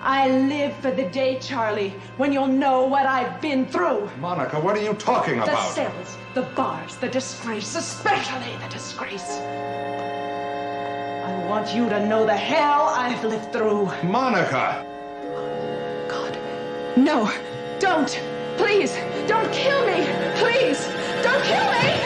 I live for the day, Charlie, when you'll know what I've been through. Monica, what are you talking about? The cells, the bars, the disgrace, especially the disgrace. I want you to know the hell I've lived through. Monica! God. No, don't. Please, don't kill me. Please, don't kill me.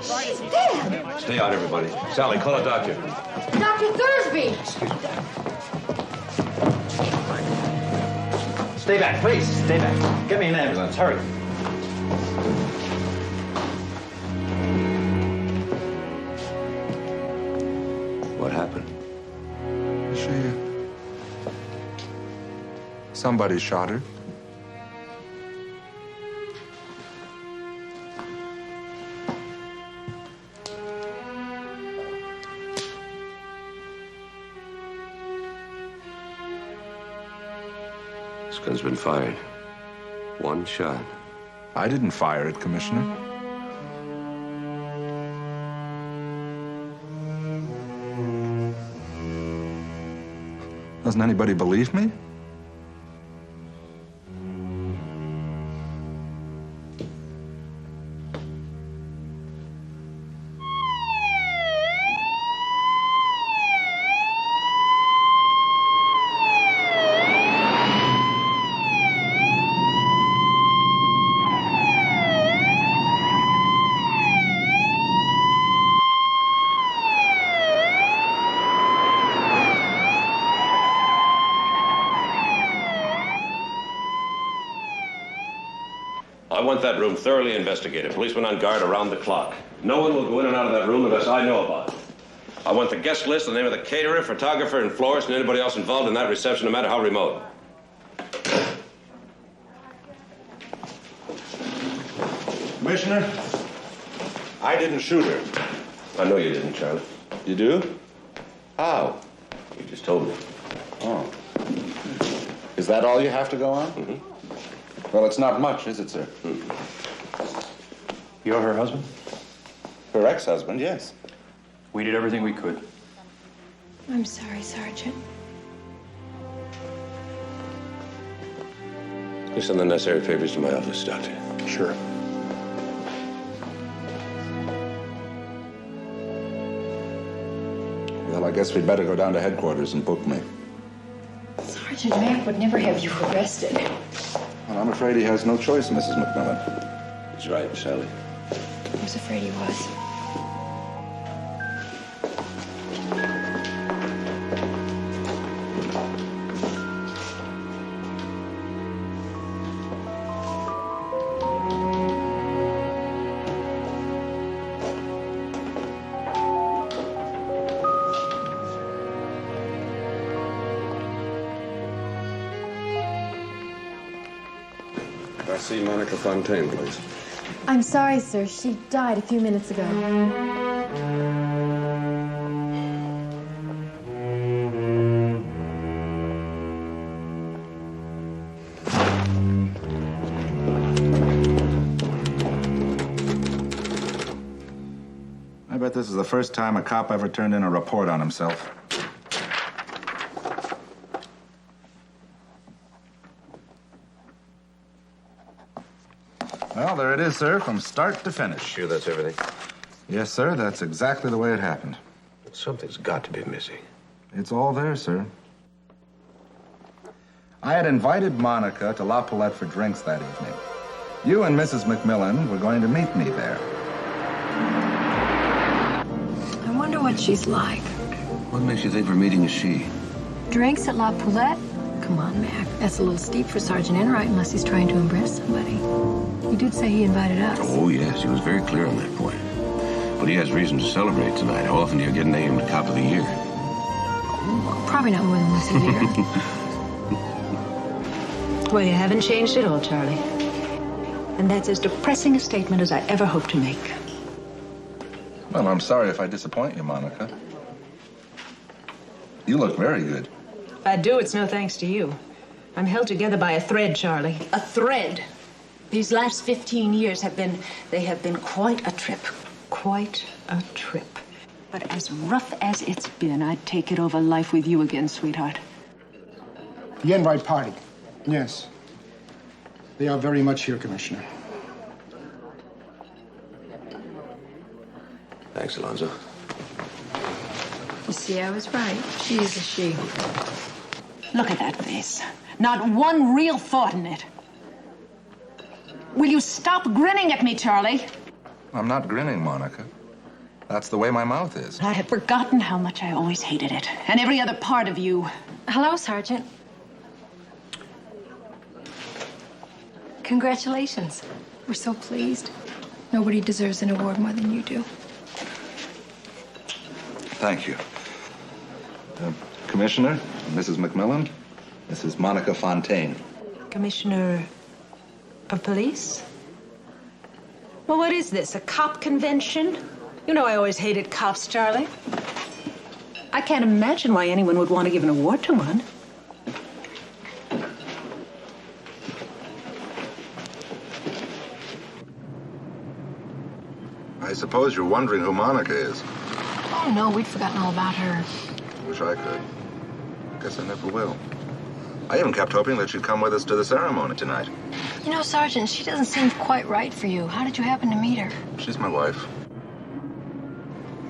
She's dead. Stay out, everybody. Sally, call a doctor. Dr. Thursby. Stay back, please. Stay back. Get me an ambulance. Hurry. What happened? Somebody shot her. This gun's been fired. One shot. I didn't fire it, Commissioner. Doesn't anybody believe me? I want that room thoroughly investigated. Policemen on guard around the clock. No one will go in and out of that room unless I know about it. I want the guest list, the name of the caterer, photographer, and florist, and anybody else involved in that reception, no matter how remote. Commissioner, I didn't shoot her. I know you didn't, Charlie. You do? How? You just told me. Oh. Is that all you have to go on? Mm-hmm. Well, it's not much, is it, sir? You're her husband? Her ex-husband, yes. We did everything we could. I'm sorry, Sergeant. You send the necessary papers to my office, Doctor. Sure. Well, I guess we'd better go down to headquarters and book me. Sergeant Mack would never have you arrested. Well, I'm afraid he has no choice, Mrs. McMillan. He's right, Sally. I was afraid he was. I see Monica Fontaine, please. I'm sorry, sir. She died a few minutes ago. I bet this is the first time a cop ever turned in a report on himself. Well, there it is, sir, from start to finish. Sure that's everything? Yes, sir, that's exactly the way it happened. Something's got to be missing. It's all there, sir. I had invited Monica to La Palette for drinks that evening. You and Mrs. McMillan were going to meet me there. I wonder what she's like. What makes you think we're meeting a she? Drinks at La Poulette? Come on, Mac. That's a little steep for Sergeant Enright unless he's trying to impress somebody. He did say he invited us. Oh, yes, he was very clear on that point. But he has reason to celebrate tonight. How often do you get named Cop of the Year? Probably not more than once a year. Well, you haven't changed at all, Charlie. And that's as depressing a statement as I ever hope to make. Well, I'm sorry if I disappoint you, Monica. You look very good. If I do, it's no thanks to you. I'm held together by a thread, Charlie. A thread. These last 15 years have been quite a trip. Quite a trip. But as rough as it's been, I'd take it over life with you again, sweetheart. The Enright party. Yes. They are very much here, Commissioner. Thanks, Alonzo. You see, I was right. She is a she. Look at that face. Not one real thought in it. Will you stop grinning at me, Charlie? I'm not grinning, Monica. That's the way my mouth is. I had forgotten how much I always hated it. And every other part of you. Hello, Sergeant. Congratulations. We're so pleased. Nobody deserves an award more than you do. Thank you. Commissioner, Mrs. McMillan, this is Monica Fontaine. Commissioner of Police? Well, what is this, a cop convention? You know I always hated cops, Charlie. I can't imagine why anyone would want to give an award to one. I suppose you're wondering who Monica is. Oh, no, we'd forgotten all about her. Wish I could. Guess I never will. I even kept hoping that she'd come with us to the ceremony tonight. You know, Sergeant, she doesn't seem quite right for you. How did you happen to meet her? She's my wife.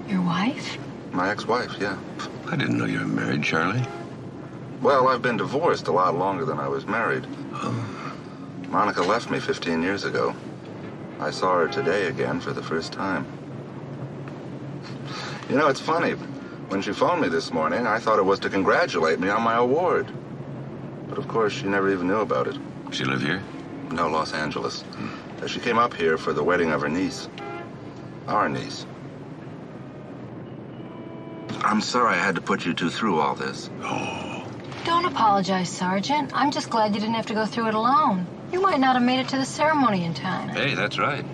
Your wife? My ex-wife, yeah. I didn't know you were married, Charlie. Well, I've been divorced a lot longer than I was married. Monica left me 15 years ago. I saw her today again for the first time. You know, it's funny. When she phoned me this morning, I thought it was to congratulate me on my award. But of course, she never even knew about it. She live here? No, Los Angeles. She came up here for the wedding of her niece. Our niece. I'm sorry I had to put you two through all this. Don't apologize, Sergeant. I'm just glad you didn't have to go through it alone. You might not have made it to the ceremony in time. Hey, that's right.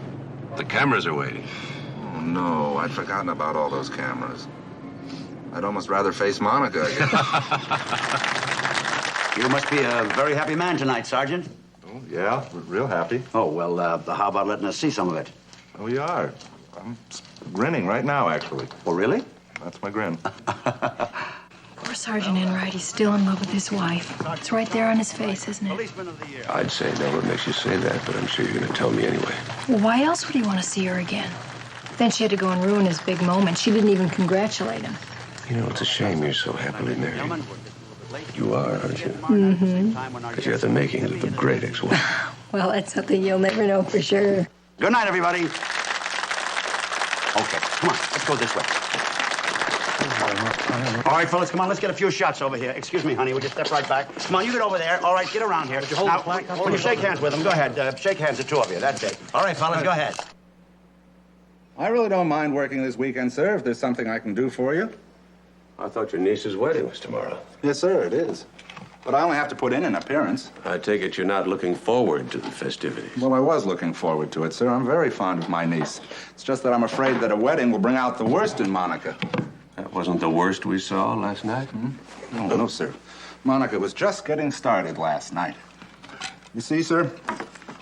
The cameras are waiting. Oh, no, I'd forgotten about all those cameras. I'd almost rather face Monica again. You must be a very happy man tonight, Sergeant. Oh, yeah, we're real happy. Oh, well, how about letting us see some of it? Oh, we are. I'm grinning right now, actually. Oh, really? That's my grin. Poor Sergeant Enright. He's still in love with his wife. It's right there on his face, isn't it? Policeman of the Year. I'd say no what makes you say that, but I'm sure you're going to tell me anyway. Well, why else would he want to see her again? Then she had to go and ruin his big moment. She didn't even congratulate him. You know, it's a shame you're so happily married. Gentlemen, You are, aren't you? Mm-hmm. Because you have the makings of a great ex-wife. Well, that's something you'll never know for sure. Good night, everybody. Okay, come on, let's go this way. All right, fellas, come on, let's get a few shots over here. Excuse me, honey, we'll just step right back. Come on, you get over there. All right, get around here. Now, when you shake hands with them, go ahead. Shake hands, the two of you. That's it. All right, fellas, go ahead. I really don't mind working this weekend, sir, if there's something I can do for you. I thought your niece's wedding was tomorrow. Yes, sir, it is. But I only have to put in an appearance. I take it you're not looking forward to the festivities. Well, I was looking forward to it, sir. I'm very fond of my niece. It's just that I'm afraid that a wedding will bring out the worst in Monica. That wasn't the worst we saw last night? Oh, no, sir. Monica was just getting started last night. You see, sir,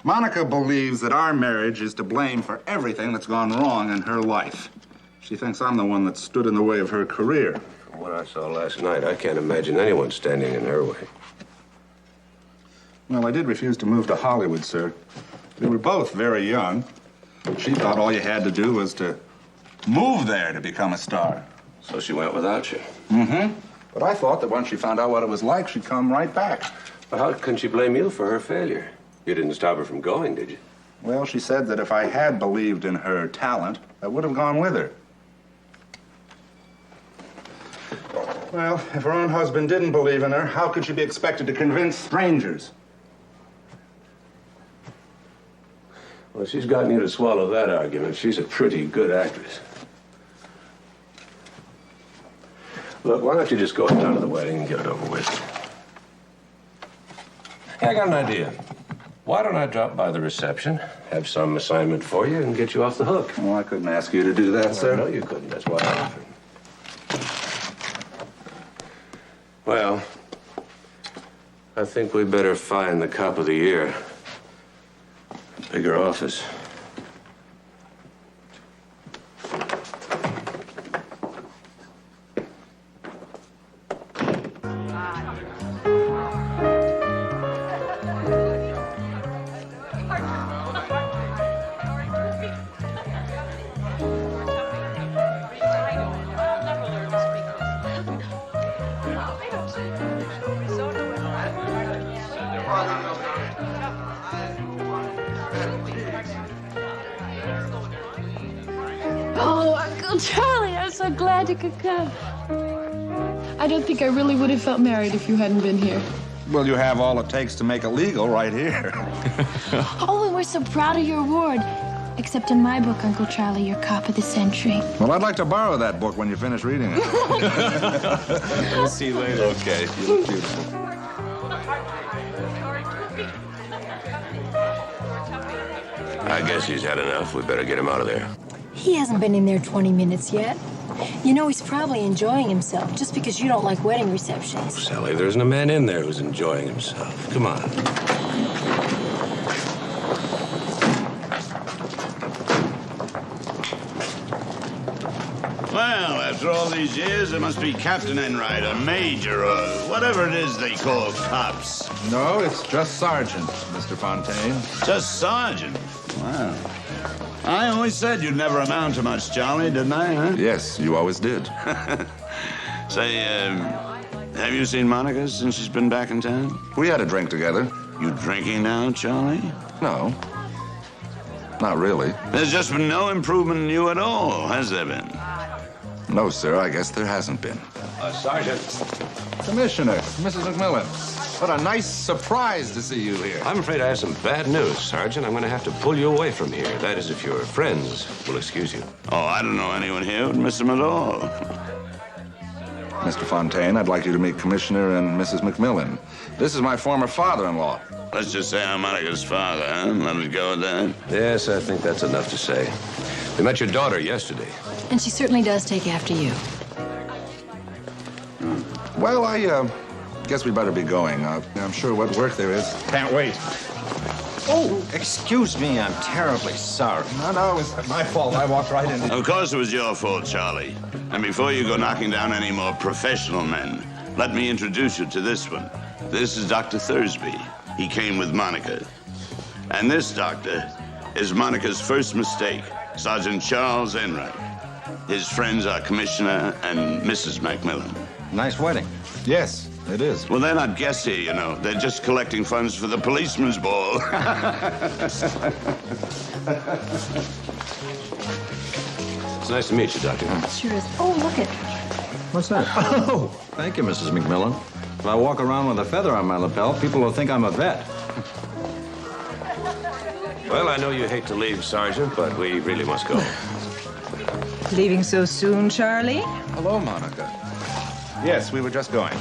Monica believes that our marriage is to blame for everything that's gone wrong in her life. She thinks I'm the one that stood in the way of her career. From what I saw last night, I can't imagine anyone standing in her way. Well, I did refuse to move to Hollywood, sir. We were both very young. She thought all you had to do was to move there to become a star. So she went without you. Mm-hmm. But I thought that once she found out what it was like, she'd come right back. But how can she blame you for her failure? You didn't stop her from going, did you? Well, she said that if I had believed in her talent, I would have gone with her. Well, if her own husband didn't believe in her, how could she be expected to convince strangers? Well, she's gotten you to swallow that argument. She's a pretty good actress. Look, why don't you just go down to the wedding and get it over with? Hey, I got an idea. Why don't I drop by the reception, have some assignment for you, and get you off the hook? Well, I couldn't ask you to do that, sir. No, you couldn't. That's why I offered. Well, I think we better find the cop of the year. Bigger office. Uncle Charlie, I'm so glad you could come. I don't think I really would have felt married if you hadn't been here. Well, you have all it takes to make it legal right here. Oh, and we're so proud of your award. Except in my book, Uncle Charlie, you're cop of the century. Well, I'd like to borrow that book when you finish reading it. We'll see you later. Okay, you look beautiful. I guess he's had enough. We better get him out of there. He hasn't been in there 20 minutes yet. You know, he's probably enjoying himself just because you don't like wedding receptions. Sally, there isn't a man in there who's enjoying himself. Come on. Well, after all these years, there must be Captain Enright or Major or whatever it is they call cops. No, it's just Sergeant, Mr. Fontaine. Just Sergeant. Wow. I always said you'd never amount to much, Charlie, didn't I, huh? Yes, you always did. Say, have you seen Monica since she's been back in town? We had a drink together. You drinking now, Charlie? No, not really. There's just been no improvement in you at all, has there been? No, sir, I guess there hasn't been. Sergeant. Commissioner, Mrs. McMillan, what a nice surprise to see you here. I'm afraid I have some bad news, Sergeant. I'm going to have to pull you away from here. That is, if your friends will excuse you. Oh, I don't know anyone here who'd miss him at all. Mr. Fontaine, I'd like you to meet Commissioner and Mrs. McMillan. This is my former father-in-law. Let's just say I'm Monica's father, huh? Let it go at that. Yes, I think that's enough to say. We met your daughter yesterday. And she certainly does take after you. Well, I guess we better be going. I'm sure what work there is. Can't wait. Oh, excuse me. I'm terribly sorry. No, it's my fault. I walked right into... Of course it was your fault, Charlie. And before you go knocking down any more professional men, let me introduce you to this one. This is Dr. Thursby. He came with Monica. And this doctor is Monica's first mistake, Sergeant Charles Enright. His friends are Commissioner and Mrs. McMillan. Nice wedding. Yes, it is. Well, they're not guests here, you know. They're just collecting funds for the policeman's ball. It's nice to meet you, Doctor. Sure is. Oh, look it. What's that? Oh, thank you, Mrs. McMillan. If I walk around with a feather on my lapel, people will think I'm a vet. Well, I know you hate to leave, Sergeant, but we really must go. Leaving so soon, Charlie? Hello, Monica. Yes, we were just going.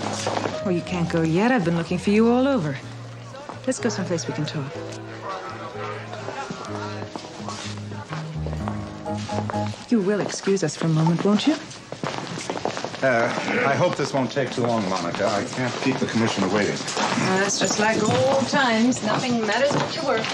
Oh, you can't go yet. I've been looking for you all over. Let's go someplace we can talk. You will excuse us for a moment, won't you? I hope this won't take too long, Monica. I can't keep the commissioner waiting. That's just like old times. Nothing matters but your work.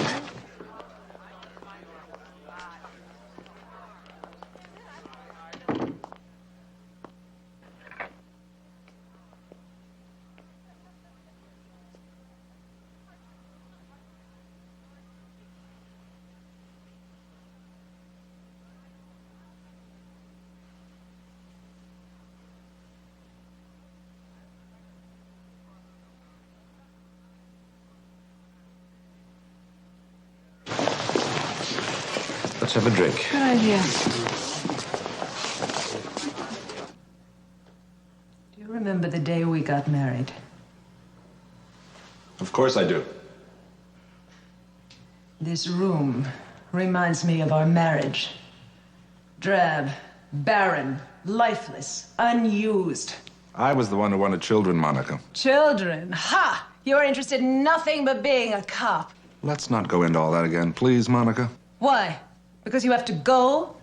Let's have a drink. Good idea. Do you remember the day we got married? Of course I do. This room reminds me of our marriage. Drab, barren, lifeless, unused. I was the one who wanted children, Monica. Children. Ha! You're interested in nothing but being a cop. Let's not go into all that again, please, Monica. Why? Because you have to go?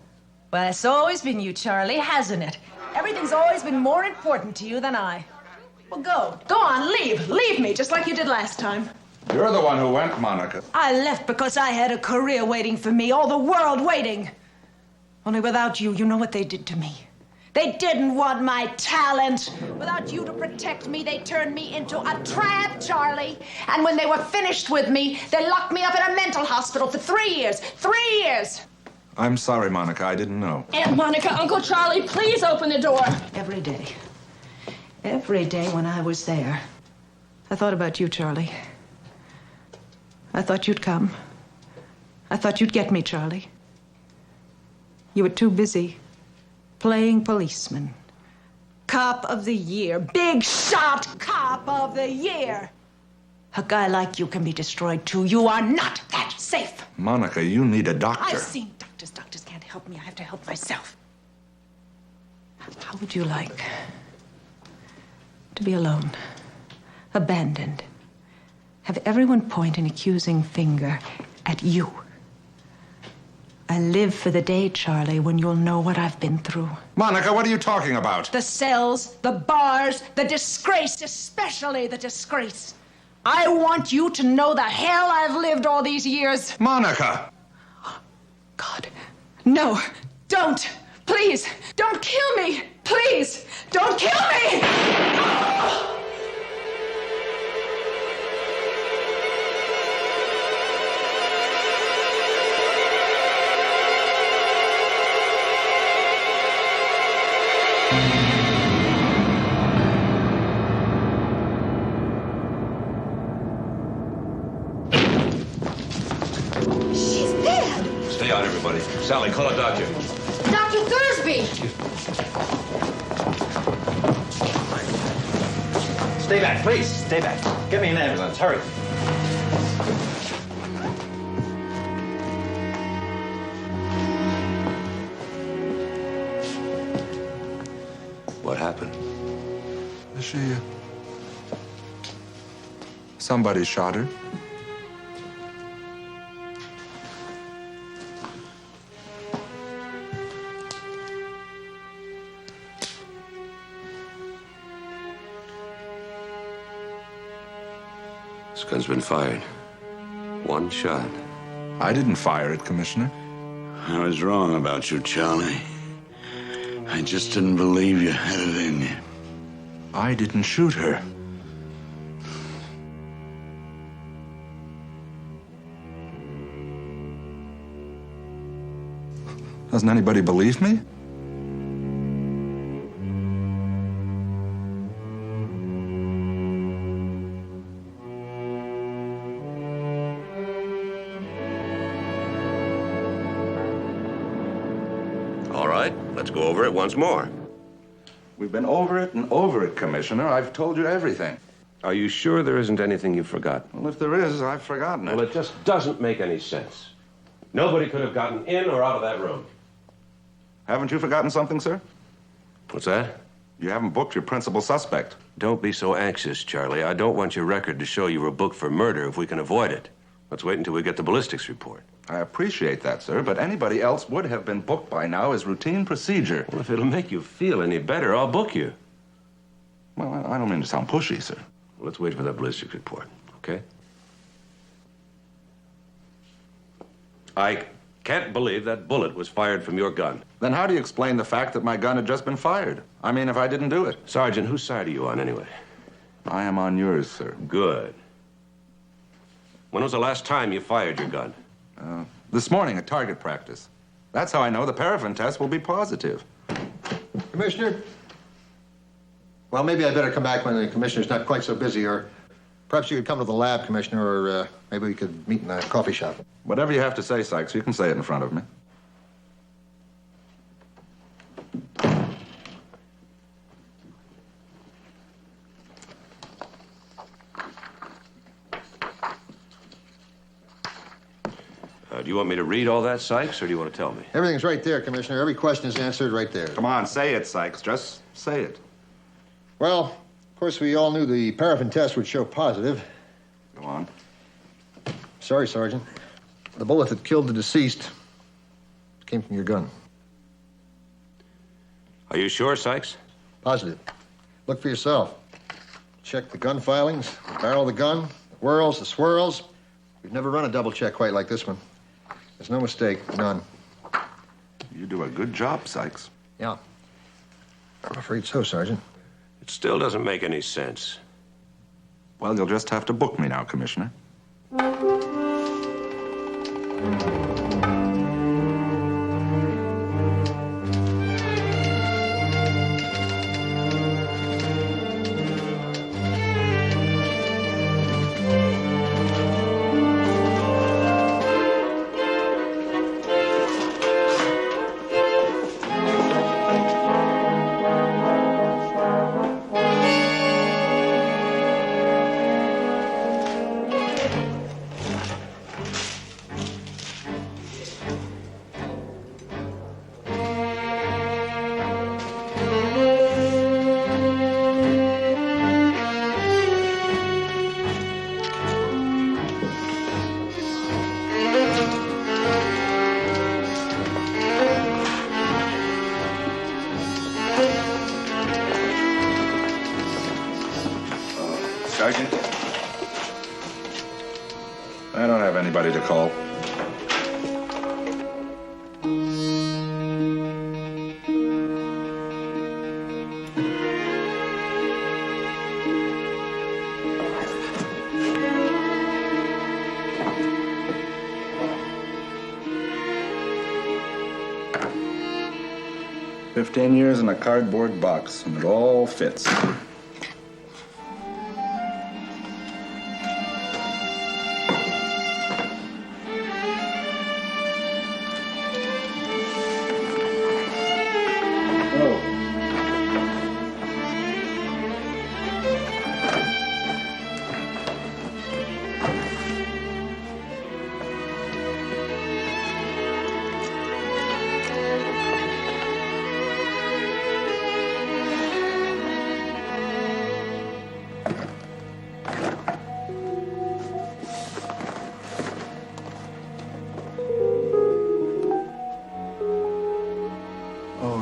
Well, it's always been you, Charlie, hasn't it? Everything's always been more important to you than I. Well, go. Go on, leave. Leave me, just like you did last time. You're the one who went, Monica. I left because I had a career waiting for me, all the world waiting. Only without you, you know what they did to me. They didn't want my talent. Without you to protect me, they turned me into a tramp, Charlie. And when they were finished with me, they locked me up in a mental hospital for 3 years. 3 years! I'm sorry, Monica. I didn't know. Aunt Monica, Uncle Charlie, please open the door. Every day. Every day when I was there, I thought about you, Charlie. I thought you'd come. I thought you'd get me, Charlie. You were too busy playing policeman. Cop of the year. Big shot cop of the year. A guy like you can be destroyed, too. You are not that safe. Monica, you need a doctor. I've seen doctors. Doctors can't help me. I have to help myself. How would you like to be alone, abandoned, have everyone point an accusing finger at you? I live for the day, Charlie, when you'll know what I've been through. Monica, what are you talking about? The cells, the bars, the disgrace, especially the disgrace. I want you to know the hell I've lived all these years. Monica! God, no, don't. Please, don't kill me. Please, don't kill me. Oh! She's dead. Stay on, everybody. Sally, call a doctor. Dr. Thursby. Stay back, please. Stay back. Get me an ambulance. Hurry. What happened? She... Somebody shot her. This gun's been fired. One shot. I didn't fire it, Commissioner. I was wrong about you, Charlie. I just didn't believe you had it in you. I didn't shoot her. Doesn't anybody believe me? All right, let's go over it once more. We've been over it and over it, Commissioner. I've told you everything. Are you sure there isn't anything you've forgotten? Well, if there is, I've forgotten it. Well, it just doesn't make any sense. Nobody could have gotten in or out of that room. Haven't you forgotten something, sir? What's that? You haven't booked your principal suspect. Don't be so anxious, Charlie. I don't want your record to show you were booked for murder if we can avoid it. Let's wait until we get the ballistics report. I appreciate that, sir, but anybody else would have been booked by now as routine procedure. Well, if it'll make you feel any better, I'll book you. Well, I don't mean to sound pushy, sir. Well, let's wait for that ballistics report, okay? I can't believe that bullet was fired from your gun. Then how do you explain the fact that my gun had just been fired? I mean, if I didn't do it. Sergeant, whose side are you on anyway? I am on yours, sir. Good. When was the last time you fired your gun? This morning at target practice. That's how I know the paraffin test will be positive. Commissioner? Well, maybe I better come back when the commissioner's not quite so busy, or perhaps you could come to the lab, Commissioner, or maybe we could meet in a coffee shop. Whatever you have to say, Sykes, you can say it in front of me. Do you want me to read all that, Sykes, or do you want to tell me? Everything's right there, Commissioner. Every question is answered right there. Come on, say it, Sykes. Just say it. Well, of course, we all knew the paraffin test would show positive. Go on. Sorry, Sergeant. The bullet that killed the deceased came from your gun. Are you sure, Sykes? Positive. Look for yourself. Check the gun filings, the barrel of the gun, the whirls, the swirls. We've never run a double check quite like this one. There's no mistake, none. You do a good job, Sykes. Yeah. I'm afraid so, Sergeant. It still doesn't make any sense. Well, you'll just have to book me now, Commissioner. Sergeant. I don't have anybody to call. "15 years in a cardboard box, and it all fits."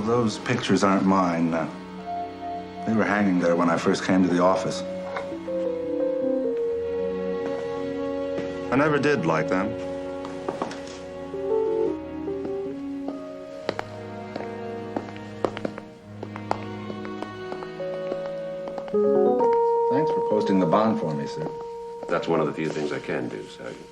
Those pictures aren't mine. They were hanging there when I first came to the office. I never did like them. Thanks for posting the bond for me, sir. That's one of the few things I can do, Sergeant.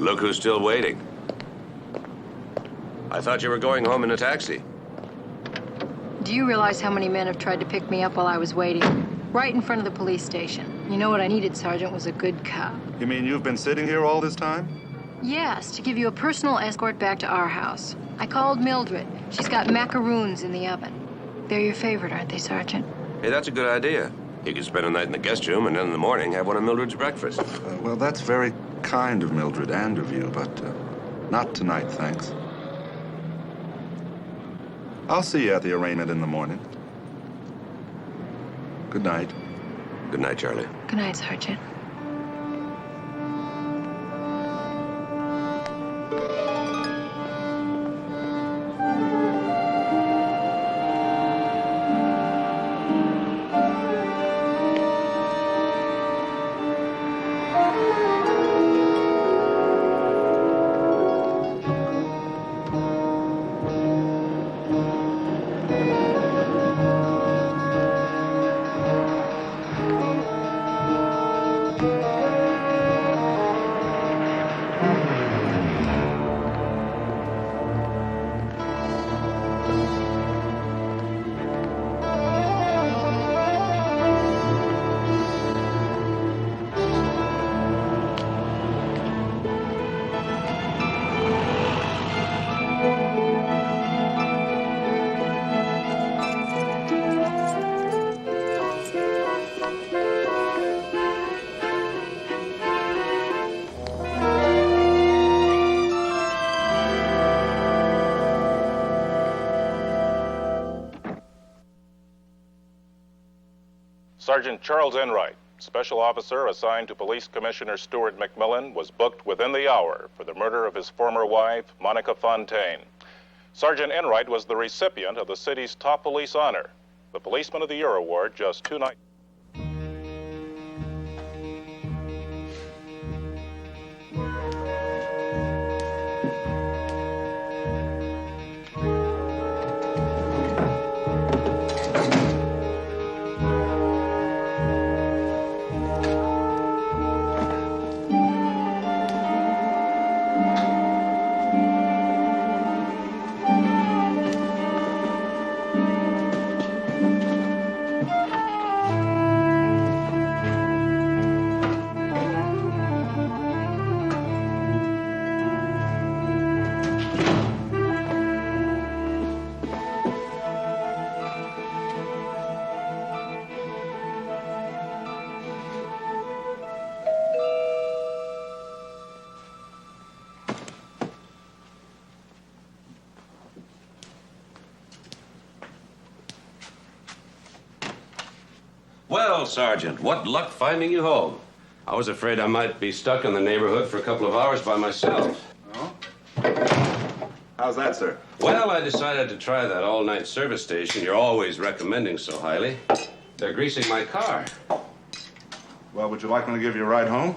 Look who's still waiting. I thought you were going home in a taxi. Do you realize how many men have tried to pick me up while I was waiting? Right in front of the police station. You know what I needed, Sergeant, was a good cop. You mean you've been sitting here all this time? Yes, to give you a personal escort back to our house. I called Mildred. She's got macaroons in the oven. They're your favorite, aren't they, Sergeant? Hey, that's a good idea. You could spend a night in the guest room and then in the morning have one of Mildred's breakfasts. Well, that's very kind of Mildred and of you, but not tonight, thanks. I'll see you at the arraignment in the morning. Good night. Good night, Charlie. Good night, Sergeant. Sergeant Charles Enright, special officer assigned to Police Commissioner Stuart McMillan, was booked within the hour for the murder of his former wife, Monica Fontaine. Sergeant Enright was the recipient of the city's top police honor, the Policeman of the Year award, just 2 nights. Well, Sergeant, what luck finding you home. I was afraid I might be stuck in the neighborhood for a couple of hours by myself. Oh? How's that, sir? Well, I decided to try that all-night service station you're always recommending so highly. They're greasing my car. Well, would you like me to give you a ride home?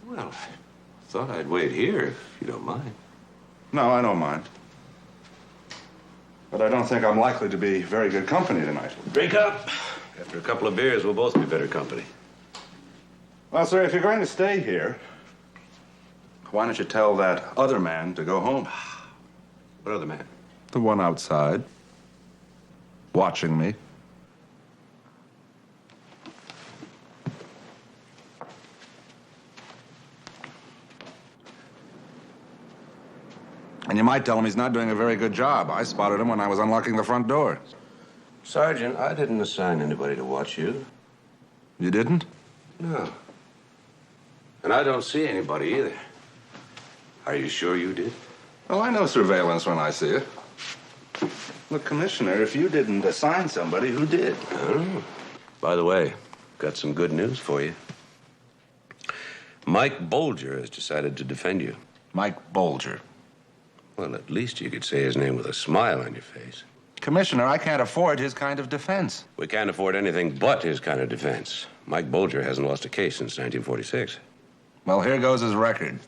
Well, I thought I'd wait here, if you don't mind. No, I don't mind. But I don't think I'm likely to be very good company tonight. Drink up. After a couple of beers, we'll both be better company. Well, sir, if you're going to stay here, why don't you tell that other man to go home? What other man? The one outside, watching me. And you might tell him he's not doing a very good job. I spotted him when I was unlocking the front door. Sergeant, I didn't assign anybody to watch you. You didn't? No. And I don't see anybody either. Are you sure you did? Well, I know surveillance when I see it. Look, Commissioner, if you didn't assign somebody, who did? Oh. By the way, got some good news for you. Mike Bolger has decided to defend you. Mike Bolger. Well, at least you could say his name with a smile on your face. Commissioner, I can't afford his kind of defense. We can't afford anything but his kind of defense. Mike Bolger hasn't lost a case since 1946. Well, here goes his record.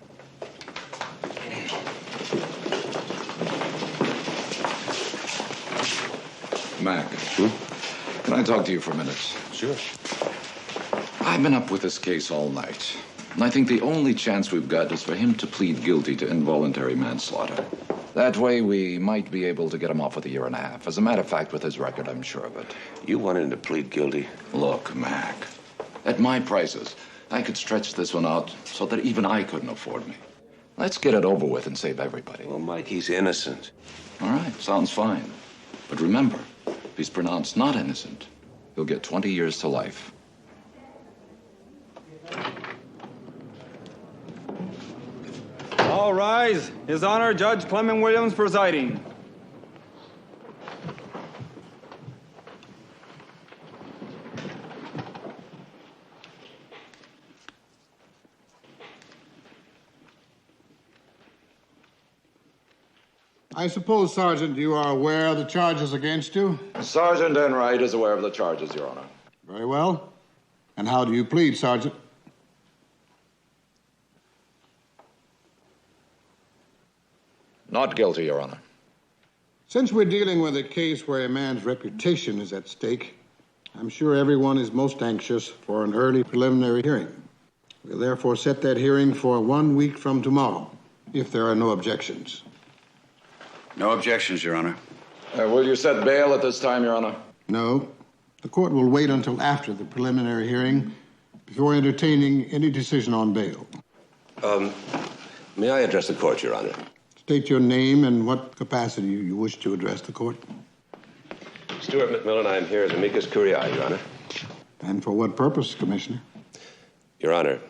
Mac, can I talk to you for a minute? Sure. I've been up with this case all night, and I think the only chance we've got is for him to plead guilty to involuntary manslaughter. That way, we might be able to get him off with 1.5 years. As a matter of fact, with his record, I'm sure of it. You want him to plead guilty? Look, Mac, at my prices, I could stretch this one out so that even I couldn't afford me. Let's get it over with and save everybody. Well, Mike, he's innocent. All right, sounds fine. But remember, if he's pronounced not innocent, he'll get 20 years to life. All rise. His Honor, Judge Clement Williams presiding. I suppose, Sergeant, you are aware of the charges against you? Sergeant Enright is aware of the charges, Your Honor. Very well. And how do you plead, Sergeant? Not guilty, Your Honor. Since we're dealing with a case where a man's reputation is at stake, I'm sure everyone is most anxious for an early preliminary hearing. We'll therefore set that hearing for 1 week from tomorrow, if there are no objections. No objections, Your Honor. Will you set bail at this time, Your Honor? No. The court will wait until after the preliminary hearing before entertaining any decision on bail. May I address the court, Your Honor? State your name and what capacity you wish to address the court. Stuart McMillan, I am here as amicus curiae, Your Honor. And for what purpose, Commissioner? Your Honor,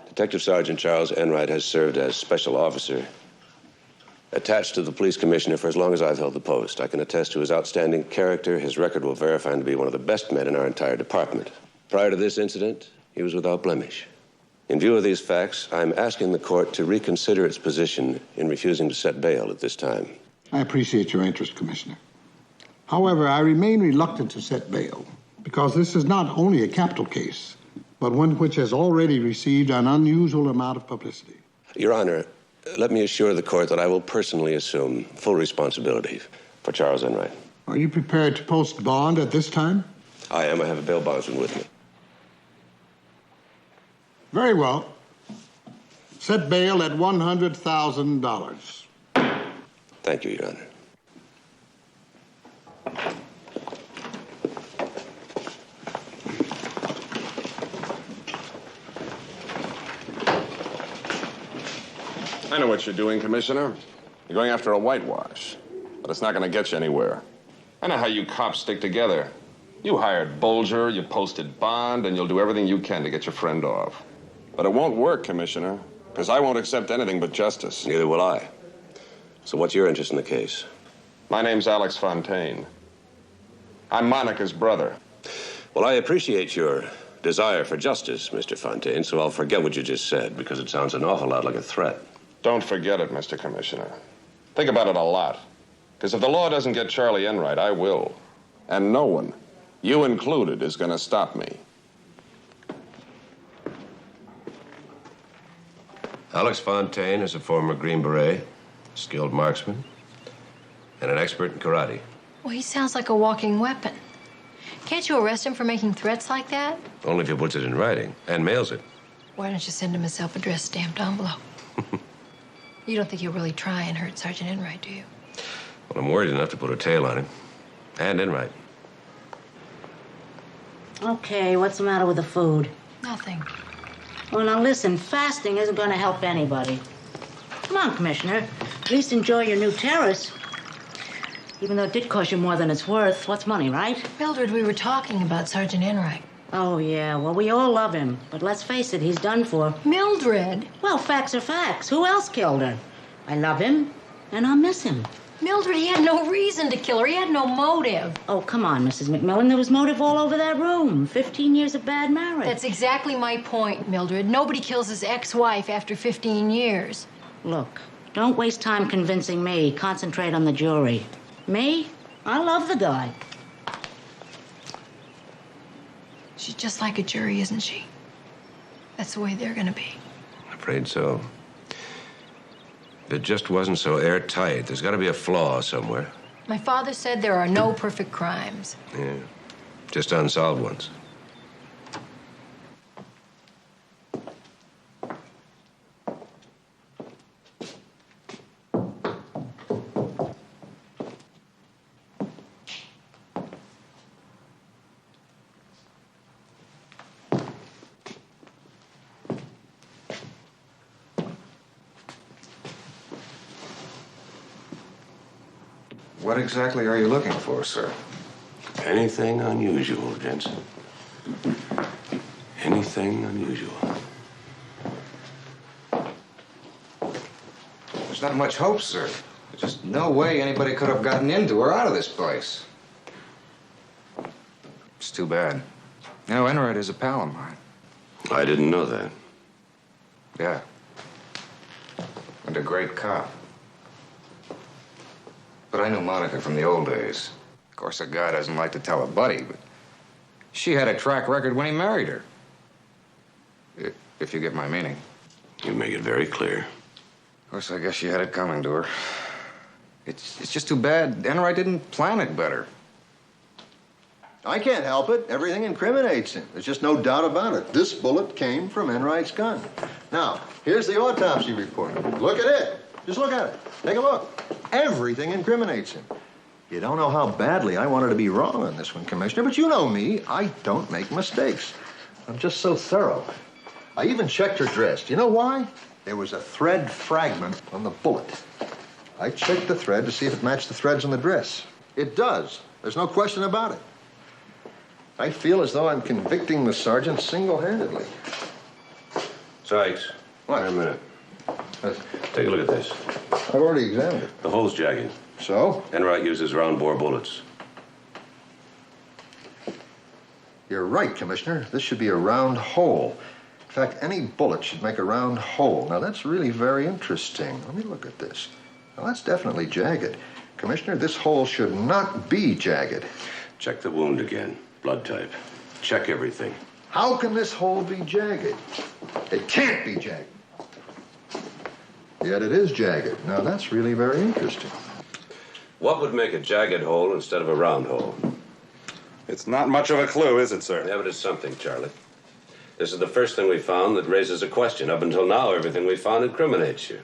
Detective Sergeant Charles Enright has served as special officer attached to the police commissioner for as long as I've held the post. I can attest to his outstanding character. His record will verify him to be one of the best men in our entire department. Prior to this incident, he was without blemish. In view of these facts, I'm asking the court to reconsider its position in refusing to set bail at this time. I appreciate your interest, Commissioner. However, I remain reluctant to set bail because this is not only a capital case, but one which has already received an unusual amount of publicity. Your Honor, let me assure the court that I will personally assume full responsibility for Charles Enright. Are you prepared to post bond at this time? I am. I have a bail bondsman with me. Very well. Set bail at $100,000. Thank you, Your Honor. I know what you're doing, Commissioner. You're going after a whitewash, but it's not going to get you anywhere. I know how you cops stick together. You hired Bolger, you posted bond, and you'll do everything you can to get your friend off. But it won't work, Commissioner, because I won't accept anything but justice. Neither will I. So what's your interest in the case? My name's Alex Fontaine. I'm Monica's brother. Well, I appreciate your desire for justice, Mr. Fontaine, so I'll forget what you just said, because it sounds an awful lot like a threat. Don't forget it, Mr. Commissioner. Think about it a lot. Because if the law doesn't get Charlie Enright, I will. And no one, you included, is going to stop me. Alex Fontaine is a former Green Beret, skilled marksman, and an expert in karate. Well, he sounds like a walking weapon. Can't you arrest him for making threats like that? Only if he puts it in writing and mails it. Why don't you send him a self-addressed stamped envelope? You don't think he'll really try and hurt Sergeant Enright, do you? Well, I'm worried enough to put a tail on him. And Enright. Okay, what's the matter with the food? Nothing. Well, now listen, fasting isn't going to help anybody. Come on, Commissioner. At least enjoy your new terrace. Even though it did cost you more than it's worth. What's money, right? Mildred, we were talking about Sergeant Enright. Oh, yeah. Well, we all love him. But let's face it, he's done for. Mildred! Well, facts are facts. Who else killed her? I love him, and I'll miss him. Mildred, he had no reason to kill her. He had no motive. Oh, come on, Mrs. McMillan. There was motive all over that room. 15 years of bad marriage. That's exactly my point, Mildred. Nobody kills his ex-wife after 15 years. Look, don't waste time convincing me. Concentrate on the jury. Me? I love the guy. She's just like a jury, isn't she? That's the way they're gonna be. I'm afraid so. If it just wasn't so airtight, there's got to be a flaw somewhere. My father said there are no perfect crimes. Yeah, just unsolved ones. What exactly are you looking for, sir? Anything unusual, Jensen. Anything unusual. There's not much hope, sir. There's just no way anybody could have gotten into or out of this place. It's too bad. You know, Enright is a pal of mine. I didn't know that. Yeah. And a great cop. But I knew Monica from the old days. Of course, a guy doesn't like to tell a buddy, but she had a track record when he married her. If you get my meaning. You make it very clear. Of course, I guess she had it coming to her. It's just too bad Enright didn't plan it better. I can't help it. Everything incriminates him. There's just no doubt about it. This bullet came from Enright's gun. Now, here's the autopsy report. Look at it. Just look at it. Take a look. Everything incriminates him. You don't know how badly I wanted to be wrong on this one, Commissioner, but you know me. I don't make mistakes. I'm just so thorough. I even checked her dress. Do you know why? There was a thread fragment on the bullet. I checked the thread to see if it matched the threads on the dress. It does. There's no question about it. I feel as though I'm convicting the sergeant single-handedly. Sykes. What? Wait a minute. Take a look at this. I've already examined it. The hole's jagged. So? Enright uses round-bore bullets. You're right, Commissioner. This should be a round hole. In fact, any bullet should make a round hole. Now, that's really very interesting. Let me look at this. Now, that's definitely jagged. Commissioner, this hole should not be jagged. Check the wound again. Blood type. Check everything. How can this hole be jagged? It can't be jagged. Yet it is jagged. Now, that's really very interesting. What would make a jagged hole instead of a round hole? It's not much of a clue, is it, sir? Yeah, but it's something, Charlie. This is the first thing we found that raises a question. Up until now, everything we found incriminates you.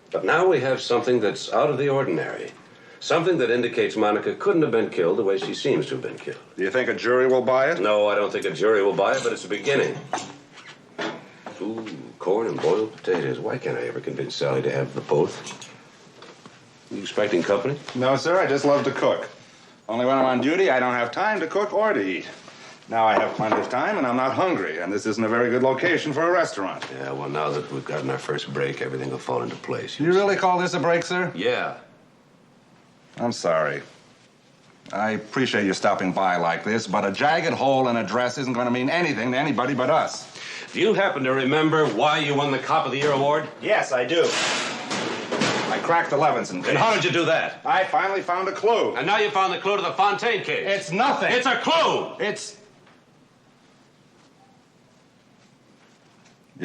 But now we have something that's out of the ordinary. Something that indicates Monica couldn't have been killed the way she seems to have been killed. Do you think a jury will buy it? No, I don't think a jury will buy it, but it's a beginning. Ooh, corn and boiled potatoes. Why can't I ever convince Sally to have the both? You expecting company? No, sir. I just love to cook. Only when I'm on duty, I don't have time to cook or to eat. Now I have plenty of time, and I'm not hungry, and this isn't a very good location for a restaurant. Yeah, well, now that we've gotten our first break, everything will fall into place. You really call this a break, sir? Yeah. I'm sorry. I appreciate you stopping by like this, but a jagged hole in a dress isn't going to mean anything to anybody but us. Do you happen to remember why you won the Cop of the Year award? Yes, I do. cracked the Levinson case. And how did you do that? I finally found a clue. And now you found the clue to the Fontaine case. It's nothing. It's a clue! It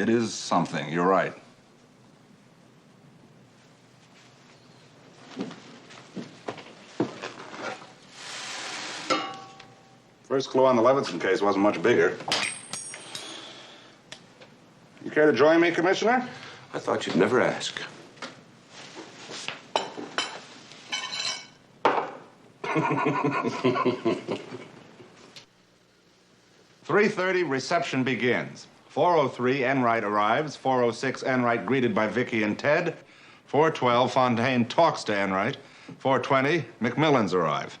is something, you're right. First clue on the Levinson case wasn't much bigger. You care to join me, Commissioner? I thought you'd never ask. .3:30, reception begins. 4:03, Enright arrives. 4:06, Enright greeted by Vicky and Ted. 4:12, Fontaine talks to Enright. 4:20, McMillans arrive.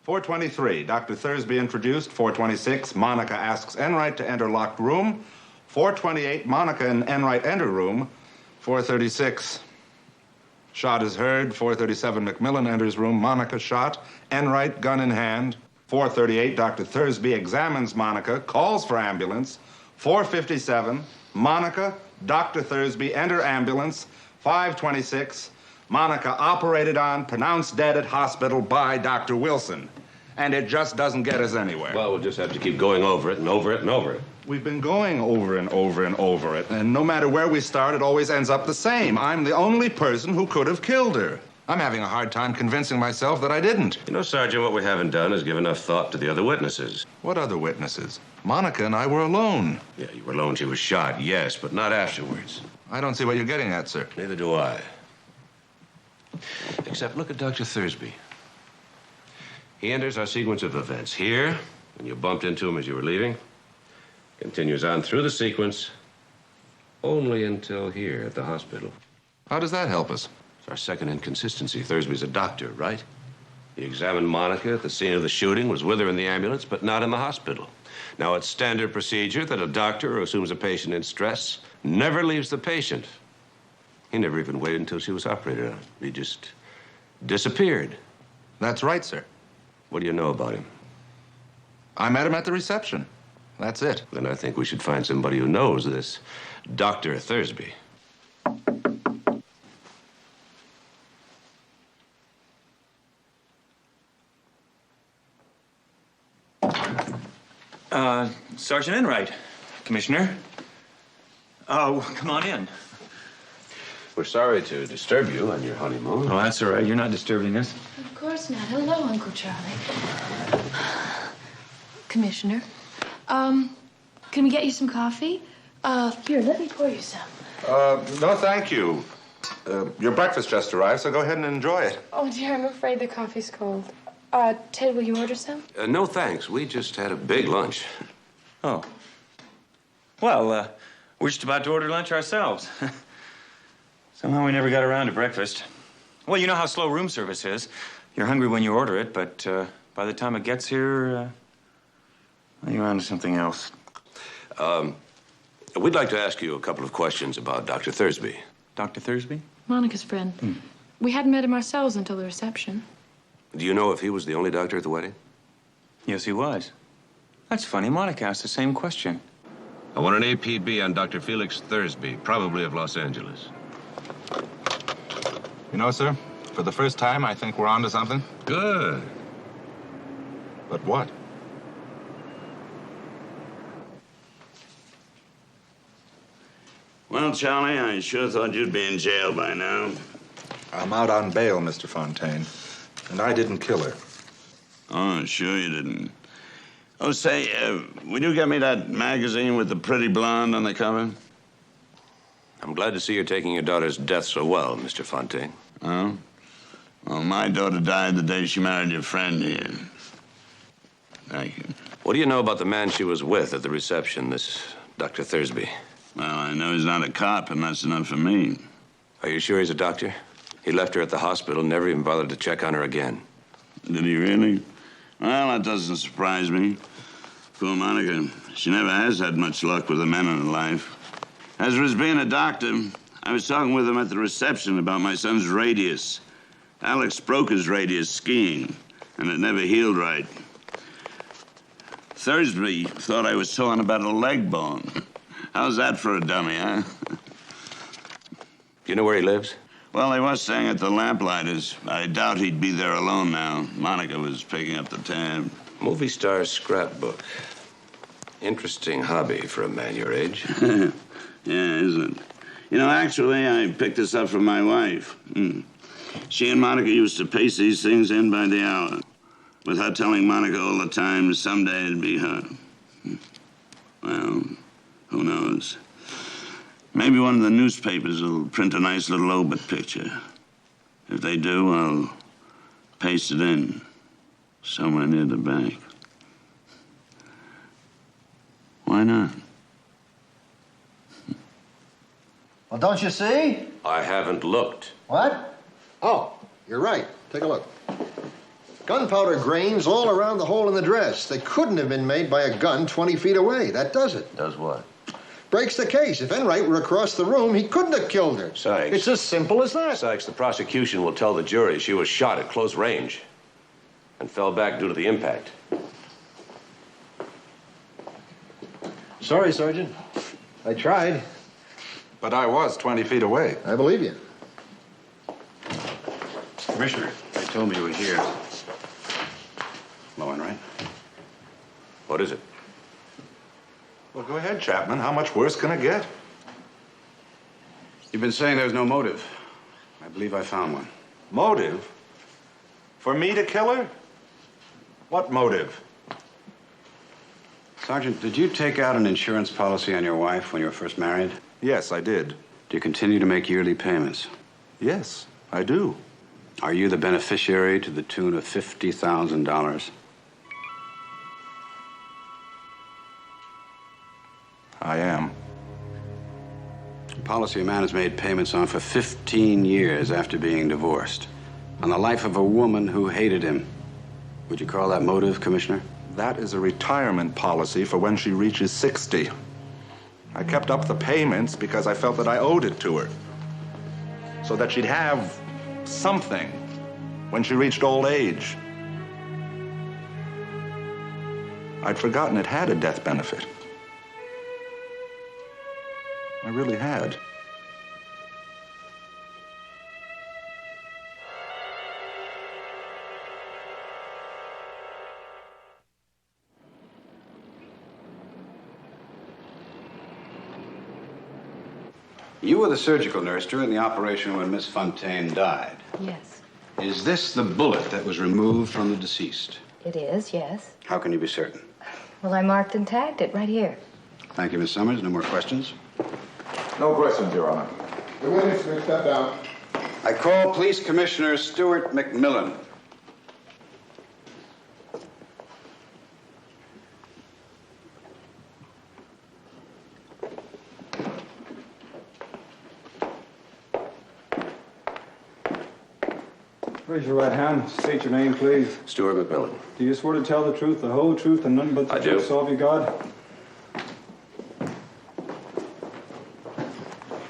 4:23, Dr. Thursby introduced. 4:26, Monica asks Enright to enter locked room. 4:28, Monica and Enright enter room. 4:36, shot is heard. 4:37, McMillan enters room. Monica shot. Enright, gun in hand. 4:38, Dr. Thursby examines Monica, calls for ambulance. 4:57, Monica, Dr. Thursby enter ambulance. 5:26, Monica operated on, pronounced dead at hospital by Dr. Wilson. And it just doesn't get us anywhere. Well, we'll just have to keep going over it and over it and over it. We've been going over and over and over it, and no matter where we start, it always ends up the same. I'm the only person who could have killed her. I'm having a hard time convincing myself that I didn't. You know, Sergeant, what we haven't done is give enough thought to the other witnesses. What other witnesses? Monica and I were alone. Yeah, you were alone. She was shot, yes, but not afterwards. I don't see what you're getting at, sir. Neither do I. Except look at Dr. Thursby. He enters our sequence of events here, and you bumped into him as you were leaving. Continues on through the sequence, only until here at the hospital. How does that help us? It's our second inconsistency. Thursby's a doctor, right? He examined Monica at the scene of the shooting, was with her in the ambulance, but not in the hospital. Now, it's standard procedure that a doctor who assumes a patient in stress never leaves the patient. He never even waited until she was operated on. He just disappeared. That's right, sir. What do you know about him? I met him at the reception. That's it. Then I think we should find somebody who knows this Dr. Thursby. Sergeant Enright, Commissioner. Oh, come on in. We're sorry to disturb you on your honeymoon. Oh, that's all right. You're not disturbing us. Of course not. Hello, Uncle Charlie. Commissioner, can we get you some coffee? Here, let me pour you some. No, thank you. Your breakfast just arrived, so go ahead and enjoy it. Oh, dear, I'm afraid the coffee's cold. Ted, will you order some? No, thanks. We just had a big lunch. Oh. Well, we're just about to order lunch ourselves. Somehow we never got around to breakfast. Well, you know how slow room service is. You're hungry when you order it, but by the time it gets here, you're on to something else. We'd like to ask you a couple of questions about Dr. Thursby. Dr. Thursby? Monica's friend. We hadn't met him ourselves until the reception. Do you know if he was the only doctor at the wedding? Yes, he was. That's funny. Monica asked the same question. I want an APB on Dr. Felix Thursby, probably of Los Angeles. You know, sir, for the first time, I think we're on to something. Good. But what? Well, Charlie, I sure thought you'd be in jail by now. I'm out on bail, Mr. Fontaine. And I didn't kill her. Oh, sure you didn't. Oh, say, would you get me that magazine with the pretty blonde on the cover? I'm glad to see you're taking your daughter's death so well, Mr. Fontaine. Oh? Well, my daughter died the day she married your friend here. Thank you. What do you know about the man she was with at the reception, this Dr. Thursby? Well, I know he's not a cop, and that's enough for me. Are you sure he's a doctor? He left her at the hospital, never even bothered to check on her again. Did he really? Well, that doesn't surprise me. Poor Monica. She never has had much luck with the men in her life. As for his being a doctor, I was talking with him at the reception about my son's radius. Alex broke his radius skiing, and it never healed right. Thursby thought I was talking about a leg bone. How's that for a dummy, huh? Do you know where he lives? Well, he was staying at the Lamplighters. I doubt he'd be there alone now. Monica was picking up the tab. Movie star scrapbook. Interesting hobby for a man your age. Yeah, isn't it? You know, actually, I picked this up from my wife. She and Monica used to paste these things in by the hour, with her telling Monica all the time someday it'd be her. Well, who knows? Maybe one of the newspapers will print a nice little obit picture. If they do, I'll paste it in somewhere near the back. Why not? Well, don't you see? I haven't looked. What? Oh, you're right. Take a look. Gunpowder grains all around the hole in the dress. They couldn't have been made by a gun 20 feet away. That does it. Does what? Breaks the case. If Enright were across the room, he couldn't have killed her. Sykes. It's as simple as that. Sykes, the prosecution will tell the jury she was shot at close range and fell back due to the impact. Sorry, Sergeant. I tried. But I was 20 feet away. I believe you. Commissioner, they told me you were here. Hello, Enright. What is it? Well, go ahead, Chapman. How much worse can it get? You've been saying there's no motive. I believe I found one. Motive? For me to kill her? What motive? Sergeant, did you take out an insurance policy on your wife when you were first married? Yes, I did. Do you continue to make yearly payments? Yes, I do. Are you the beneficiary to the tune of $50,000? I am. A policy a man has made payments on for 15 years after being divorced. On the life of a woman who hated him. Would you call that motive, Commissioner? That is a retirement policy for when she reaches 60. I kept up the payments because I felt that I owed it to her. So that she'd have something when she reached old age. I'd forgotten it had a death benefit. I really had. You were the surgical nurse during the operation when Miss Fontaine died. Yes. Is this the bullet that was removed from the deceased? It is, yes. How can you be certain? Well, I marked and tagged it right here. Thank you, Miss Summers. No more questions? No questions, Your Honor. The witness may step down. I call Police Commissioner Stuart McMillan. Raise your right hand. State your name, please. Stuart McMillan. Do you swear to tell the truth, the whole truth, and nothing but the I do. truth, so help you God?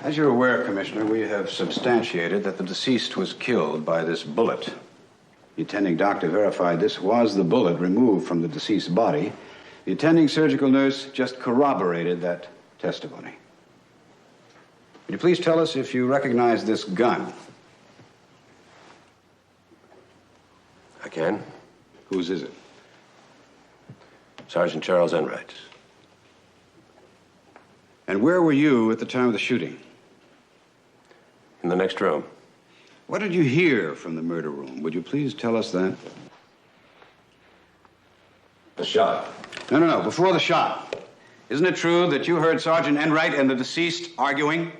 As you're aware, Commissioner, we have substantiated that the deceased was killed by this bullet. The attending doctor verified this was the bullet removed from the deceased's body. The attending surgical nurse just corroborated that testimony. Would you please tell us if you recognize this gun? I can. Whose is it? Sergeant Charles Enright's. And where were you at the time of the shooting? In the next room. What did you hear from the murder room? Would you please tell us that? The shot. No. Before the shot. Isn't it true that you heard Sergeant Enright and the deceased arguing?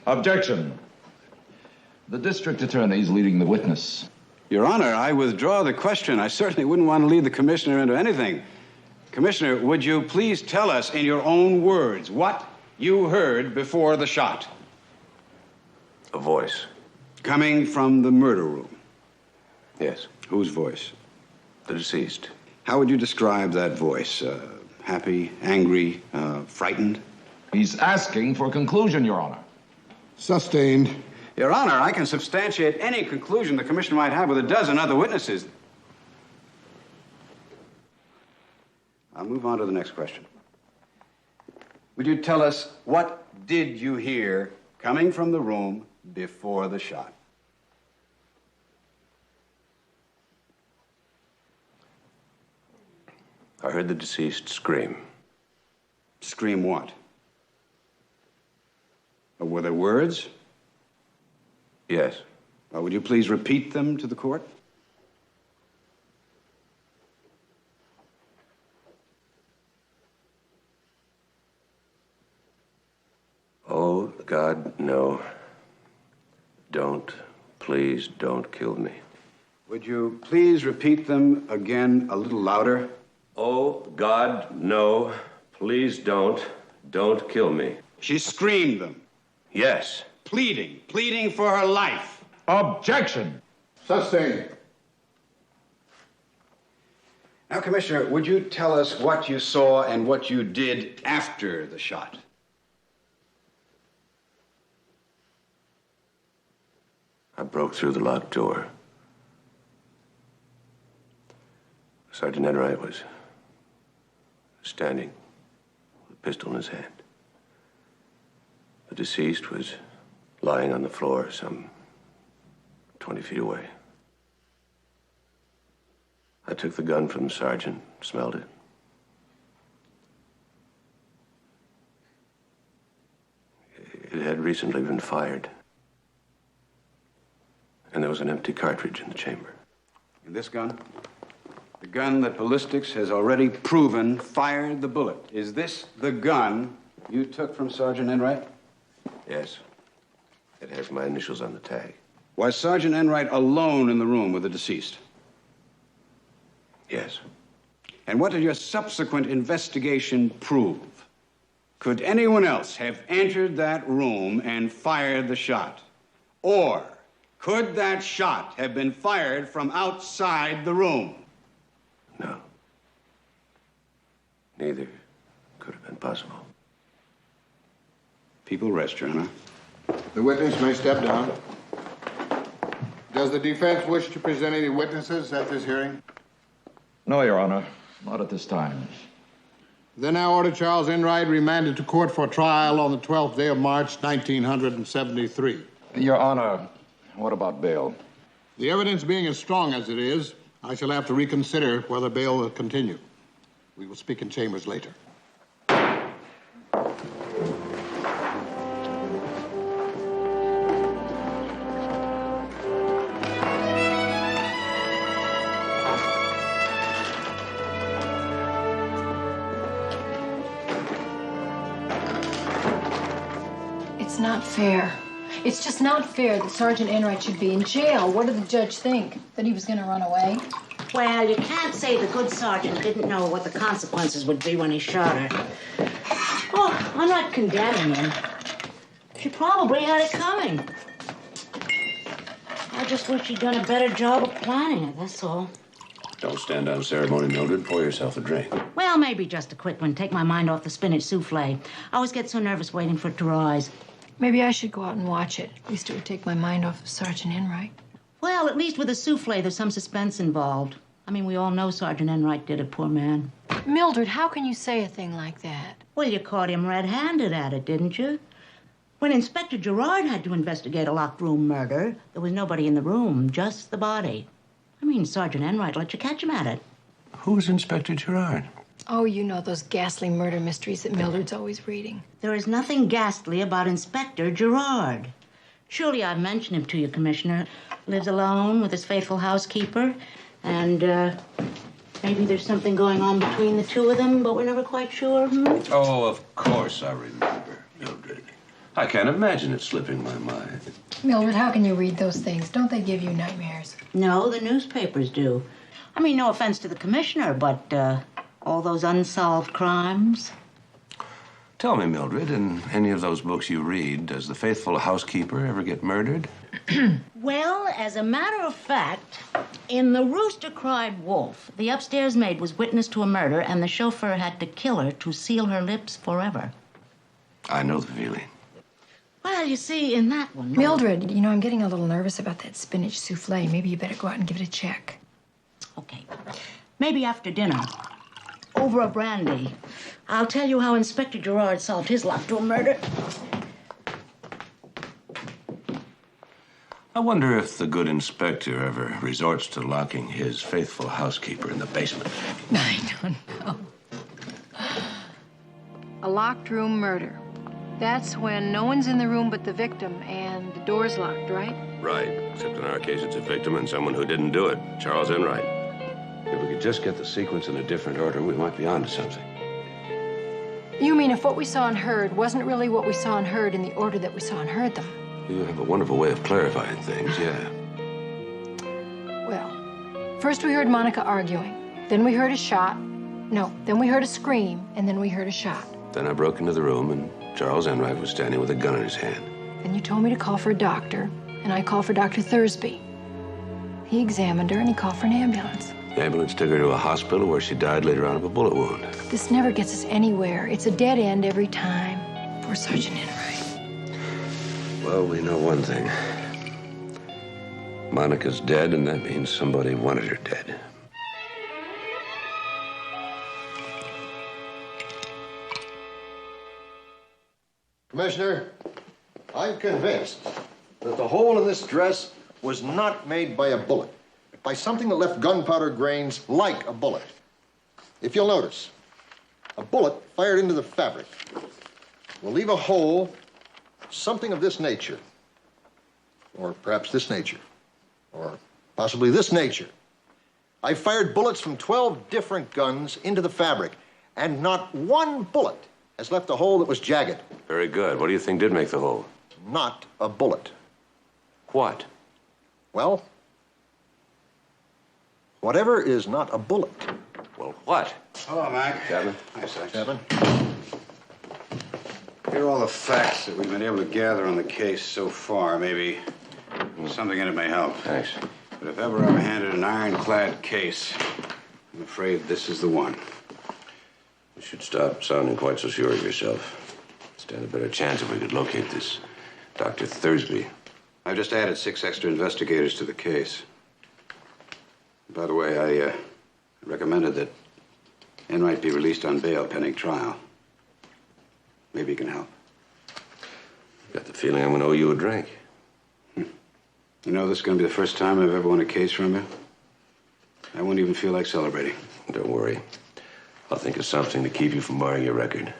Objection. The district attorney is leading the witness. Your Honor, I withdraw the question. I certainly wouldn't want to lead the commissioner into anything. Commissioner, would you please tell us in your own words what you heard before the shot? A voice. Coming from the murder room? Yes. Whose voice? The deceased. How would you describe that voice? Happy, angry, frightened? He's asking for conclusion, Your Honor. Sustained. Your Honor, I can substantiate any conclusion the commissioner might have with a dozen other witnesses. I'll move on to the next question. Would you tell us what did you hear coming from the room before the shot? I heard the deceased scream. Scream what? Were there words? Yes. Would you please repeat them to the court? Oh, God, no. Don't. Please don't kill me. Would you please repeat them again a little louder? Oh, God, no. Please don't. Don't kill me. She screamed them. Yes. Pleading for her life. Objection. Sustained. Now, Commissioner, would you tell us what you saw and what you did after the shot? I broke through the locked door. Sergeant Enright was standing with a pistol in his hand. The deceased was lying on the floor some 20 feet away. I took the gun from the sergeant, smelled it. It had recently been fired. And there was an empty cartridge in the chamber. And this gun? The gun that ballistics has already proven fired the bullet. Is this the gun you took from Sergeant Enright? Yes. It has my initials on the tag. Was Sergeant Enright alone in the room with the deceased? Yes. And what did your subsequent investigation prove? Could anyone else have entered that room and fired the shot? Or could that shot have been fired from outside the room? No. Neither could have been possible. People rest, Your Honor. The witness may step down. Does the defense wish to present any witnesses at this hearing? No, Your Honor. Not at this time. Then I order Charles Enright remanded to court for trial on the 12th day of March, 1973. Your Honor, what about bail? The evidence being as strong as it is, I shall have to reconsider whether bail will continue. We will speak in chambers later. It's not fair. It's just not fair that Sergeant Enright should be in jail. What did the judge think? That he was going to run away? Well, you can't say the good sergeant didn't know what the consequences would be when he shot her. Oh, I'm not condemning him. She probably had it coming. I just wish she'd done a better job of planning it, that's all. Don't stand on ceremony, Mildred. Pour yourself a drink. Well, maybe just a quick one. Take my mind off the spinach souffle. I always get so nervous waiting for it to rise. Maybe I should go out and watch it. At least it would take my mind off of Sergeant Enright. Well, at least with the souffle, there's some suspense involved. I mean, we all know Sergeant Enright did it, poor man. Mildred, how can you say a thing like that? Well, you caught him red-handed at it, didn't you? When Inspector Gerard had to investigate a locked room murder, there was nobody in the room, just the body. I mean, Sergeant Enright let you catch him at it. Who's Inspector Gerard? Oh, you know those ghastly murder mysteries that Mildred's always reading. There is nothing ghastly about Inspector Gerard. Surely I've mentioned him to you, Commissioner. Lives alone with his faithful housekeeper. And, maybe there's something going on between the two of them, but we're never quite sure. Oh, of course I remember, Mildred. I can't imagine it slipping my mind. Mildred, how can you read those things? Don't they give you nightmares? No, the newspapers do. I mean, no offense to the Commissioner, but, all those unsolved crimes. Tell me, Mildred, in any of those books you read, does the faithful housekeeper ever get murdered? Well, as a matter of fact, in The Rooster Cried Wolf, the upstairs maid was witness to a murder, and the chauffeur had to kill her to seal her lips forever. I know the feeling. Well, you see, in that one... Mildred, you know, I'm getting a little nervous about that spinach souffle. Maybe you better go out and give it a check. Okay. Maybe after dinner. Over a brandy. I'll tell you how Inspector Gerard solved his locked room murder. I wonder if the good inspector ever resorts to locking his faithful housekeeper in the basement. I don't know. A locked room murder. That's when no one's in the room but the victim and the door's locked, right? Right, except in our case it's a victim and someone who didn't do it, Charles Enright. If we could just get the sequence in a different order, we might be onto something. You mean if what we saw and heard wasn't really what we saw and heard in the order that we saw and heard them? You have a wonderful way of clarifying things, yeah. Well, first we heard Monica arguing. Then we heard a shot. No, then we heard a scream, and then we heard a shot. Then I broke into the room and Charles Enright was standing with a gun in his hand. Then you told me to call for a doctor, and I called for Dr. Thursby. He examined her, and he called for an ambulance. The ambulance took her to a hospital where she died later on of a bullet wound. This never gets us anywhere. It's a dead end every time. Poor Sergeant Enright. Well, we know one thing. Monica's dead, and that means somebody wanted her dead. Commissioner, I'm convinced that the hole in this dress was not made by a bullet, but by something that left gunpowder grains like a bullet. If you'll notice, a bullet fired into the fabric will leave a hole, something of this nature, or perhaps this nature, or possibly this nature. I fired bullets from 12 different guns into the fabric, and not one bullet has left a hole that was jagged. Very good. What do you think did make the hole? Not a bullet. What? Well, whatever is not a bullet. Well, what? Hello, Mac. Chapman. Hi, Sykes. Chapman. Here are all the facts that we've been able to gather on the case so far. Maybe something in it may help. Thanks. But if ever I'm handed an ironclad case, I'm afraid this is the one. You should stop sounding quite so sure of yourself. Stand a better chance if we could locate this Dr. Thursby. I've just added 6 extra investigators to the case. By the way, I recommended that Enright be released on bail pending trial. Maybe you can help. Got the feeling I'm going to owe you a drink. You know, this is going to be the first time I've ever won a case from you. I won't even feel like celebrating. Don't worry. I'll think of something to keep you from marring your record.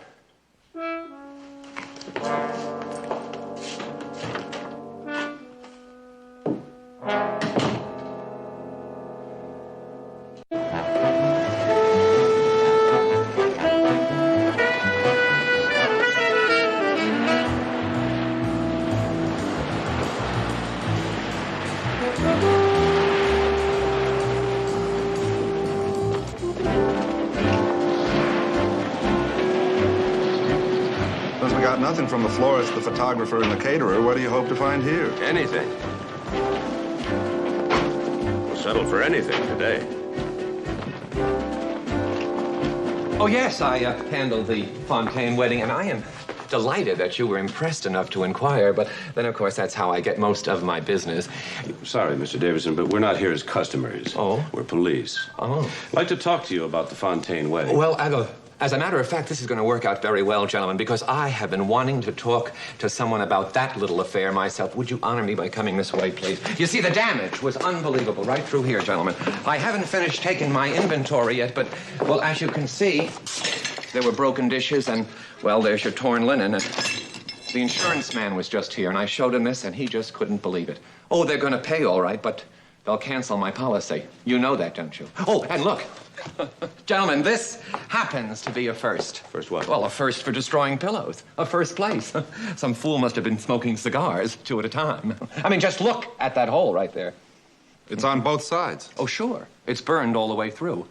Nothing from the florist, the photographer, and the caterer. What do you hope to find here? Anything. We'll settle for anything today. Oh, yes, I handled the Fontaine wedding, and I am delighted that you were impressed enough to inquire, but then, of course, that's how I get most of my business. Sorry, Mr. Davidson, but we're not here as customers. Oh? We're police. Oh. I'd like to talk to you about the Fontaine wedding. Well, as a matter of fact, this is going to work out very well, gentlemen, because I have been wanting to talk to someone about that little affair myself. Would you honor me by coming this way, please? You see, the damage was unbelievable right through here, gentlemen. I haven't finished taking my inventory yet, but, well, as you can see, there were broken dishes and, well, there's your torn linen. And the insurance man was just here, and I showed him this, and he just couldn't believe it. Oh, they're going to pay all right, but they'll cancel my policy. You know that, don't you? Oh, and look. Gentlemen, this happens to be a first. First what? Well, a first for destroying pillows. A first place. Some fool must have been smoking cigars 2 at a time. I mean, just look at that hole right there. It's on both sides. Oh, sure. It's burned all the way through.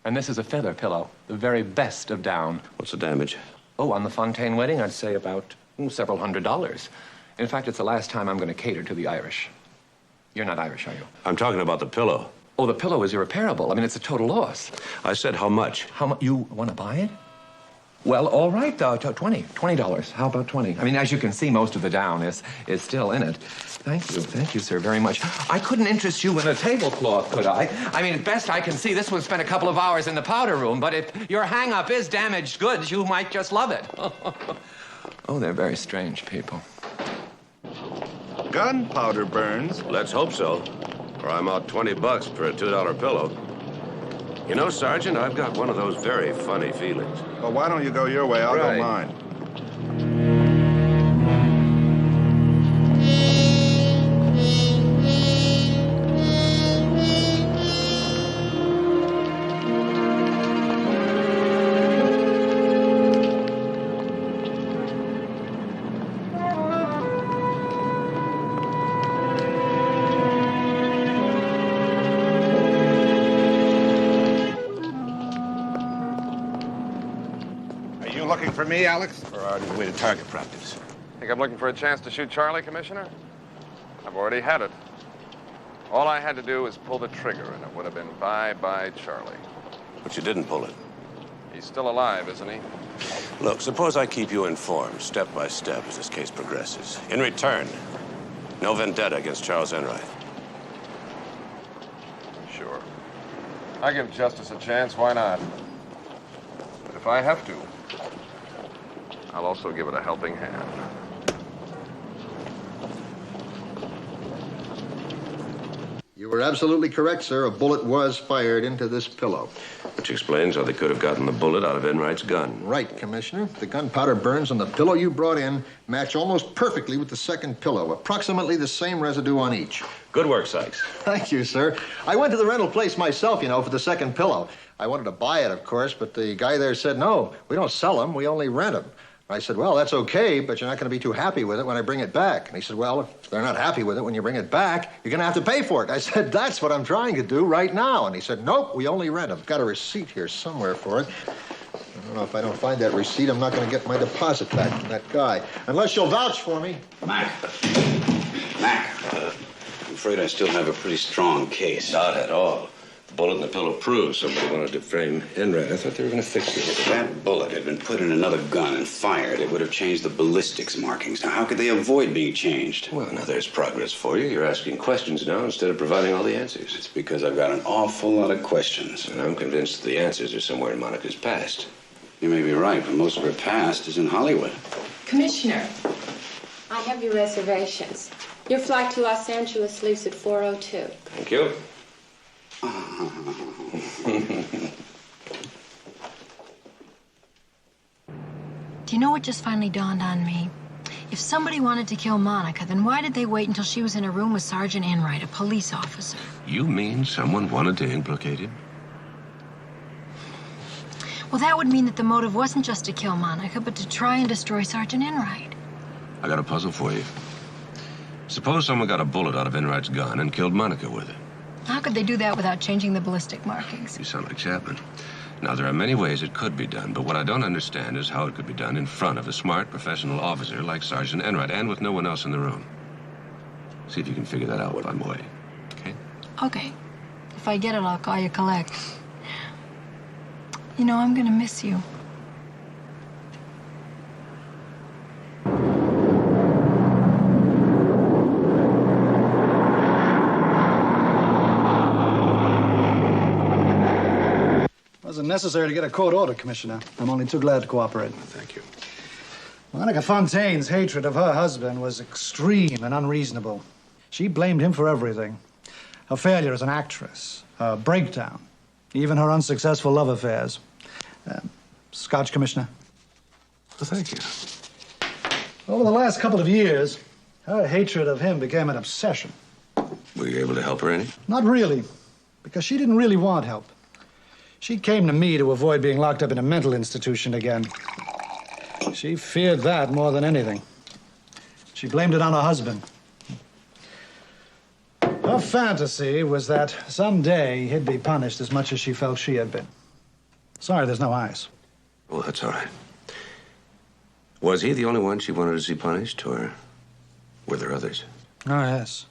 And this is a feather pillow, the very best of down. What's the damage? Oh, on the Fontaine wedding, I'd say about several $100s. In fact, it's the last time I'm going to cater to the Irish. You're not Irish, are you? I'm talking about the pillow. Oh, the pillow is irreparable. I mean, it's a total loss. I said how much? How much? You want to buy it? Well, all right, $20. How about 20? I mean, as you can see, most of the down is still in it. Thank you, sir, very much. I couldn't interest you in a tablecloth, could I? I mean, best I can see, this would spend a couple of hours in the powder room, but if your hang-up is damaged goods, you might just love it. Oh, they're very strange people. gunpowder burns. Let's hope so, or I'm out $20 for a $2 pillow. You know, Sergeant, I've got one of those very funny feelings. Well, why don't you go your way? I'll go mine. Looking for me, Alex? Or are you on your way to target practice? Think I'm looking for a chance to shoot Charlie, Commissioner? I've already had it. All I had to do was pull the trigger, and it would have been bye-bye Charlie. But you didn't pull it. He's still alive, isn't he? Look, suppose I keep you informed, step by step, as this case progresses. In return, no vendetta against Charles Enright. Sure. I give justice a chance, why not? But if I have to, I'll also give it a helping hand. You were absolutely correct, sir. A bullet was fired into this pillow. Which explains how they could have gotten the bullet out of Enright's gun. Right, Commissioner. The gunpowder burns on the pillow you brought in match almost perfectly with the second pillow. Approximately the same residue on each. Good work, Sykes. Thank you, sir. I went to the rental place myself, you know, for the second pillow. I wanted to buy it, of course, but the guy there said, no, we don't sell them, we only rent them. I said, well, that's okay, but you're not going to be too happy with it when I bring it back. And he said, well, if they're not happy with it when you bring it back, you're going to have to pay for it. I said, that's what I'm trying to do right now. And he said, nope, we only rent them. Got a receipt here somewhere for it. I don't know, if I don't find that receipt, I'm not going to get my deposit back from that guy. Unless you'll vouch for me. Mac, I'm afraid I still have a pretty strong case. Not at all. The bullet in the pillow proves somebody wanted to frame Enright. I thought they were going to fix it. If that bullet had been put in another gun and fired, it would have changed the ballistics markings. Now, how could they avoid being changed? Well, now there's progress for you. You're asking questions now instead of providing all the answers. It's because I've got an awful lot of questions. And I'm convinced the answers are somewhere in Monica's past. You may be right, but most of her past is in Hollywood. Commissioner, I have your reservations. Your flight to Los Angeles leaves at 4:02. Thank you. Do you know what just finally dawned on me? If somebody wanted to kill Monica, then why did they wait until she was in a room with Sergeant Enright, a police officer? You mean someone wanted to implicate him? Well, that would mean that the motive wasn't just to kill Monica, but to try and destroy Sergeant Enright. I got a puzzle for you. Suppose someone got a bullet out of Enright's gun and killed Monica with it. How could they do that without changing the ballistic markings? You sound like Chapman. Now, there are many ways it could be done, but what I don't understand is how it could be done in front of a smart, professional officer like Sergeant Enright and with no one else in the room. See if you can figure that out while I'm away, okay? Okay. If I get it, I'll call you collect. You know, I'm gonna miss you. Wasn't necessary to get a court order, Commissioner. I'm only too glad to cooperate. Thank you. Monica Fontaine's hatred of her husband was extreme and unreasonable. She blamed him for everything. Her failure as an actress, her breakdown, even her unsuccessful love affairs. Scotch, Commissioner? Well, thank you. Over the last couple of years, her hatred of him became an obsession. Were you able to help her any? Not really, because she didn't really want help. She came to me to avoid being locked up in a mental institution again. She feared that more than anything. She blamed it on her husband. Her fantasy was that someday he'd be punished as much as she felt she had been. Sorry, there's no eyes. Well, that's all right. Was he the only one she wanted to see punished, or were there others? Oh, yes.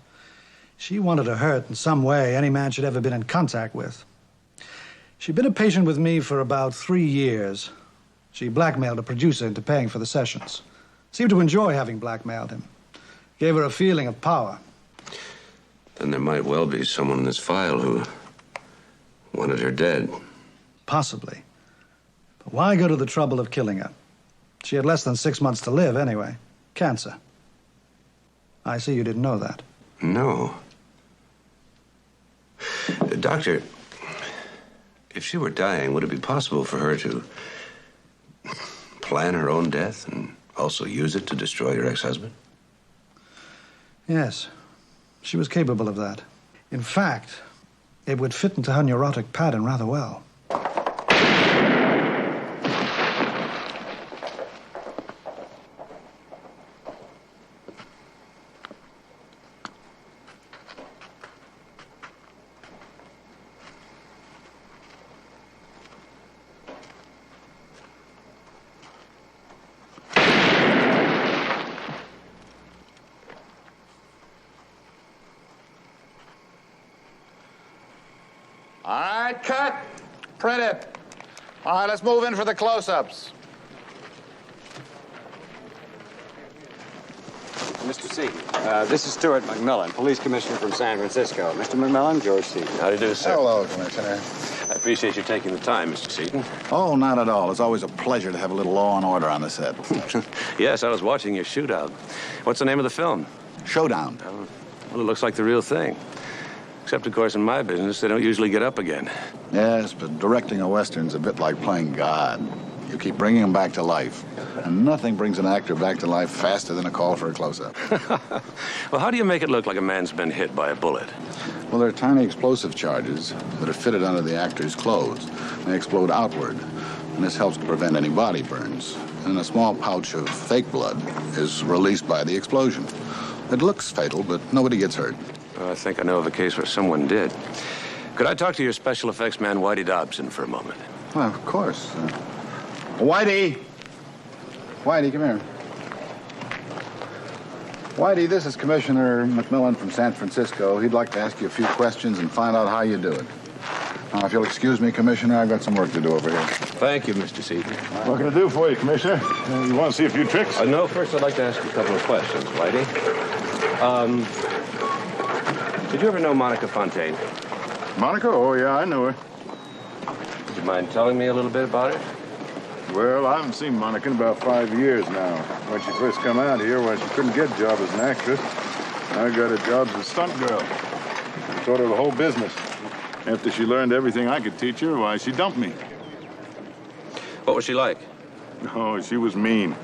She wanted to hurt in some way any man she'd ever been in contact with. She'd been a patient with me for about 3 years. She blackmailed a producer into paying for the sessions. Seemed to enjoy having blackmailed him. Gave her a feeling of power. Then there might well be someone in this file who wanted her dead. Possibly. But why go to the trouble of killing her? She had less than 6 months to live anyway. Cancer. I see you didn't know that. No. Doctor, if she were dying, would it be possible for her to plan her own death and also use it to destroy your ex-husband? Yes, she was capable of that. In fact, it would fit into her neurotic pattern rather well. All right, cut. Print it. All right, let's move in for the close-ups. Mr. Seaton, this is Stuart McMillan, police commissioner from San Francisco. Mr. McMillan, George Seaton. How do you do, sir? Hello, Commissioner. I appreciate you taking the time, Mr. Seaton. Oh, not at all. It's always a pleasure to have a little law and order on the set. Yes, I was watching your shootout. What's the name of the film? Showdown. Well, it looks like the real thing. Except, of course, in my business, they don't usually get up again. Yes, but directing a Western's a bit like playing God. You keep bringing him back to life. And nothing brings an actor back to life faster than a call for a close-up. Well, how do you make it look like a man's been hit by a bullet? Well, there are tiny explosive charges that are fitted under the actor's clothes. They explode outward, and this helps to prevent any body burns. And a small pouch of fake blood is released by the explosion. It looks fatal, but nobody gets hurt. I think I know of a case where someone did. Could I talk to your special effects man, Whitey Dobson, for a moment? Well, of course. Whitey! Whitey, come here. Whitey, this is Commissioner McMillan from San Francisco. He'd like to ask you a few questions and find out how you do it. Now, if you'll excuse me, Commissioner, I've got some work to do over here. Thank you, Mr. Seaton. What can I do for you, Commissioner? You want to see a few tricks? No, first I'd like to ask you a couple of questions, Whitey. Did you ever know Monica Fontaine? Monica? Oh, yeah, I knew her. Would you mind telling me a little bit about her? Well, I haven't seen Monica in about 5 years now. When she first come out here, well, she couldn't get a job as an actress. I got a job as a stunt girl. Taught her the whole business. After she learned everything I could teach her, why, she dumped me. What was she like? Oh, she was mean.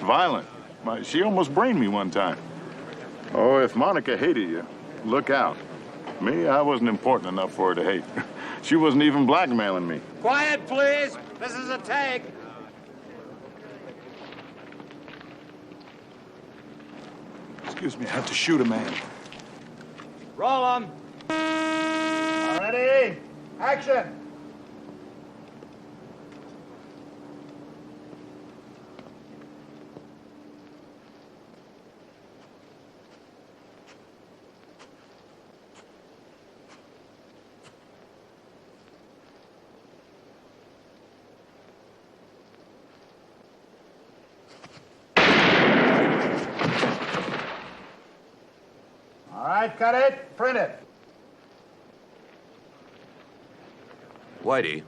Violent. Why, she almost brained me one time. Oh, if Monica hated you, look out. Me, I wasn't important enough for her to hate. She wasn't even blackmailing me. Quiet, please. This is a take. Excuse me, I have to shoot a man. Roll 'em. All ready? Action! All right, cut it, print it. Whitey,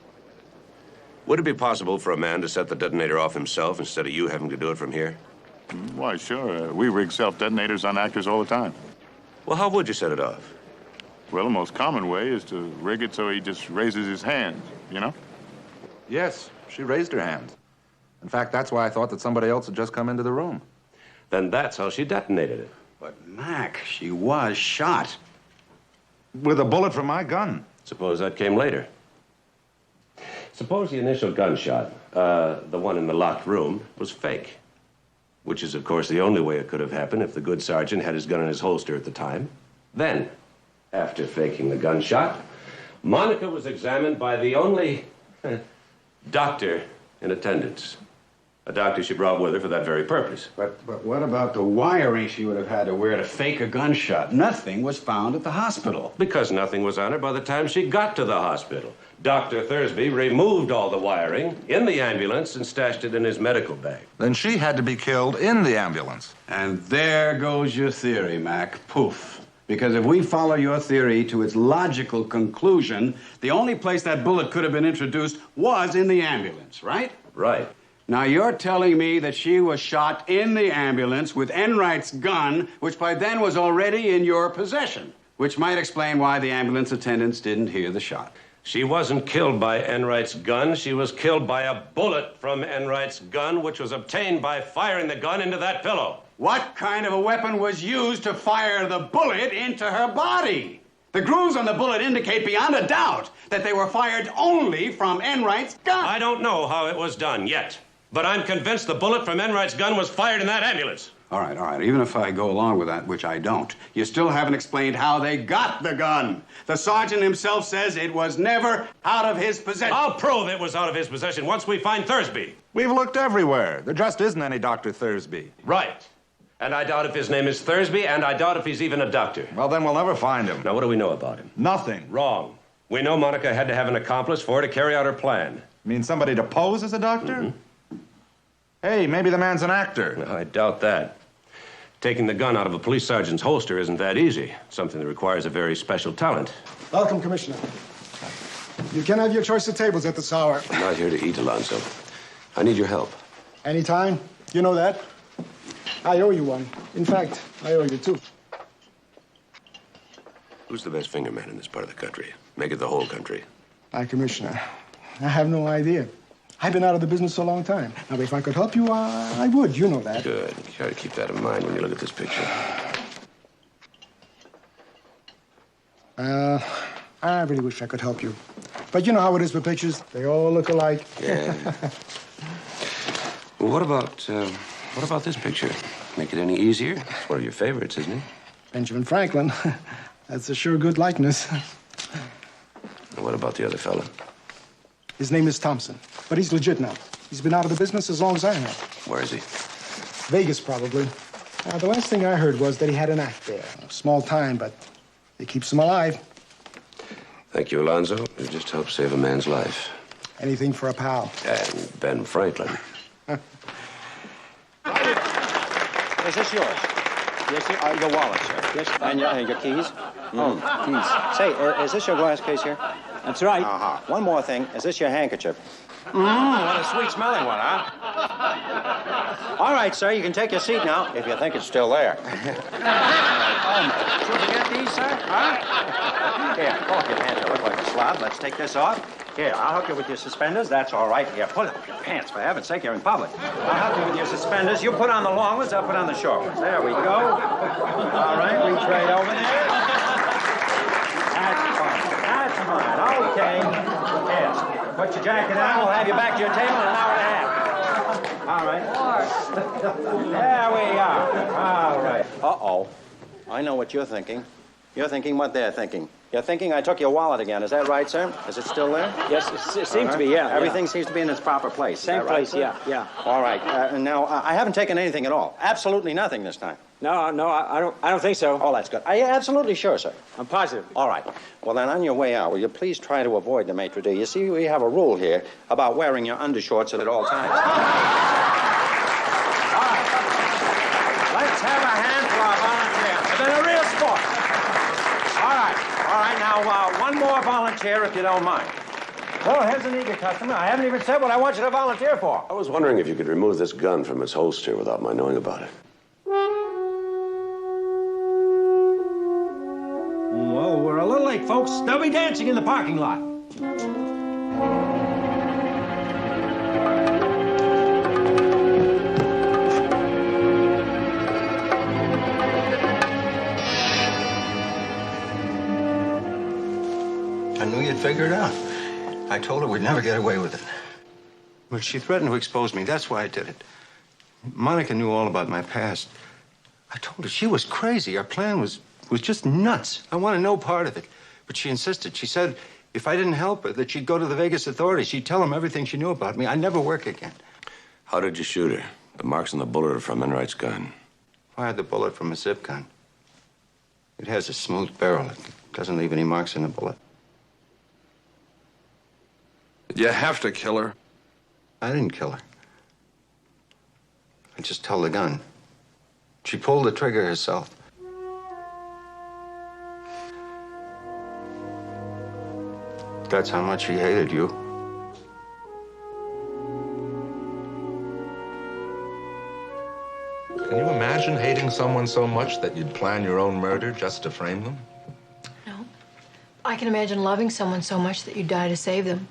would it be possible for a man to set the detonator off himself instead of you having to do it from here? Why, sure. We rig self-detonators on actors all the time. Well, how would you set it off? Well, the most common way is to rig it so he just raises his hands, you know? Yes, she raised her hand. In fact, that's why I thought that somebody else had just come into the room. Then that's how she detonated it. But, Mac, she was shot. With a bullet from my gun. Suppose that came later. Suppose the initial gunshot, the one in the locked room, was fake. Which is, of course, the only way it could have happened if the good sergeant had his gun in his holster at the time. Then, after faking the gunshot, Monica was examined by the only doctor in attendance. A doctor she brought with her for that very purpose. But what about the wiring she would have had to wear to fake a gunshot? Nothing was found at the hospital. Because nothing was on her by the time she got to the hospital. Dr. Thursby removed all the wiring in the ambulance and stashed it in his medical bag. Then she had to be killed in the ambulance. And there goes your theory, Mac. Poof. Because if we follow your theory to its logical conclusion, the only place that bullet could have been introduced was in the ambulance, right? Right. Now, you're telling me that she was shot in the ambulance with Enright's gun, which by then was already in your possession, which might explain why the ambulance attendants didn't hear the shot. She wasn't killed by Enright's gun. She was killed by a bullet from Enright's gun, which was obtained by firing the gun into that pillow. What kind of a weapon was used to fire the bullet into her body? The grooves on the bullet indicate beyond a doubt that they were fired only from Enright's gun. I don't know how it was done yet, but I'm convinced the bullet from Enright's gun was fired in that ambulance. All right. Even if I go along with that, which I don't, you still haven't explained how they got the gun. The sergeant himself says it was never out of his possession. I'll prove it was out of his possession once we find Thursby. We've looked everywhere. There just isn't any Dr. Thursby. Right. And I doubt if his name is Thursby, and I doubt if he's even a doctor. Well, then we'll never find him. Now, what do we know about him? Nothing. Wrong. We know Monica had to have an accomplice for her to carry out her plan. You mean somebody to pose as a doctor? Mm-hmm. Hey, maybe the man's an actor. No, I doubt that. Taking the gun out of a police sergeant's holster isn't that easy. Something that requires a very special talent. Welcome, Commissioner. You can have your choice of tables at this hour. I'm not here to eat, Alonzo. I need your help. Anytime. You know that. I owe you one. In fact, I owe you two. Who's the best finger man in this part of the country? Make it the whole country. Hi, Commissioner. I have no idea. I've been out of the business a long time. Now, if I could help you, I would. You know that. Good. Try to keep that in mind when you look at this picture. I really wish I could help you. But you know how it is with pictures. They all look alike. Yeah. Well, what about this picture? Make it any easier? It's one of your favorites, isn't it? Benjamin Franklin. That's a sure good likeness. And what about the other fella? His name is Thompson, but he's legit now. He's been out of the business as long as I have. Where is he? Vegas, probably. The last thing I heard was that he had an act there. Small time, but it keeps him alive. Thank you, Alonzo. You just helped save a man's life. Anything for a pal. And Ben Franklin. Is this yours? Yes, your wallet, sir. Yes, and your keys? Oh, keys. Say, is this your glass case here? That's right. Uh-huh. One more thing. Is this your handkerchief? What a sweet-smelling one, huh? All right, sir, you can take your seat now, if you think it's still there. Should we get these, sir? Huh? Here, pull up your pants. You look like a slob. Let's take this off. Here, I'll hook you with your suspenders. That's all right. Here, pull up your pants, for heaven's sake. You're in public. I'll hook you with your suspenders. You put on the long ones, I'll put on the short ones. There we go. All right, reach right over there. That's fine. That's fine. Okay. Yes. Put your jacket on. We'll have you back to your table in an hour and a half. All right. There we are. All right. Uh-oh. I know what you're thinking. You're thinking what they're thinking. You're thinking I took your wallet again. Is that right, sir? Is it still there? Yes, it seems to be, yeah. Everything seems to be in its proper place. Same is that right, place, sir? yeah. All right. Now, I haven't taken anything at all. Absolutely nothing this time. No, I don't think so. Oh, that's good. Are you absolutely sure, sir? I'm positive. All right. Well, then, on your way out, will you please try to avoid the maitre d'? You see, we have a rule here about wearing your undershorts at all times. All right. Let's have a hand for our volunteers. They've been a real sport. All right, now, one more volunteer, if you don't mind. Well, here's an eager customer. I haven't even said what I want you to volunteer for. I was wondering if you could remove this gun from its holster without my knowing about it. Well, we're a little late, folks. They'll be dancing in the parking lot. I knew you'd figure it out. I told her we'd never get away with it. But she threatened to expose me. That's why I did it. Monica knew all about my past. I told her she was crazy. Our plan was just nuts. I wanted no part of it. But she insisted. She said if I didn't help her, that she'd go to the Vegas authorities. She'd tell them everything she knew about me. I'd never work again. How did you shoot her? The marks on the bullet are from Enright's gun. Fired the bullet from a zip gun. It has a smooth barrel. It doesn't leave any marks in the bullet. You have to kill her. I didn't kill her. I just held the gun. She pulled the trigger herself. That's how much she hated you. imagine hating someone so much that you'd plan your own murder just to frame them? No. I can imagine loving someone so much that you'd die to save them.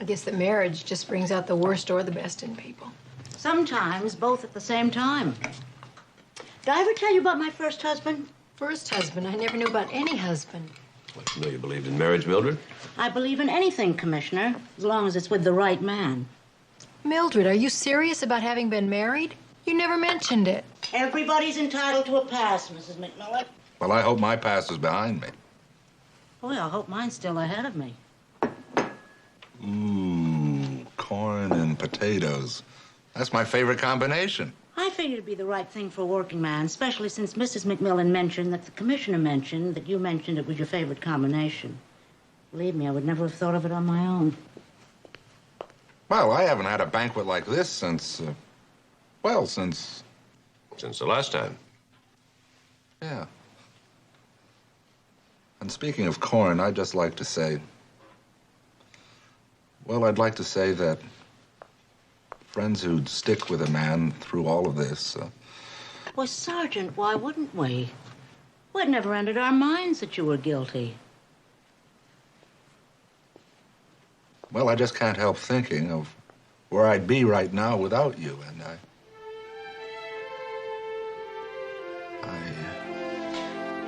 I guess that marriage just brings out the worst or the best in people. Sometimes both at the same time. Did I ever tell you about my first husband? First husband? I never knew about any husband. What, you know you believed in marriage, Mildred? I believe in anything, Commissioner, as long as it's with the right man. Mildred, are you serious about having been married? You never mentioned it. Everybody's entitled to a past, Mrs. McMillan. Well, I hope my past is behind me. Well, I hope mine's still ahead of me. Corn and potatoes. That's my favorite combination. I figured it'd be the right thing for a working man, especially since Mrs. McMillan mentioned that the commissioner mentioned that you mentioned it was your favorite combination. Believe me, I would never have thought of it on my own. Well, I haven't had a banquet like this since, since... Since the last time. Yeah. And speaking of corn, I'd just like to say... Well, I'd like to say that friends who'd stick with a man through all of this... Well, Sergeant, why wouldn't we? Well, it never entered our minds that you were guilty. Well, I just can't help thinking of where I'd be right now without you, and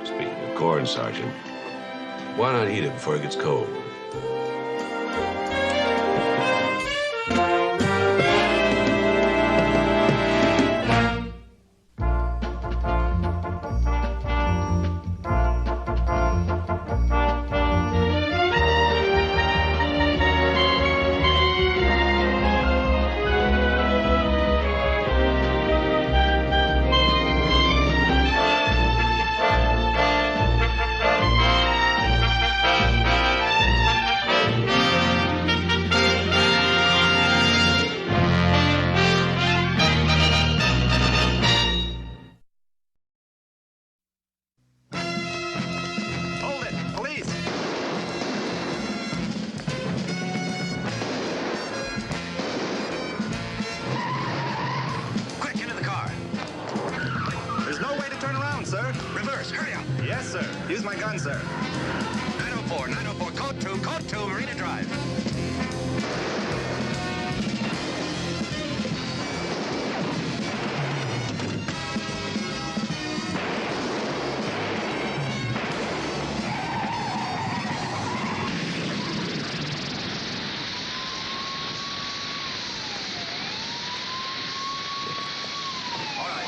Speaking of corn, Sergeant, why not eat it before it gets cold? Use my gun, sir. 904, code 2, Marina Drive. All right,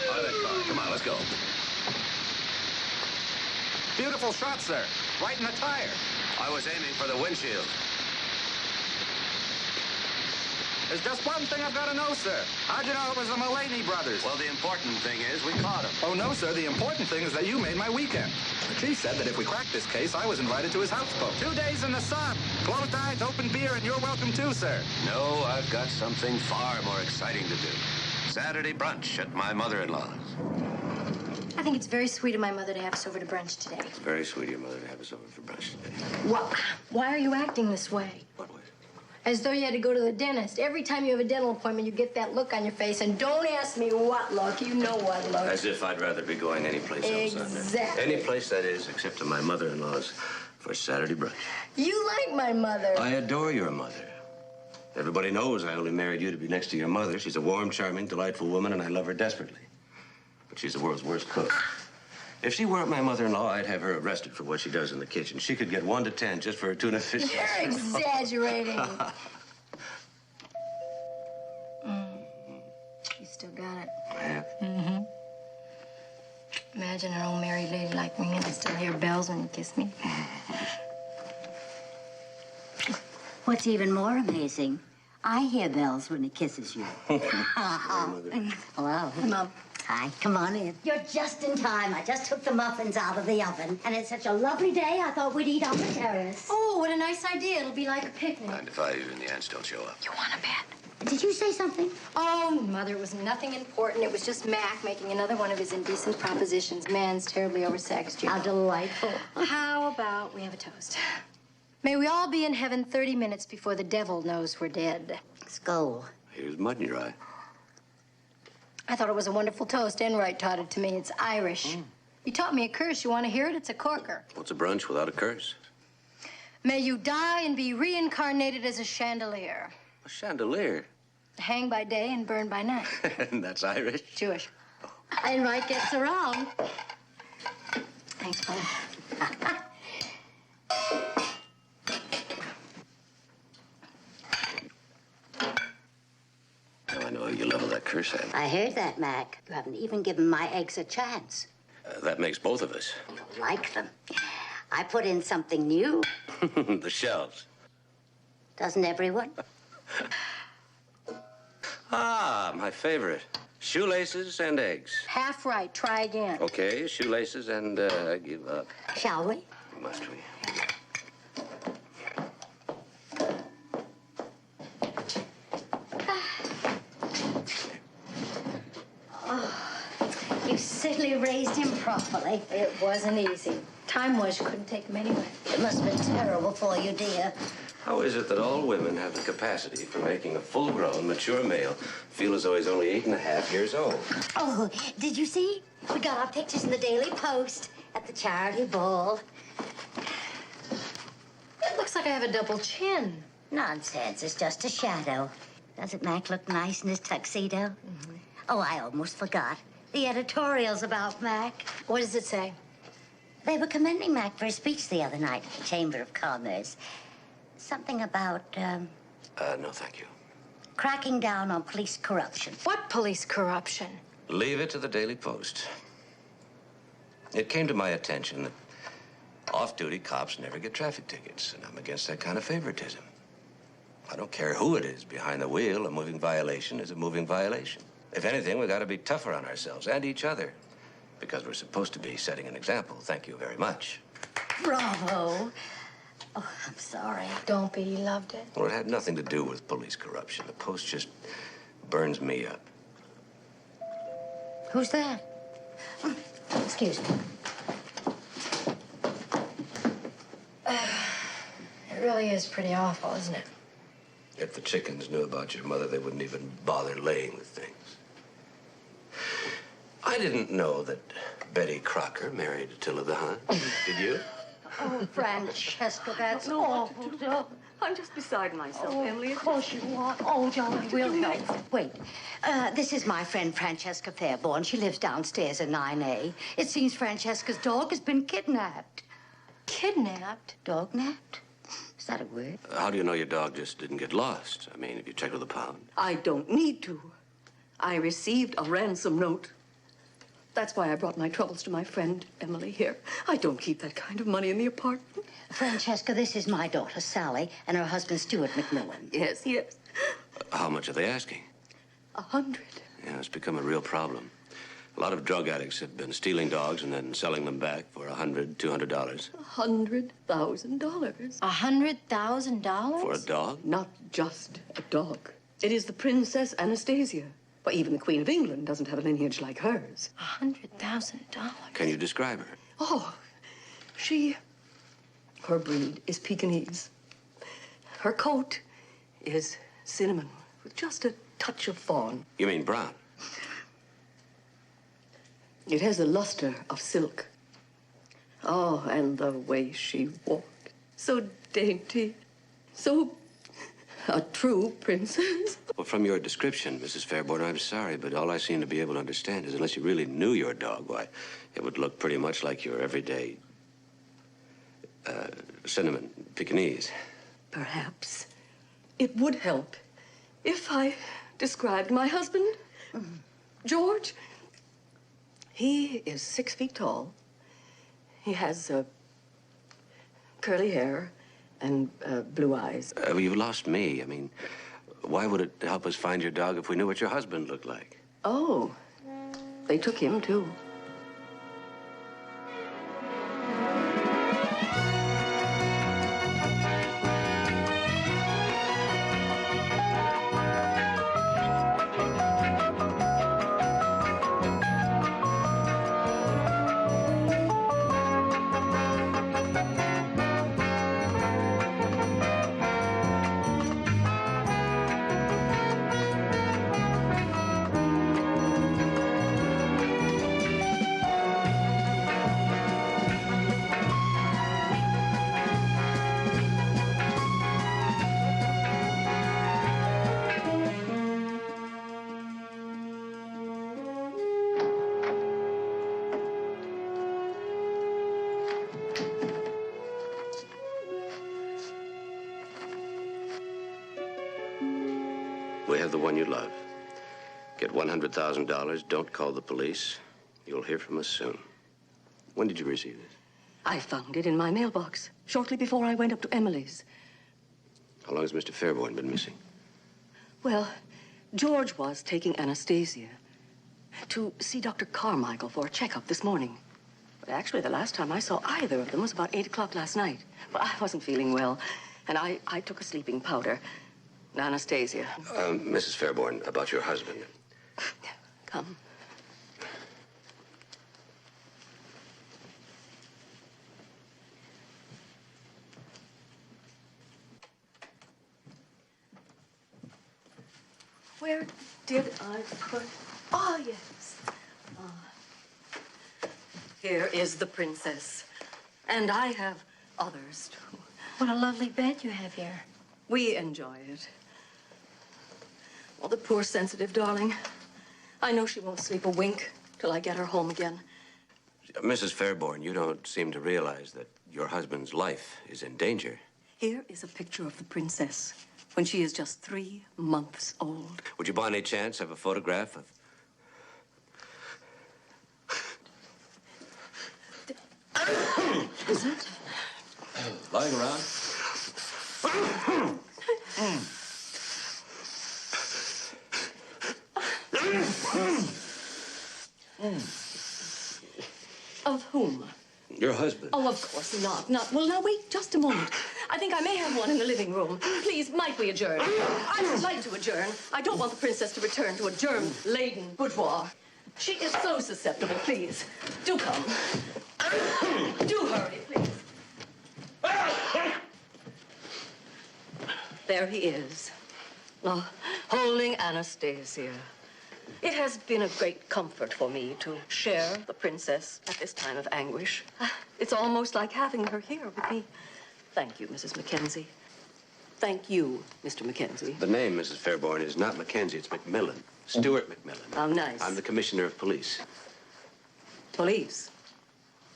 out of that car. Come on, let's go. Beautiful shot, sir. Right in the tire. I was aiming for the windshield. There's just one thing I've got to know, sir. How'd you know it was the Mullaney brothers? Well, the important thing is we caught him. Oh, no, sir. The important thing is that you made my weekend. The chief said that if we cracked this case, I was invited to his houseboat. 2 days in the sun. Closed eyes, open beer, and you're welcome too, sir. No, I've got something far more exciting to do. Saturday brunch at my mother-in-law's. I think it's very sweet of my mother to have us over to brunch today. It's very sweet of your mother to have us over for brunch today. Why are you acting this way? What way? As though you had to go to the dentist. Every time you have a dental appointment, you get that look on your face. And don't ask me what look. You know what look. As if I'd rather be going any place else on there. Exactly. Any place, that is, except to my mother-in-law's for Saturday brunch. You like my mother. I adore your mother. Everybody knows I only married you to be next to your mother. She's a warm, charming, delightful woman, and I love her desperately. But she's the world's worst cook. If she weren't my mother-in-law, I'd have her arrested for what she does in the kitchen. She could get 1 to 10 just for her tuna fish. You're exaggerating. You still got it. I have. Mm-hmm. Imagine an old married lady like me and I still hear bells when you kiss me. What's even more amazing, I hear bells when he kisses you. Hello. Mom. Hi, come on in. You're just in time. I just took the muffins out of the oven. And it's such a lovely day, I thought we'd eat on the terrace. Oh, what a nice idea. It'll be like a picnic. 9 to 5, and the ants don't show up. You want a bet? Did you say something? Oh, Mother, it was nothing important. It was just Mac making another one of his indecent propositions. Man's terribly oversexed, you know. How delightful. How about we have a toast? May we all be in heaven 30 minutes before the devil knows we're dead. Skull. Here's mud in your eye. I thought it was a wonderful toast. Enright taught it to me. It's Irish. He taught me a curse. You want to hear it? It's a corker. What's a brunch without a curse? May you die and be reincarnated as a chandelier. A chandelier? Hang by day and burn by night. That's Irish. Jewish. Enright gets around. Thanks, Mom. Now I know you level that curse at. I heard that, Mac. You haven't even given my eggs a chance. That makes both of us. You like them. I put in something new. The shells. Doesn't everyone? Ah, my favorite. Shoelaces and eggs. Half right. Try again. Okay, shoelaces and I give up. Shall we? Must we? Oh, you certainly raised him properly. It wasn't easy. Time was, you couldn't take him anywhere. It must have been terrible for you, dear. How is it that all women have the capacity for making a full-grown, mature male feel as though he's only 8.5 years old? Oh, did you see? We got our pictures in the Daily Post at the charity ball. It looks like I have a double chin. Nonsense. It's just a shadow. Doesn't Mac look nice in his tuxedo? Oh, I almost forgot. The editorials about Mac. What does it say? They were commending Mac for his speech the other night at the Chamber of Commerce. Something about, No, thank you. cracking down on police corruption. What police corruption? Leave it to the Daily Post. It came to my attention that off-duty cops never get traffic tickets, and I'm against that kind of favoritism. I don't care who it is behind the wheel. A moving violation is a moving violation. If anything, we got to be tougher on ourselves and each other, because we're supposed to be setting an example. Thank you very much. Bravo. Oh, I'm sorry. Don't be. He loved it. Well, it had nothing to do with police corruption. The Post just burns me up. Who's that? Excuse me. It really is pretty awful, isn't it? If the chickens knew about your mother, they wouldn't even bother laying the things. I didn't know that Betty Crocker married Attila the Hun. Did you? Oh, Francesca, that's awful. I'm just beside myself, Emily. Of course you are. Oh, Johnny, we'll help. Wait. This is my friend Francesca Fairborn. She lives downstairs in 9A. It seems Francesca's dog has been kidnapped. Kidnapped? Dog-napped? Is that a word? How do you know your dog just didn't get lost? I mean, have you checked with the pound? I don't need to. I received a ransom note. That's why I brought my troubles to my friend Emily here. I don't keep that kind of money in the apartment. Francesca, this is my daughter, Sally, and her husband, Stuart McMillan. Yes, yes. How much are they asking? 100. Yeah, it's become a real problem. A lot of drug addicts have been stealing dogs and then selling them back for $100, $200. $100,000. $100,000? For a dog? Not just a dog. It is the Princess Anastasia. But even the Queen of England doesn't have a lineage like hers. $100,000. Can you describe her? Oh, her breed is Pekingese. Her coat is cinnamon with just a touch of fawn. You mean brown? It has the luster of silk. Oh, and the way she walked. So dainty. So a true princess. Well, from your description, Mrs. Fairborn, I'm sorry, but all I seem to be able to understand is unless you really knew your dog, why, it would look pretty much like your everyday cinnamon Pekingese. Perhaps it would help if I described my husband, George. He is 6 feet tall. He has curly hair and blue eyes. Well, you lost me. I mean, why would it help us find your dog if we knew what your husband looked like? Oh, they took him, too. We have the one you love. Get $100,000. Don't call the police. You'll hear from us soon. When did you receive it? I found it in my mailbox shortly before I went up to Emily's. How long has Mr. Fairborn been missing? Well, George was taking Anastasia to see Dr. Carmichael for a checkup this morning. But actually, the last time I saw either of them was about 8 o'clock last night. Well, I wasn't feeling well, and I took a sleeping powder. Anastasia. Mrs. Fairborn, about your husband. Come. Where did I put... Oh, yes. Here is the princess. And I have others, too. What a lovely bed you have here. We enjoy it. Oh, the poor sensitive darling. I know she won't sleep a wink till I get her home again. Mrs. Fairborn, you don't seem to realize that your husband's life is in danger. Here is a picture of the princess when she is just 3 months old. Would you by any chance have a photograph of... Is it? Lying around? Of whom? Your husband. Oh, of course not. Well, now, wait just a moment. I think I may have one in the living room. Please, might we adjourn? I would like to adjourn. I don't want the princess to return to a germ-laden boudoir. She is so susceptible. Please, do come. Do hurry, please. There he is, holding Anastasia. It has been a great comfort for me to share the princess at this time of anguish. It's almost like having her here with me. Thank you, Mrs. Mackenzie. Thank you, Mr. Mackenzie. The name, Mrs. Fairborn, is not Mackenzie, it's McMillan. Stuart McMillan. How nice. I'm the commissioner of police. Police?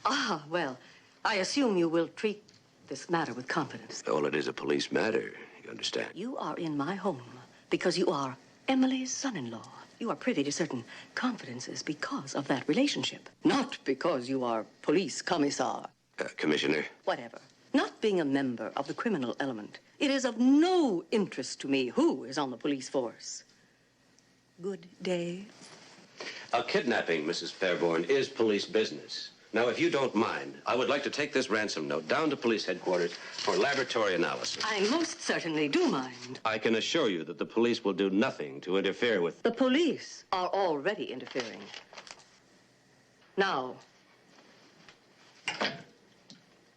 Ah, well, I assume you will treat this matter with confidence. Well, it is a police matter, you understand. You are in my home because you are Emily's son-in-law. You are privy to certain confidences because of that relationship, not because you are police commissar. Commissioner. Whatever. Not being a member of the criminal element, it is of no interest to me who is on the police force. Good day. A kidnapping, Mrs. Fairborn, is police business. Now, if you don't mind, I would like to take this ransom note down to police headquarters for laboratory analysis. I most certainly do mind. I can assure you that the police will do nothing to interfere with... The police are already interfering. Now,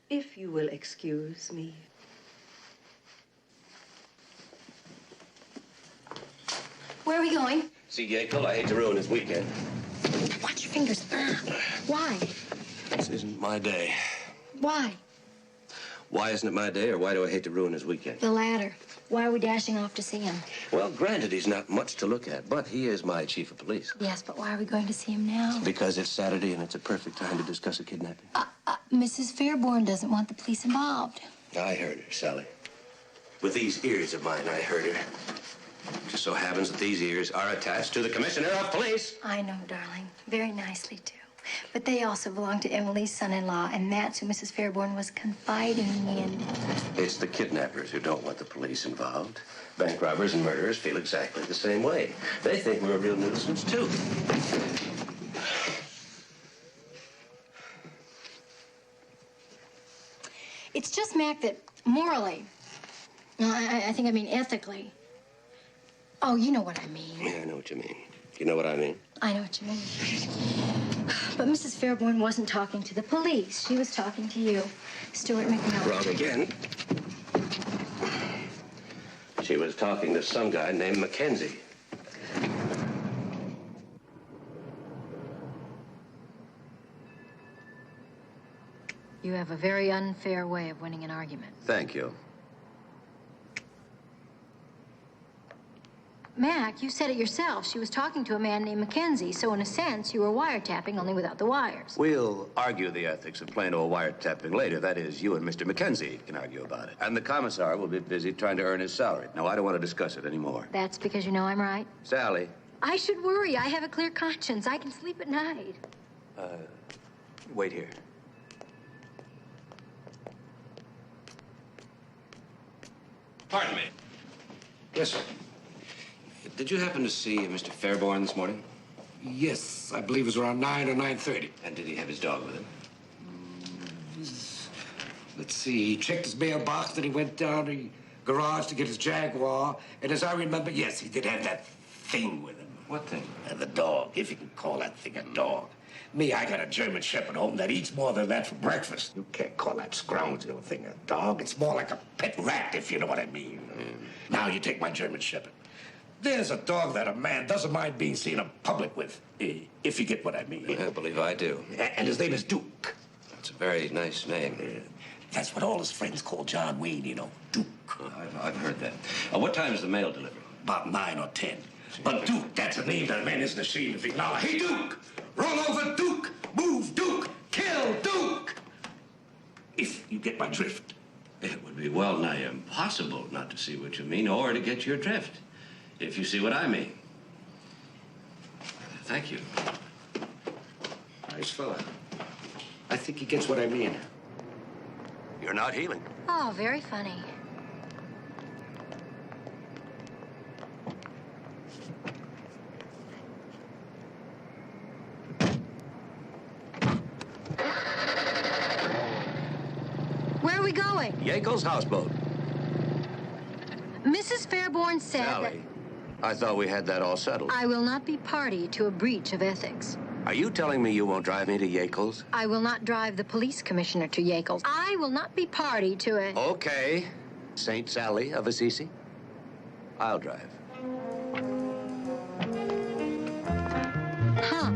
if you will excuse me. Where are we going? See, Yekel, I hate to ruin his weekend. Watch your fingers. Why? This isn't my day. Why? Why isn't it my day, or why do I hate to ruin his weekend? The latter. Why are we dashing off to see him? Well, granted, he's not much to look at, but he is my chief of police. Yes, but why are we going to see him now? Because it's Saturday and it's a perfect time to discuss a kidnapping. Mrs. Fairborn doesn't want the police involved. I heard her, Sally. With these ears of mine, I heard her. Just so happens that these ears are attached to the commissioner of police. I know, darling. Very nicely, too. But they also belong to Emily's son-in-law, and that's who Mrs. Fairborn was confiding in. It's the kidnappers who don't want the police involved. Bank robbers and murderers feel exactly the same way. They think we're a real nuisance, too. It's just, Mac, that morally, no, I think I mean ethically. Oh, you know what I mean. Yeah, I know what you mean. You know what I mean? I know what you mean. But Mrs. Fairborn wasn't talking to the police. She was talking to you, Stuart McMillan. Wrong again. She was talking to some guy named Mackenzie. You have a very unfair way of winning an argument. Thank you. Mac, you said it yourself. She was talking to a man named Mackenzie, so in a sense, you were wiretapping, only without the wires. We'll argue the ethics of plain old wiretapping later. That is, you and Mr. Mackenzie can argue about it. And the commissar will be busy trying to earn his salary. No, I don't want to discuss it anymore. That's because you know I'm right. Sally. I should worry. I have a clear conscience. I can sleep at night. Wait here. Pardon me. Yes, sir. Did you happen to see Mr. Fairborn this morning? Yes, I believe it was around 9 or 9:30. And did he have his dog with him? Let's see, he checked his mailbox, then he went down to the garage to get his Jaguar, and as I remember, yes, he did have that thing with him. What thing? The dog, if you can call that thing a dog. Me, I got a German Shepherd home that eats more than that for breakfast. You can't call that scroungy thing a dog. It's more like a pet rat, if you know what I mean. Now you take my German Shepherd. There's a dog that a man doesn't mind being seen in public with, if you get what I mean. I believe I do. And his name is Duke. That's a very nice name. That's what all his friends call John Wayne, you know, Duke. I've heard that. What time is the mail delivered? About 9 or 10. But Duke, that's a name that a man isn't ashamed of acknowledging. Hey, Duke! Roll over Duke! Move Duke! Kill Duke! If you get my drift. It would be well nigh impossible not to see what you mean or to get your drift, if you see what I mean. Thank you. Nice fella. I think he gets what I mean. You're not healing. Oh, very funny. Where are we going? Yekel's houseboat. Mrs. Fairborn said Sally, I thought we had that all settled. I will not be party to a breach of ethics. Are you telling me you won't drive me to Yekel's? I will not drive the police commissioner to Yekel's. I will not be party to a... Okay. Saint Sally of Assisi. I'll drive. Huh.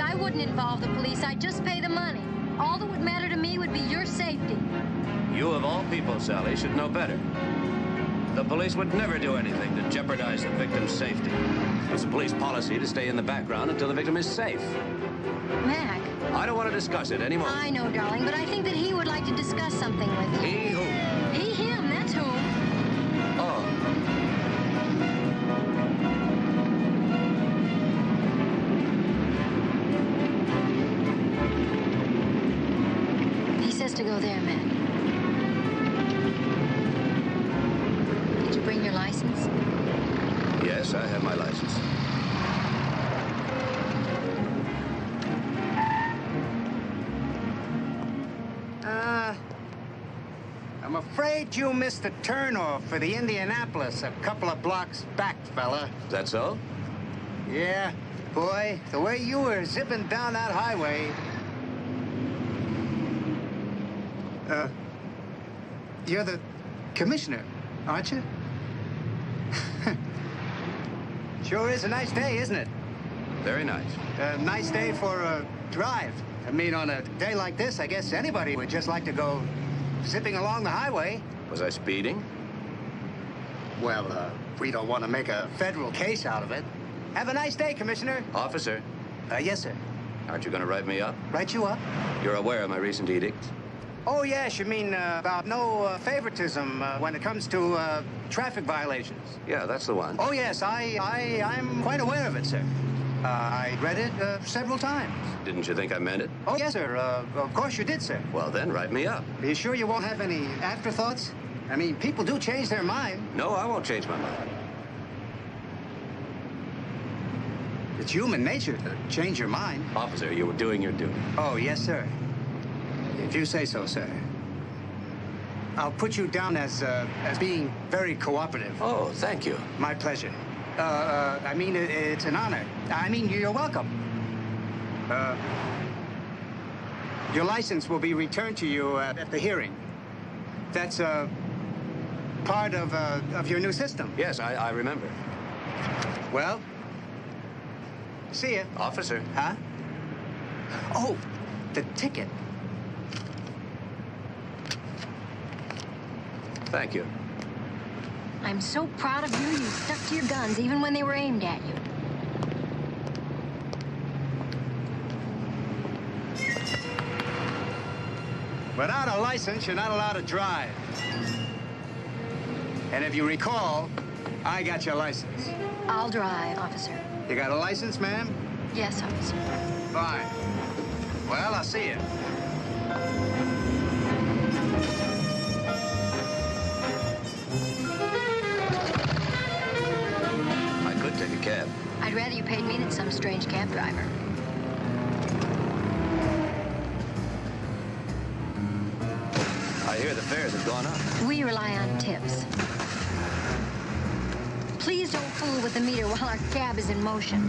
I wouldn't involve the police. I'd just pay the money. All that would matter to me would be your safety. You, of all people, Sally, should know better. The police would never do anything to jeopardize the victim's safety. It's a police policy to stay in the background until the victim is safe. Mac. I don't want to discuss it anymore. I know, darling, but I think that he would like to discuss something with you. He who? He, him, that's who. Oh. To go there, Mac. Did you bring your license? Yes, I have my license. I'm afraid you missed the turnoff for the Indianapolis a couple of blocks back, fella. Is that so? Yeah, boy, the way you were zipping down that highway... You're the commissioner, aren't you? Sure is a nice day, isn't it? Very nice. A nice day for a drive. I mean, on a day like this, I guess anybody would just like to go zipping along the highway. Was I speeding? Well, we don't want to make a federal case out of it. Have a nice day, Commissioner. Officer. Yes, sir. Aren't you going to write me up? Write you up? You're aware of my recent edict? Oh, yes, you mean about no favoritism when it comes to traffic violations. Yeah, that's the one. Oh, yes, I'm quite aware of it, sir. I read it several times. Didn't you think I meant it? Oh, yes, sir. Of course you did, sir. Well, then, write me up. Are you sure you won't have any afterthoughts? I mean, people do change their mind. No, I won't change my mind. It's human nature to change your mind. Officer, you were doing your duty. Oh, yes, sir. If you say so, sir. I'll put you down as being very cooperative. Oh, thank you. My pleasure. I mean, it's an honor. I mean, you're welcome. Your license will be returned to you at the hearing. That's part of your new system. Yes, I remember. Well, see ya. Officer. Huh? Oh, the ticket. Thank you. I'm so proud of you. You stuck to your guns even when they were aimed at you. Without a license, you're not allowed to drive. And if you recall, I got your license. I'll drive, officer. You got a license, ma'am? Yes, officer. Fine. Well, I'll see you. I could take a cab. I'd rather you paid me than some strange cab driver. I hear the fares have gone up. We rely on tips. Please don't fool with the meter while our cab is in motion.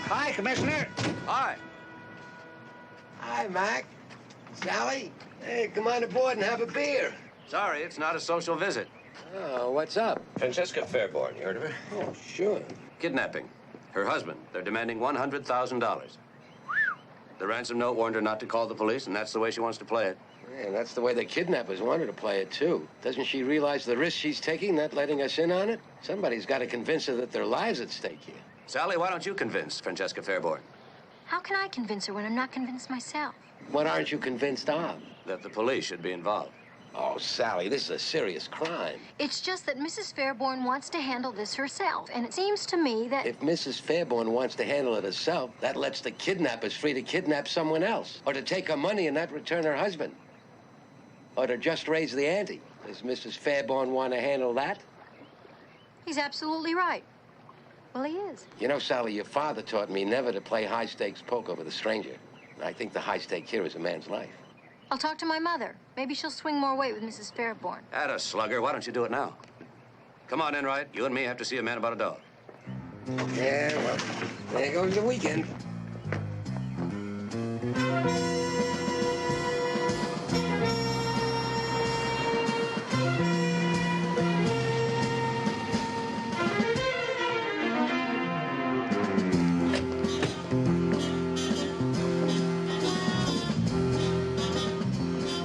Hi, Commissioner. Hi. Hi, Mac. Sally. Hey, come on aboard and have a beer. Sorry, it's not a social visit. Oh, what's up? Francesca Fairborn, you heard of her? Oh, sure. Kidnapping. Her husband. They're demanding $100,000. The ransom note warned her not to call the police, and that's the way she wants to play it. Man, that's the way the kidnappers want her to play it, too. Doesn't she realize the risk she's taking, not letting us in on it? Somebody's got to convince her that their lives at stake here. Sally, why don't you convince Francesca Fairborn? How can I convince her when I'm not convinced myself? What aren't you convinced of? That the police should be involved. Oh, Sally, this is a serious crime. It's just that Mrs. Fairborn wants to handle this herself, and it seems to me that... If Mrs. Fairborn wants to handle it herself, that lets the kidnappers free to kidnap someone else, or to take her money and not return her husband, or to just raise the ante. Does Mrs. Fairborn want to handle that? He's absolutely right. Well, he is. You know, Sally, your father taught me never to play high-stakes poker with a stranger. I think the high stake here is a man's life. I'll talk to my mother. Maybe she'll swing more weight with Mrs. Fairborn. Atta slugger, why don't you do it now? Come on, Enright. You and me have to see a man about a dog. Yeah, well, there goes the weekend.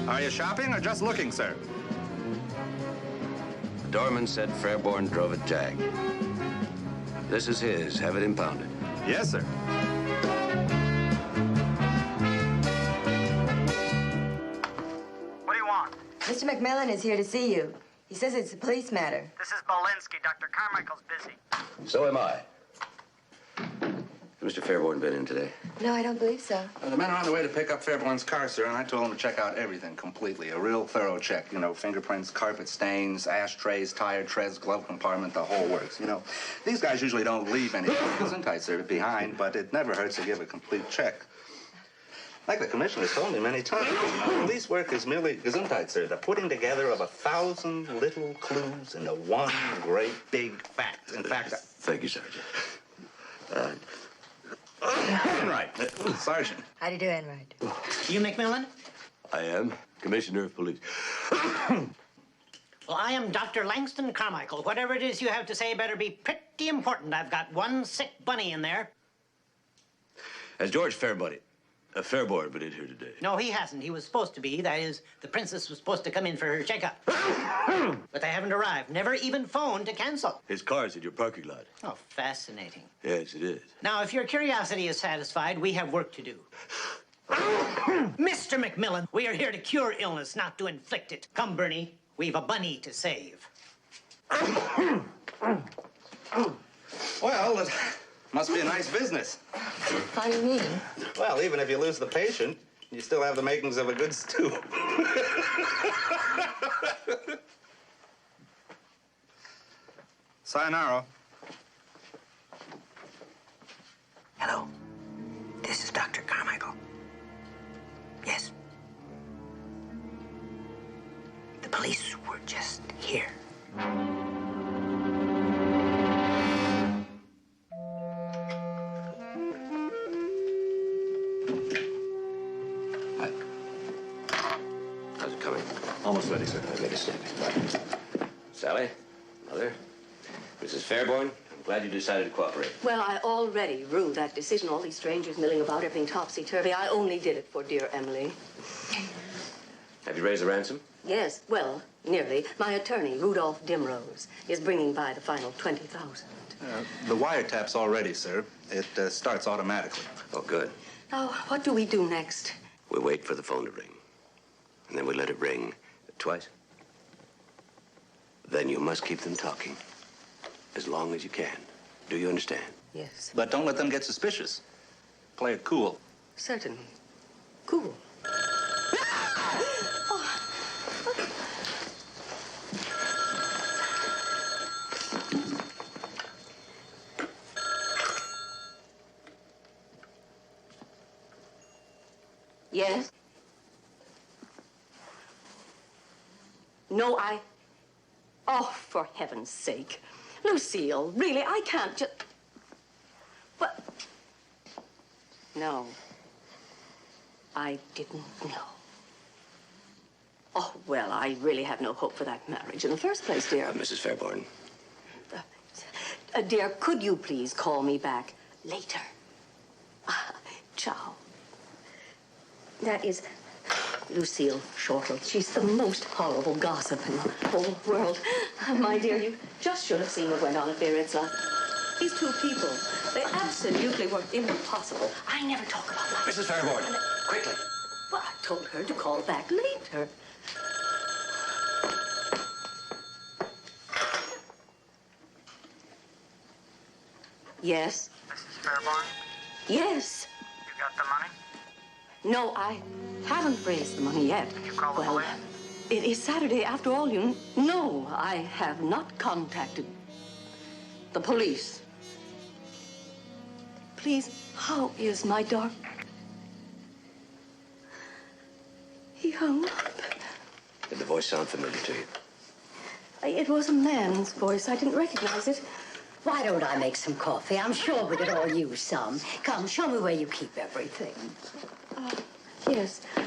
Are you shopping or just looking, sir? The doorman said Fairborn drove a Jag. This is his. Have it impounded. Yes, sir. What do you want? Mr. McMillan is here to see you. He says it's a police matter. This is Belinsky. Dr. Carmichael's busy. So am I. Mr. Fairborn been in today? No, I don't believe so. The men are on the way to pick up Fairborn's car, sir, and I told them to check out everything completely. A real thorough check. You know, fingerprints, carpet stains, ashtrays, tire treads, glove compartment, the whole works. You know, these guys usually don't leave any gesundheit, sir, behind, but it never hurts to give a complete check. Like the commissioner told me many times, you know, police work is merely gesundheit, sir, the putting together of 1,000 little clues into one great big fact. In fact, Thank you, Sergeant. Right, Sergeant. How do you do, Enright? You McMillan? I am Commissioner of Police. Well, I am Dr. Langston Carmichael. Whatever it is you have to say better be pretty important. I've got one sick bunny in there. Has George Fairborn been in here today? No, he hasn't. He was supposed to be. That is, the princess was supposed to come in for her checkup. But they haven't arrived. Never even phoned to cancel. His car's in your parking lot. Oh, fascinating. Yes, it is. Now, if your curiosity is satisfied, we have work to do. Mr. McMillan, we are here to cure illness, not to inflict it. Come, Bernie. We've a bunny to save. Well, it must be a nice business. How do you mean? Well, even if you lose the patient, you still have the makings of a good stew. Sayonara. Hello. This is Dr. Carmichael. Yes. The police were just here. How's it coming? Almost ready, sir. Made a snap. Right. Sally, Mother, Mrs. Fairborn, I'm glad you decided to cooperate. Well, I already ruled that decision. All these strangers milling about, everything topsy-turvy. I only did it for dear Emily. Have you raised the ransom? Yes, well, nearly. My attorney, Rudolph Dimrose, is bringing by the final 20,000. The wiretap's all ready, sir. It starts automatically. Oh, good. Now, what do we do next? We wait for the phone to ring. And then we let it ring twice. Then you must keep them talking as long as you can. Do you understand? Yes. But don't let them get suspicious. Play it cool. Certainly. Cool. Yes? No, Oh, for heaven's sake. Lucille, really, I can't just... What? No. I didn't know. Oh, well, I really have no hope for that marriage in the first place, dear. Mrs. Fairborn. Dear, could you please call me back later? Ciao. That is Lucille Shortle. She's the most horrible gossip in the whole world. My dear, you just should have seen what went on at Biarritz last. These two people, they absolutely were impossible. I never talk about life. Mrs. Fairborn, quickly. Well, I told her to call back later. Yes? Mrs. Fairborn, Yes. you got the money? No, I haven't raised the money yet. You call the police? It is Saturday after all, you... No, I have not contacted the police. Please, how is my dark... He hung up. Did the voice sound familiar to you? It was a man's voice. I didn't recognize it. Why don't I make some coffee? I'm sure we could all use some. Come, show me where you keep everything. Yes. I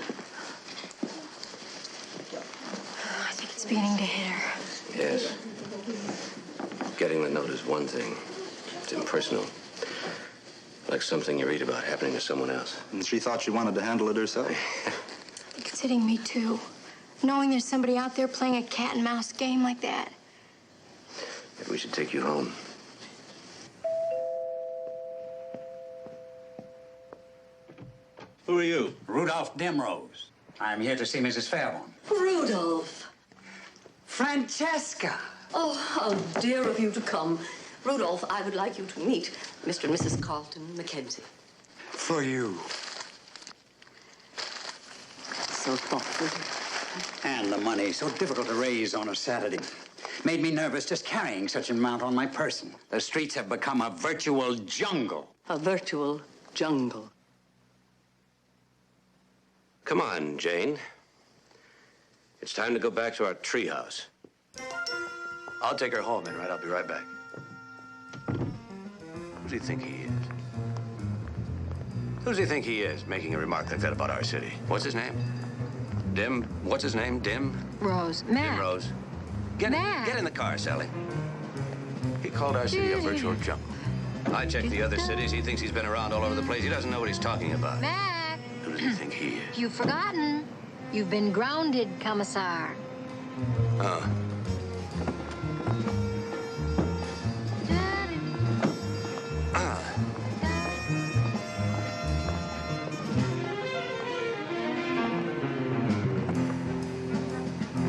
think it's beginning to hit her. Yes. Getting the note is one thing. It's impersonal. Like something you read about happening to someone else. And she thought she wanted to handle it herself. It's hitting me, too. Knowing there's somebody out there playing a cat and mouse game like that. Maybe we should take you home. Who are you? Rudolph Dimrose. I'm here to see Mrs. Fairborn. Rudolph. Francesca! Oh, how dear of you to come. Rudolph, I would like you to meet Mr. and Mrs. Carlton Mackenzie. For you. So thoughtful. And the money, so difficult to raise on a Saturday. Made me nervous just carrying such an amount on my person. The streets have become a virtual jungle. A virtual jungle. Come on, Jane. It's time to go back to our treehouse. I'll take her home, Enright. I'll be right back. Who does he think he is? Who does he think he is, making a remark like that about our city? What's his name? What's his name? Rose. Matt. Rose. Get in the car, Sally. He called our city a virtual jungle. I checked the other cities. He thinks he's been around all over the place. He doesn't know what he's talking about. Mac. Who does he think he is? You've forgotten. You've been grounded, Commissar. Oh.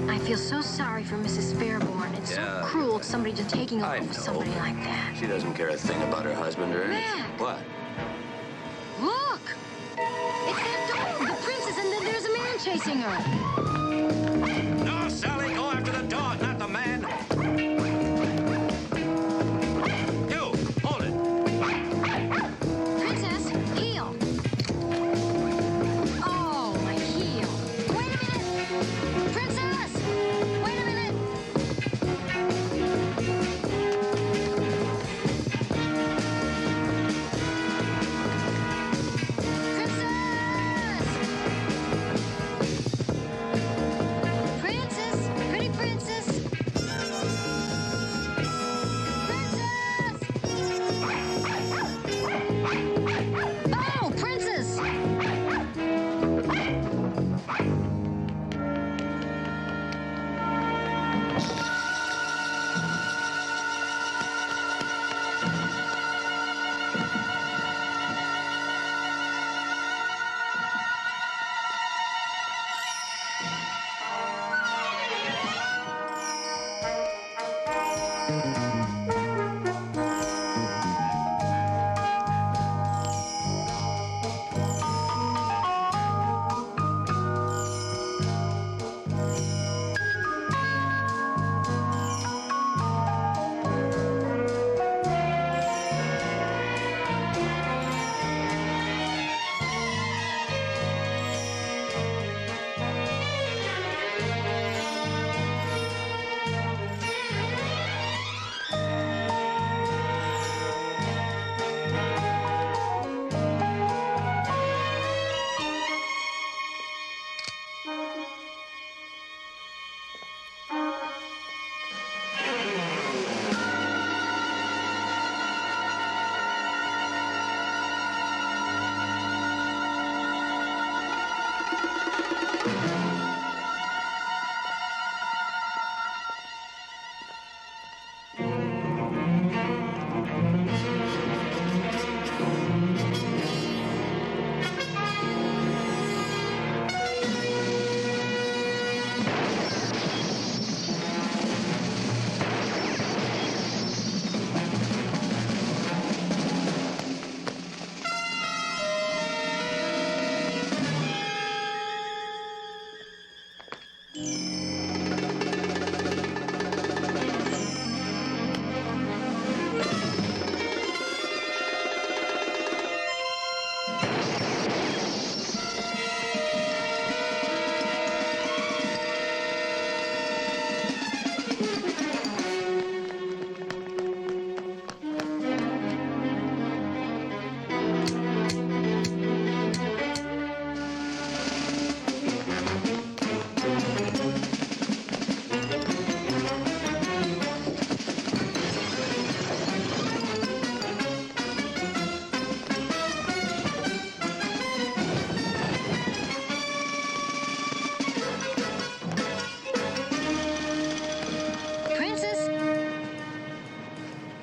I feel so sorry for Mrs. Fairborn. It's so cruel somebody just taking over for somebody like that. She doesn't care a thing about her husband or anything. Mac! What? Look! It's that dog, the princess, and then there's a man chasing her. No, Sally, go after the dog, not the man. You, hold it. Princess, heel. Oh, my heel. Wait a minute! Princess! Wait a minute! Princess! Pretty princess! Oh, princess!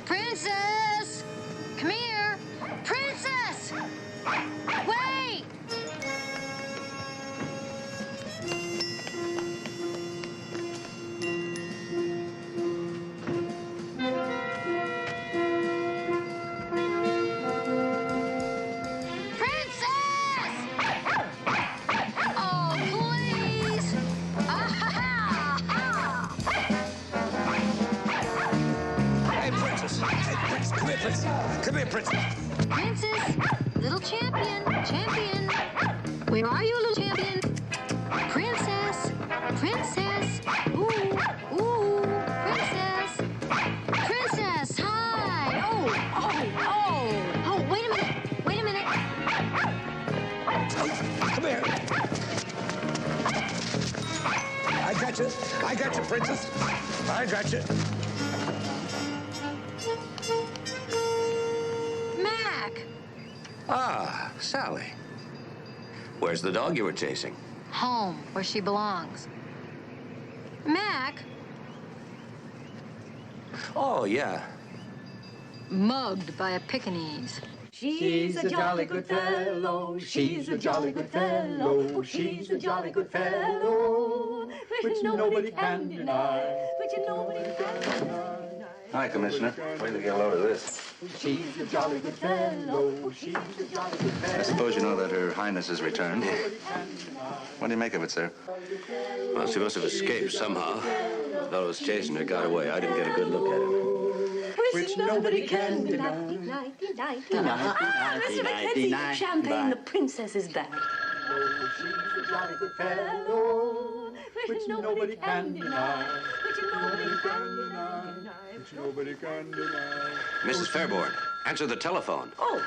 Princess! Come here! Princess! Wait! Princess! Oh, please! Hey, Princess. Hey, Princess. Come here, Princess. Come here, Princess. Princess! Little champion! Champion! Where are you, little champion? Princess! Princess! Ooh! Ooh! Princess! Princess! Hi! Oh! Oh! Oh! Oh, wait a minute! Wait a minute! Come here. I got you. I got you, Princess. I got you. Mac! Ah, Sally. Where's the dog you were chasing? Home, where she belongs. Mac! Oh, yeah. Mugged by a Pekingese. She's a jolly good fellow. She's a jolly good fellow. She's a jolly good fellow. which nobody can deny, which nobody can deny. Hi, Commissioner. Wait till you get a load of this. She's a jolly good fellow. She's a jolly good fellow. I suppose you know that Her Highness has returned. What do you make of it, sir? Well, she must have escaped somehow. The fellow was chasing her, got away. I didn't get a good look at him. Which nobody can deny. Mr. Mackenzie, champagne, the princess is back. She's a jolly good fellow, which nobody can deny, which nobody can deny, which nobody can deny. Mrs. Fairborn, answer the telephone. Oh,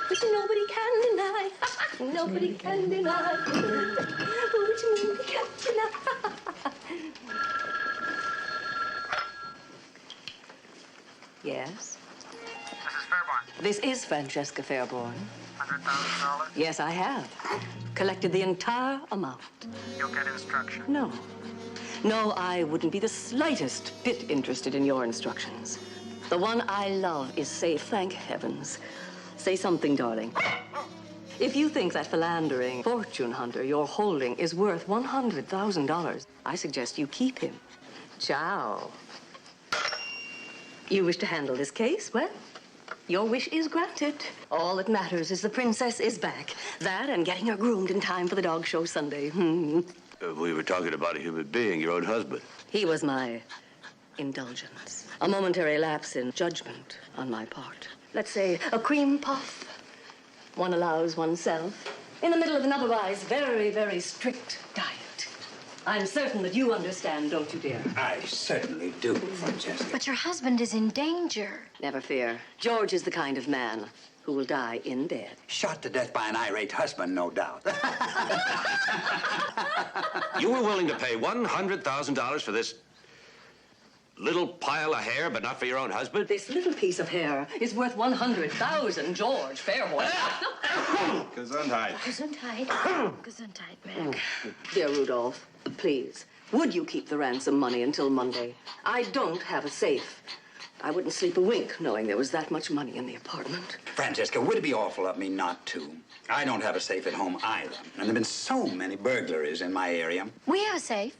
which nobody can deny. Nobody can deny. Which nobody can deny. Yes? Mrs. Fairborn. This is Francesca Fairborn. $100,000? Yes, I have. Collected the entire amount. You'll get instruction. No. No, I wouldn't be the slightest bit interested in your instructions. The one I love is safe, thank heavens. Say something, darling. If you think that philandering fortune hunter you're holding is worth $100,000, I suggest you keep him. Ciao. You wish to handle this case? Well, your wish is granted. All that matters is the princess is back. That and getting her groomed in time for the dog show Sunday. We were talking about a human being, your own husband. He was my indulgence. A momentary lapse in judgment on my part. Let's say a cream puff one allows oneself in the middle of an otherwise very, very strict diet. I'm certain that you understand, don't you, dear? I certainly do, Francesca. But your husband is in danger. Never fear. George is the kind of man who will die in bed. Shot to death by an irate husband, no doubt. You were willing to pay $100,000 for this little pile of hair, but not for your own husband? This little piece of hair is worth 100,000, George Fairborn. Gesundheit. Gesundheit. Gesundheit, Mac. Dear Rudolph, please, would you keep the ransom money until Monday? I don't have a safe. I wouldn't sleep a wink knowing there was that much money in the apartment. Francesca, would it be awful of me not to? I don't have a safe at home either. And there have been so many burglaries in my area. We have a safe.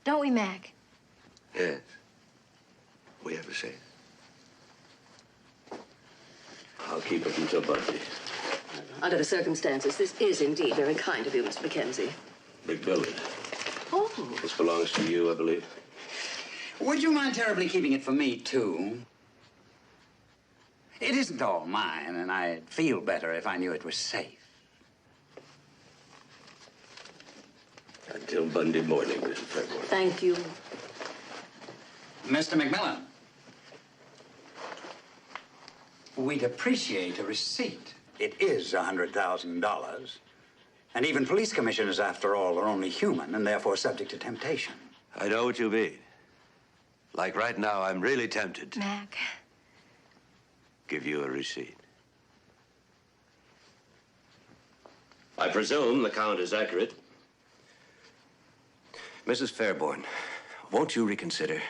Don't we, Mac? Yes. We have a safe. I'll keep it until Monday. Under the circumstances, this is indeed very kind of you, Mr. Mackenzie. McMillan. Oh. This belongs to you, I believe. Would you mind terribly keeping it for me, too? It isn't all mine, and I'd feel better if I knew it was safe. Until Monday morning, Mrs. Fairborn. Thank you. Mr. McMillan, we'd appreciate a receipt. It is $100,000. And even police commissioners, after all, are only human and therefore subject to temptation. I know what you mean. Like right now, I'm really tempted. Mac. Give you a receipt. I presume the count is accurate. Mrs. Fairborn, won't you reconsider?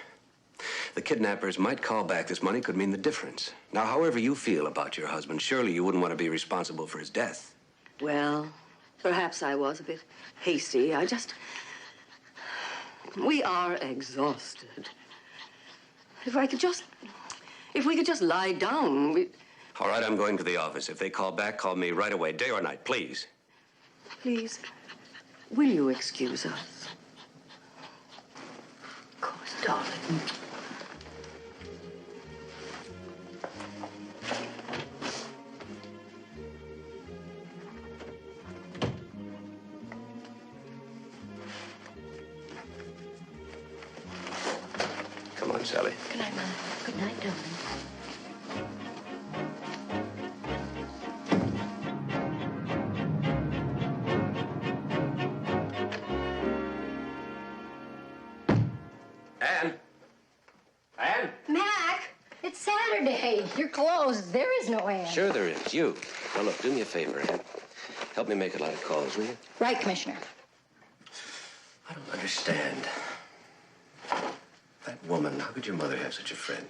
The kidnappers might call back. This money could mean the difference. Now, however you feel about your husband, surely you wouldn't want to be responsible for his death. Well, perhaps I was a bit hasty. We are exhausted. If we could just lie down, All right, I'm going to the office. If they call back, call me right away, day or night, please. Please, will you excuse us? Of course, darling. Come on, Sally. Good night, Mom. Good night, darling. Ann? Mac, it's Saturday. You're closed. There is no Ann. Sure there is. You. Now, look, do me a favor, Ann. Help me make a lot of calls, will you? Right, Commissioner. I don't understand. That woman, how could your mother have such a friend?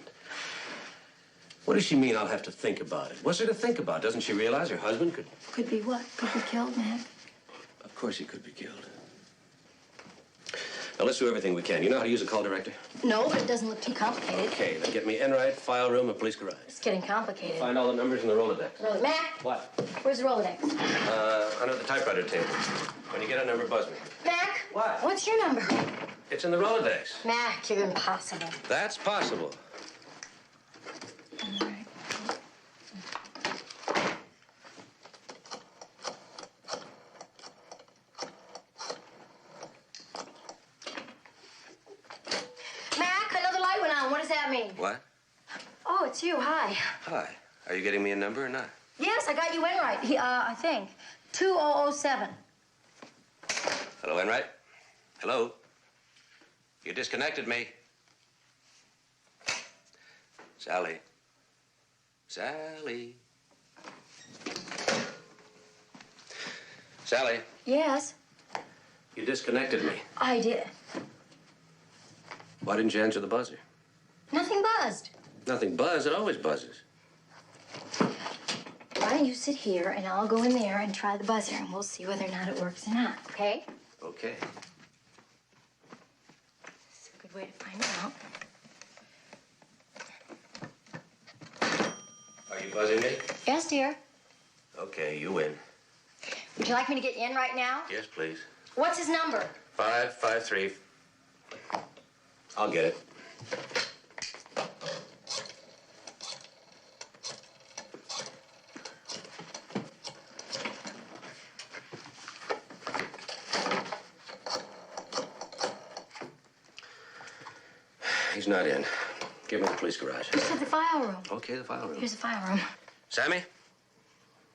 What does she mean I'll have to think about it? What's there to think about? Doesn't she realize her husband could... Could be what? Could be killed, Mac. Of course he could be killed. Now, let's do everything we can. You know how to use a call director? No, but it doesn't look too complicated. Okay, then get me Enright, file room, and police garage. It's getting complicated. Find all the numbers in the Rolodex. Mac, What? where's the Rolodex? Under the typewriter table. When you get a number, buzz me. Mac? What? What's your number? It's in the Rolodex. Mac, you're impossible. That's possible. Mac, another light went on. What does that mean? What? Oh, it's you. Hi. Hi. Are you getting me a number or not? Yes, I got you in right. I think. 2007. Hello, Enright? Hello? You disconnected me. Sally. Sally. Sally, Yes, you disconnected me. I did. Why didn't you answer the buzzer? Nothing buzzed. Nothing buzzed. It always buzzes. Why don't you sit here and I'll go in there and try the buzzer and we'll see whether or not it works or not, okay? Okay. It's a good way to find out. Are you buzzing me? Yes, dear. Okay, you win. Would you like me to get you in right now? Yes, please. What's his number? 553. I'll get it. He's not in. Give me the police garage. You said the file room. Okay, the file room. Here's the file room. Sammy?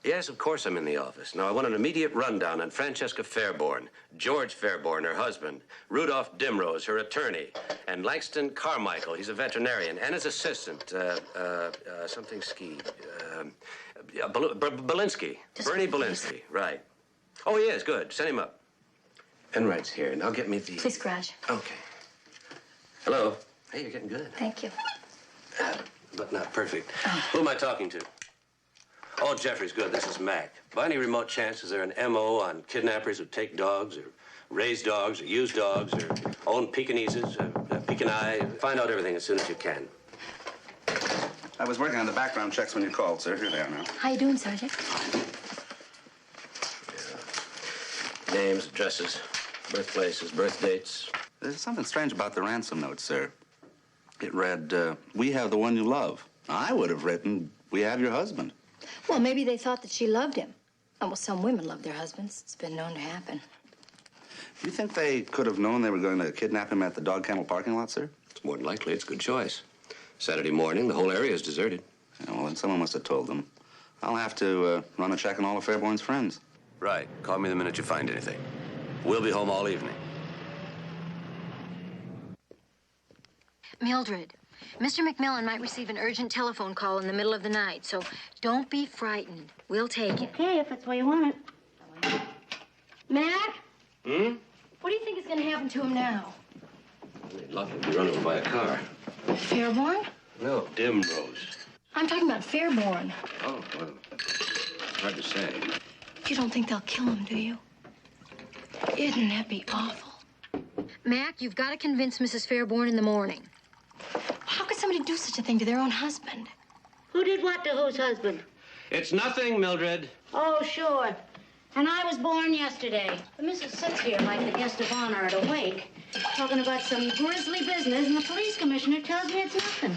Yes, of course I'm in the office. Now, I want an immediate rundown on Francesca Fairborn, George Fairborn, her husband, Rudolph Dimrose, her attorney, and Langston Carmichael, he's a veterinarian, and his assistant, something Ski, Belinsky, Bernie Belinsky, right. Oh, he is, good. Send him up. Enright's here. Now get me the... Please, garage. Okay. Hello. Hey, you're getting good. Thank you. But not perfect. Who am I talking to? Oh, Jeffrey's good. This is Mac. By any remote chance, is there an M.O. on kidnappers who take dogs, or raise dogs, or use dogs, or own Pekinese, Pekini? Find out everything as soon as you can. I was working on the background checks when you called, sir. Here they are now. How you doing, Sergeant? Names, addresses, birthplaces, birth dates. There's something strange about the ransom note, sir. It read, we have the one you love. I would have written, we have your husband. Well, maybe they thought that she loved him. Oh, well, some women love their husbands. It's been known to happen. You think they could have known they were going to kidnap him at the dog kennel parking lot, sir? It's more than likely. It's a good choice. Saturday morning, the whole area is deserted. Yeah, well, then someone must have told them. I'll have to run a check on all of Fairborn's friends. Right. Call me the minute you find anything. We'll be home all evening. Mildred, Mr. McMillan might receive an urgent telephone call in the middle of the night, so don't be frightened. We'll take it. Okay, if that's the way you want it. Mac? Hmm? What do you think is going to happen to him now? Lucky to be run over by a car. Fairborn? No, Dimrose. I'm talking about Fairborn. Oh, well, hard to say. You don't think they'll kill him, do you? Isn't that be awful? Mac, you've got to convince Mrs. Fairborn in the morning. How could somebody do such a thing to their own husband? Who did what to whose husband? It's nothing, Mildred. Oh, sure. And I was born yesterday. The missus sits here like the guest of honor at a wake, talking about some grisly business, and the police commissioner tells me it's nothing.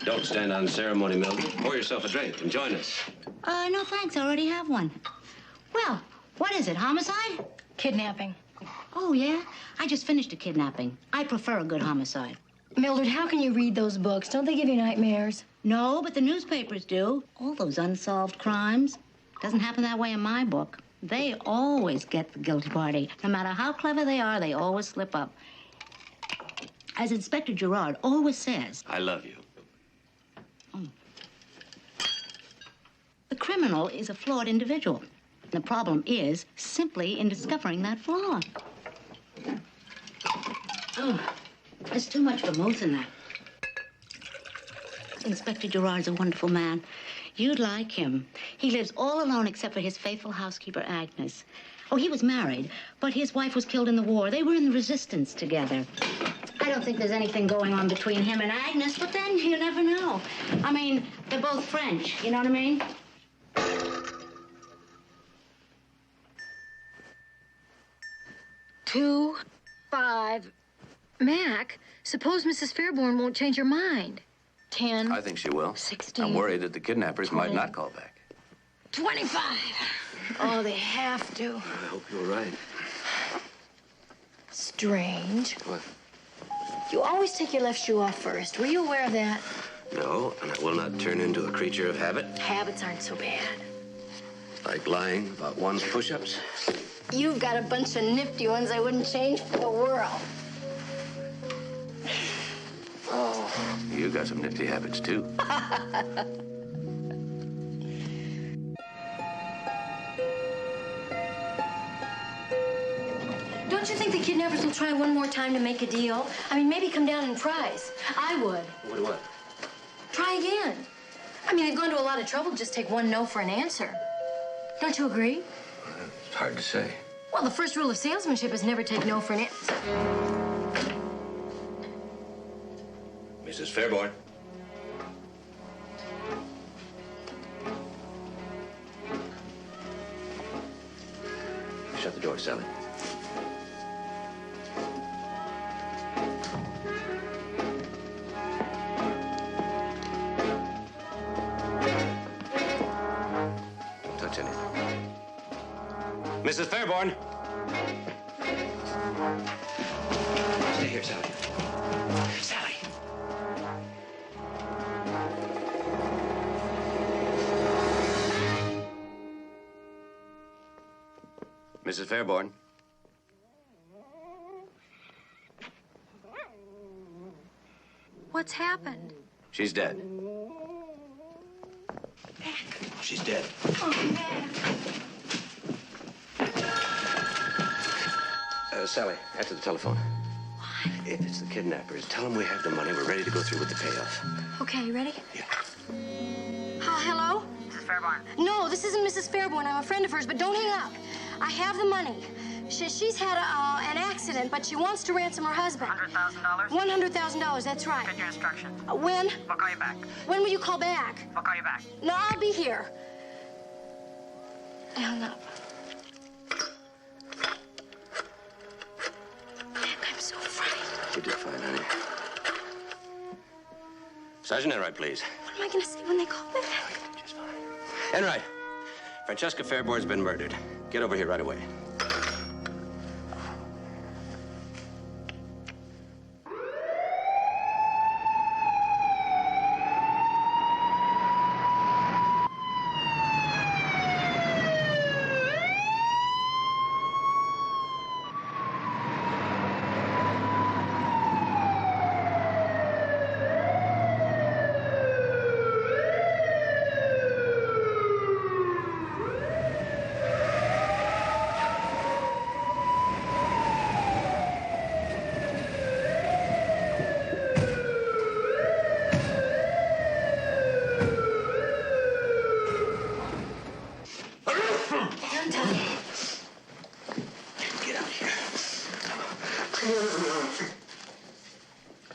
Don't stand on ceremony, Mildred. Pour yourself a drink and join us. No thanks. I already have one. Well, what is it, homicide? Kidnapping. Oh, yeah? I just finished a kidnapping. I prefer a good homicide. Mildred, how can you read those books? Don't they give you nightmares? No, but the newspapers do. All those unsolved crimes. Doesn't happen that way in my book. They always get the guilty party. No matter how clever they are, they always slip up. As Inspector Gerard always says... I love you. The criminal is a flawed individual. The problem is simply in discovering that flaw. Oh, there's too much vermouth in that. Inspector Gerard's a wonderful man. You'd like him. He lives all alone except for his faithful housekeeper, Agnes. Oh, he was married, but his wife was killed in the war. They were in the resistance together. I don't think there's anything going on between him and Agnes, but then you never know. I mean, they're both French, you know what I mean? Two, 5. Mac, suppose Mrs. Fairborn won't change her mind. 10. I think she will. 16. I'm worried that the kidnappers 20. might not call back. 25. Oh, they have to. I hope you're right. Strange. What? You always take your left shoe off first. Were you aware of that? No, and I will not turn into a creature of habit, Habits aren't so bad. like lying about one's push-ups. You've got a bunch of nifty ones I wouldn't change for the world. Oh, you got some nifty habits, too. Don't you think the kidnappers will try one more time to make a deal? I mean, maybe come down in price. I would. What? Try again. I mean, they've gone to a lot of trouble to just take one no for an answer. Don't you agree? It's hard to say. Well, the first rule of salesmanship is never take no for an answer. Mrs. Fairborn. Shut the door, Sally. Don't touch anything. Mrs. Fairborn! Stay here, Sally. Sally! Mrs. Fairborn. What's happened? She's dead. She's dead. Sally, after the telephone. What? If it's the kidnappers, tell them we have the money. We're ready to go through with the payoff. Okay, you ready? Yeah. Hello? Mrs. Fairborn. No, this isn't Mrs. Fairborn. I'm a friend of hers, but don't hang up. I have the money. She's had an accident, but she wants to ransom her husband. $100,000? $100,000, that's right. Get your instructions. When? We'll call you back. When will you call back? We'll call you back. No, I'll be here. I hung up. I'm so frightened. You did fine, honey. Sergeant Enright, please. What am I going to say when they call back? Just fine. Enright, Francesca Fairborn's been murdered. Get over here right away.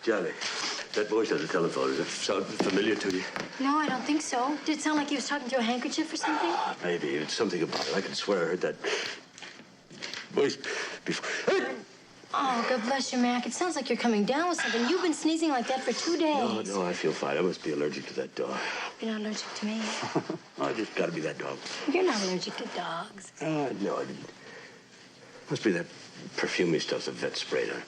Charlie, that voice on the telephone, does it sound familiar to you? No, I don't think so. Did it sound like he was talking through a handkerchief or something? Maybe. It's something about it. I can swear I heard that voice before. Oh, God bless you, Mac. It sounds like you're coming down with something. You've been sneezing like that for 2 days. No, I feel fine. I must be allergic to that dog. You're not allergic to me. I just gotta be that dog. You're not allergic to dogs. No, I didn't. Must be that perfumey stuff the vet sprayed on.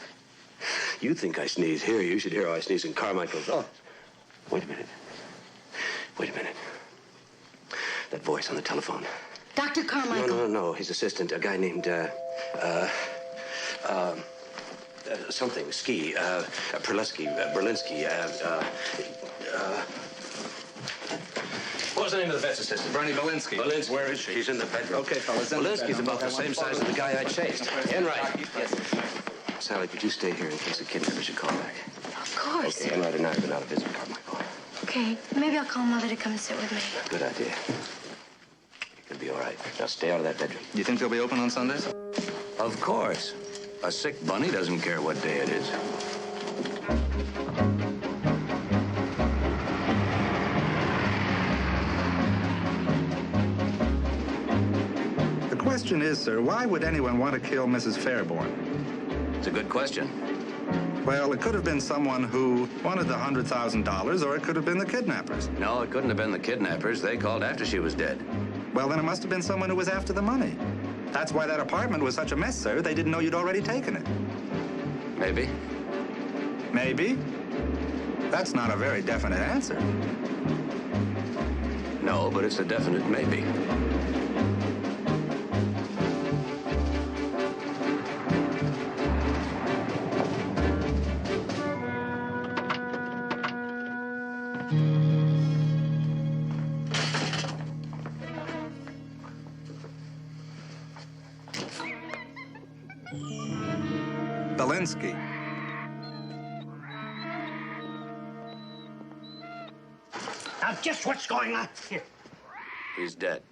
You think I sneeze here. You should hear how I sneeze in Carmichael's. Oh, wait a minute. Wait a minute. That voice on the telephone. Dr. Carmichael. No. His assistant, a guy named, something, Ski, Perleski, Berlinski, what was the name of the vet's assistant? Bernie Belinsky. Belinsky. Where is she? She's in the bedroom. Okay, fellas. Belinsky's about the same size as the guy I chased. Enright. Yes. Sally, could you stay here in case the kidnappers should call back? Of course. Okay, Enright and I have been out to visit Carmichael. Okay, maybe I'll call Mother to come and sit with me. Good idea. It'll be all right. Now stay out of that bedroom. You think they'll be open on Sundays? Of course. A sick bunny doesn't care what day it is. The question is, sir, why would anyone want to kill Mrs. Fairborn? It's a good question. Well, it could have been someone who wanted the $100,000, or it could have been the kidnappers. No, it couldn't have been the kidnappers. They called after she was dead. Well, then it must have been someone who was after the money. That's why that apartment was such a mess, sir. They didn't know you'd already taken it. Maybe. Maybe? That's not a very definite answer. No, but it's a definite maybe. Belinsky. Now, just what's going on here? He's dead.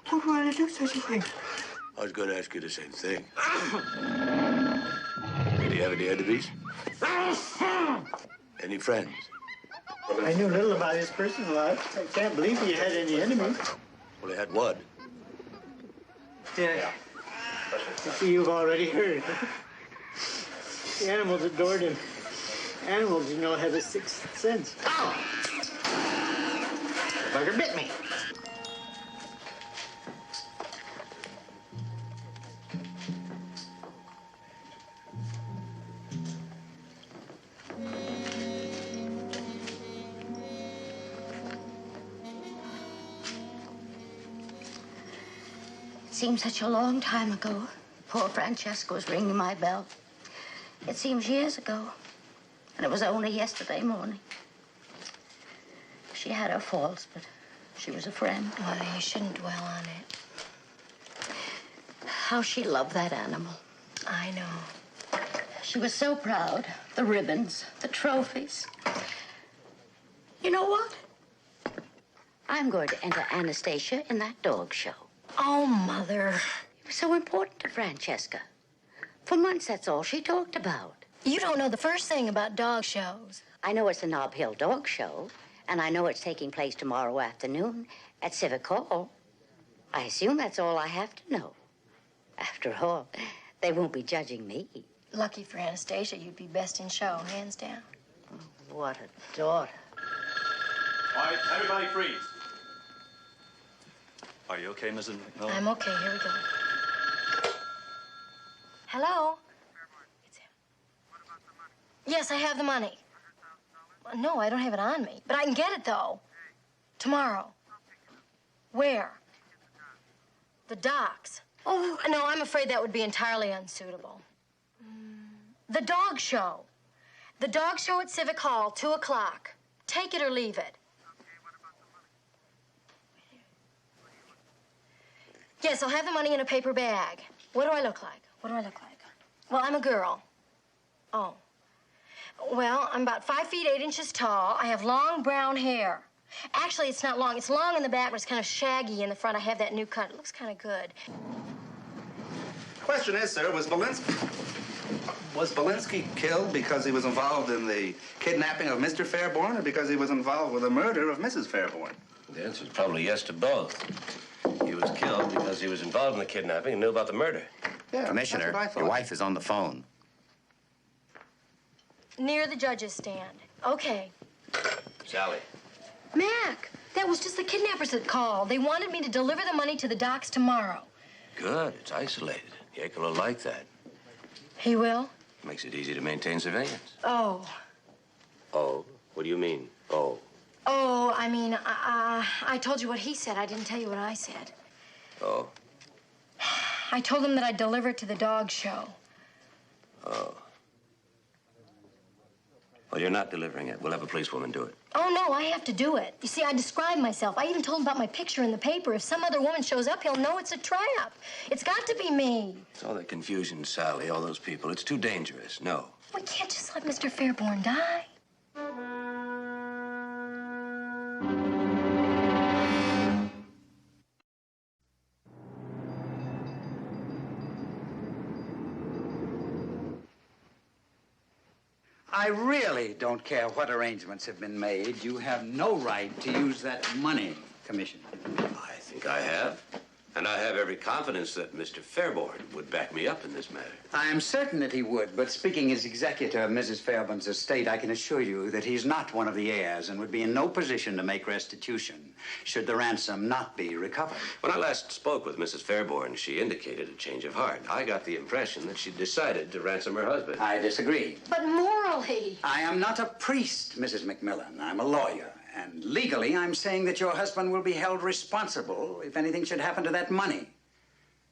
Who would do such a thing? I was going to ask you the same thing. Did he have any enemies? Any friends? I knew little about his personal life. I can't believe he had any enemies. Well, he had one. Yeah. You see, you've already heard. The animals adored him. Animals, you know, have a sixth sense. Ow! The bugger bit me. It seems such a long time ago. Poor Francesca was ringing my bell. It seems years ago. And it was only yesterday morning. She had her faults, but she was a friend. Well, you shouldn't dwell on it. How she loved that animal. I know. She was so proud. The ribbons, the trophies. You know what? I'm going to enter Anastasia in that dog show. Oh, Mother. It was so important to Francesca. For months, that's all she talked about. You don't know the first thing about dog shows. I know it's the Nob Hill Dog Show, and I know it's taking place tomorrow afternoon at Civic Hall. I assume that's all I have to know. After all, they won't be judging me. Lucky for Anastasia, you'd be best in show, hands down. What a daughter. All right, everybody freeze. Are you okay, Mrs. McMillan? I'm okay. Here we go. Hello? It's him. Yes, I have the money. No, I don't have it on me. But I can get it, though. Tomorrow. Where? The docks. Oh, no, I'm afraid that would be entirely unsuitable. The dog show. The dog show at Civic Hall, 2 o'clock. Take it or leave it. Yes, I'll have the money in a paper bag. What do I look like? What do I look like? Well, I'm a girl. Oh. Well, I'm about 5 feet 8 inches tall. I have long brown hair. Actually, it's not long. It's long in the back, but it's kind of shaggy in the front. I have that new cut. It looks kind of good. Question is, sir, was Belinsky killed because he was involved in the kidnapping of Mr. Fairborn, or because he was involved with the murder of Mrs. Fairborn? The answer is probably yes to both. He was killed because he was involved in the kidnapping and knew about the murder. Yeah, Commissioner, your wife is on the phone. Near the judge's stand. Okay. Sally. Mac, that was just the kidnappers that called. They wanted me to deliver the money to the docks tomorrow. Good. It's isolated. Yakel will like that. He will? Makes it easy to maintain surveillance. Oh. Oh? What do you mean, oh? Oh, I mean, I told you what he said. I didn't tell you what I said. Oh? I told him that I'd deliver it to the dog show. Oh. Well, you're not delivering it. We'll have a policewoman do it. Oh, no, I have to do it. You see, I described myself. I even told him about my picture in the paper. If some other woman shows up, he'll know it's a trap. It's got to be me. It's all that confusion, Sally, all those people. It's too dangerous. No. We can't just let Mr. Fairborn die. I really don't care what arrangements have been made. You have no right to use that money, Commissioner. I think I have. And I have every confidence that Mr. Fairborn would back me up in this matter. I am certain that he would, but speaking as executor of Mrs. Fairborn's estate, I can assure you that he's not one of the heirs and would be in no position to make restitution should the ransom not be recovered. When I last spoke with Mrs. Fairborn, she indicated a change of heart. I got the impression that she decided to ransom her husband. I disagree. But morally. I am not a priest, Mrs. McMillan. I'm a lawyer. And legally, I'm saying that your husband will be held responsible if anything should happen to that money.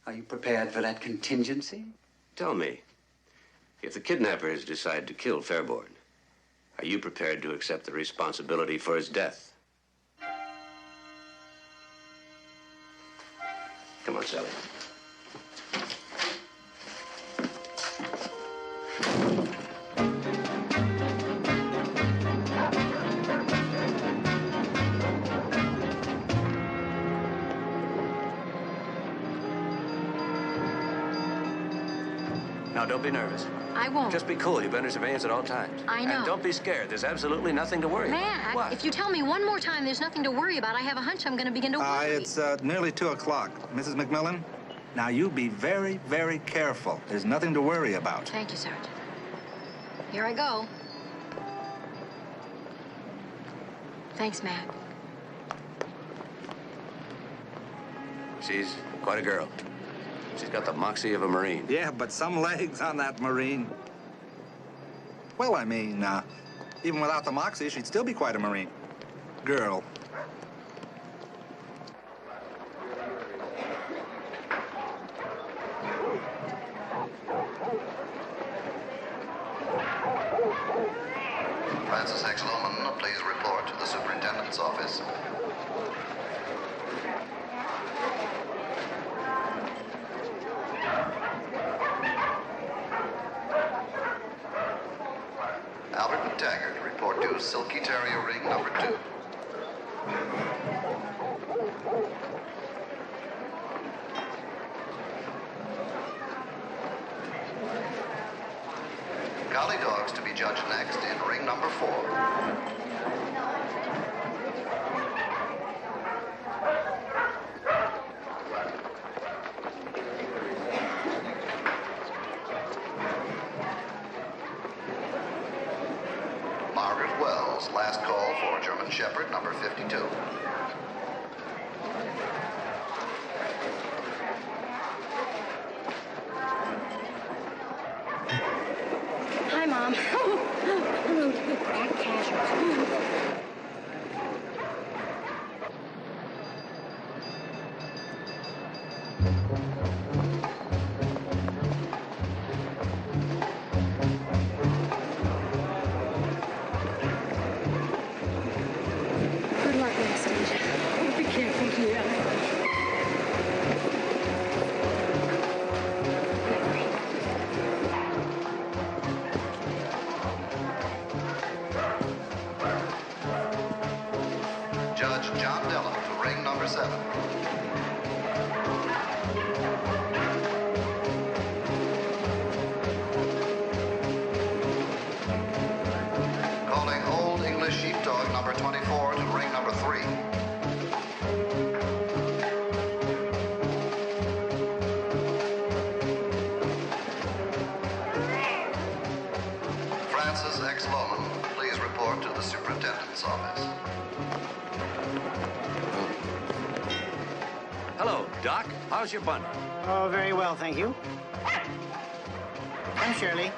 Are you prepared for that contingency? Tell me, if the kidnappers decide to kill Fairborn, are you prepared to accept the responsibility for his death? Come on, Sally. Now, don't be nervous. I won't. Just be cool. You've been under surveillance at all times. I know. And don't be scared. There's absolutely nothing to worry about. Mac, What? if you tell me one more time there's nothing to worry about, I have a hunch I'm going to begin to worry. It's nearly 2 o'clock. Mrs. McMillan, now you be very, very careful. There's nothing to worry about. Thank you, Sergeant. Here I go. Thanks, Mac. She's quite a girl. She's got the moxie of a Marine. Yeah, but some legs on that Marine. Well, I mean, even without the moxie, she'd still be quite a Marine. Girl. Francis X. Lumen, please report to the superintendent's office. Albert McTaggart, report to Silky Terrier Ring number 2. Collie dogs to be judged next in ring number 4. Margaret Wells, last call for German Shepherd number 52. Hi, Mom. Hello, back casual. Good luck next stage. Be careful here. Judge John Dillon to ring number 7. Calling Old English Sheepdog number 24 to ring number 3. Francis X. Loman, please report to the superintendent's office. Hello, Doc. How's your bundle? Oh, very well, thank you. I'm Shirley.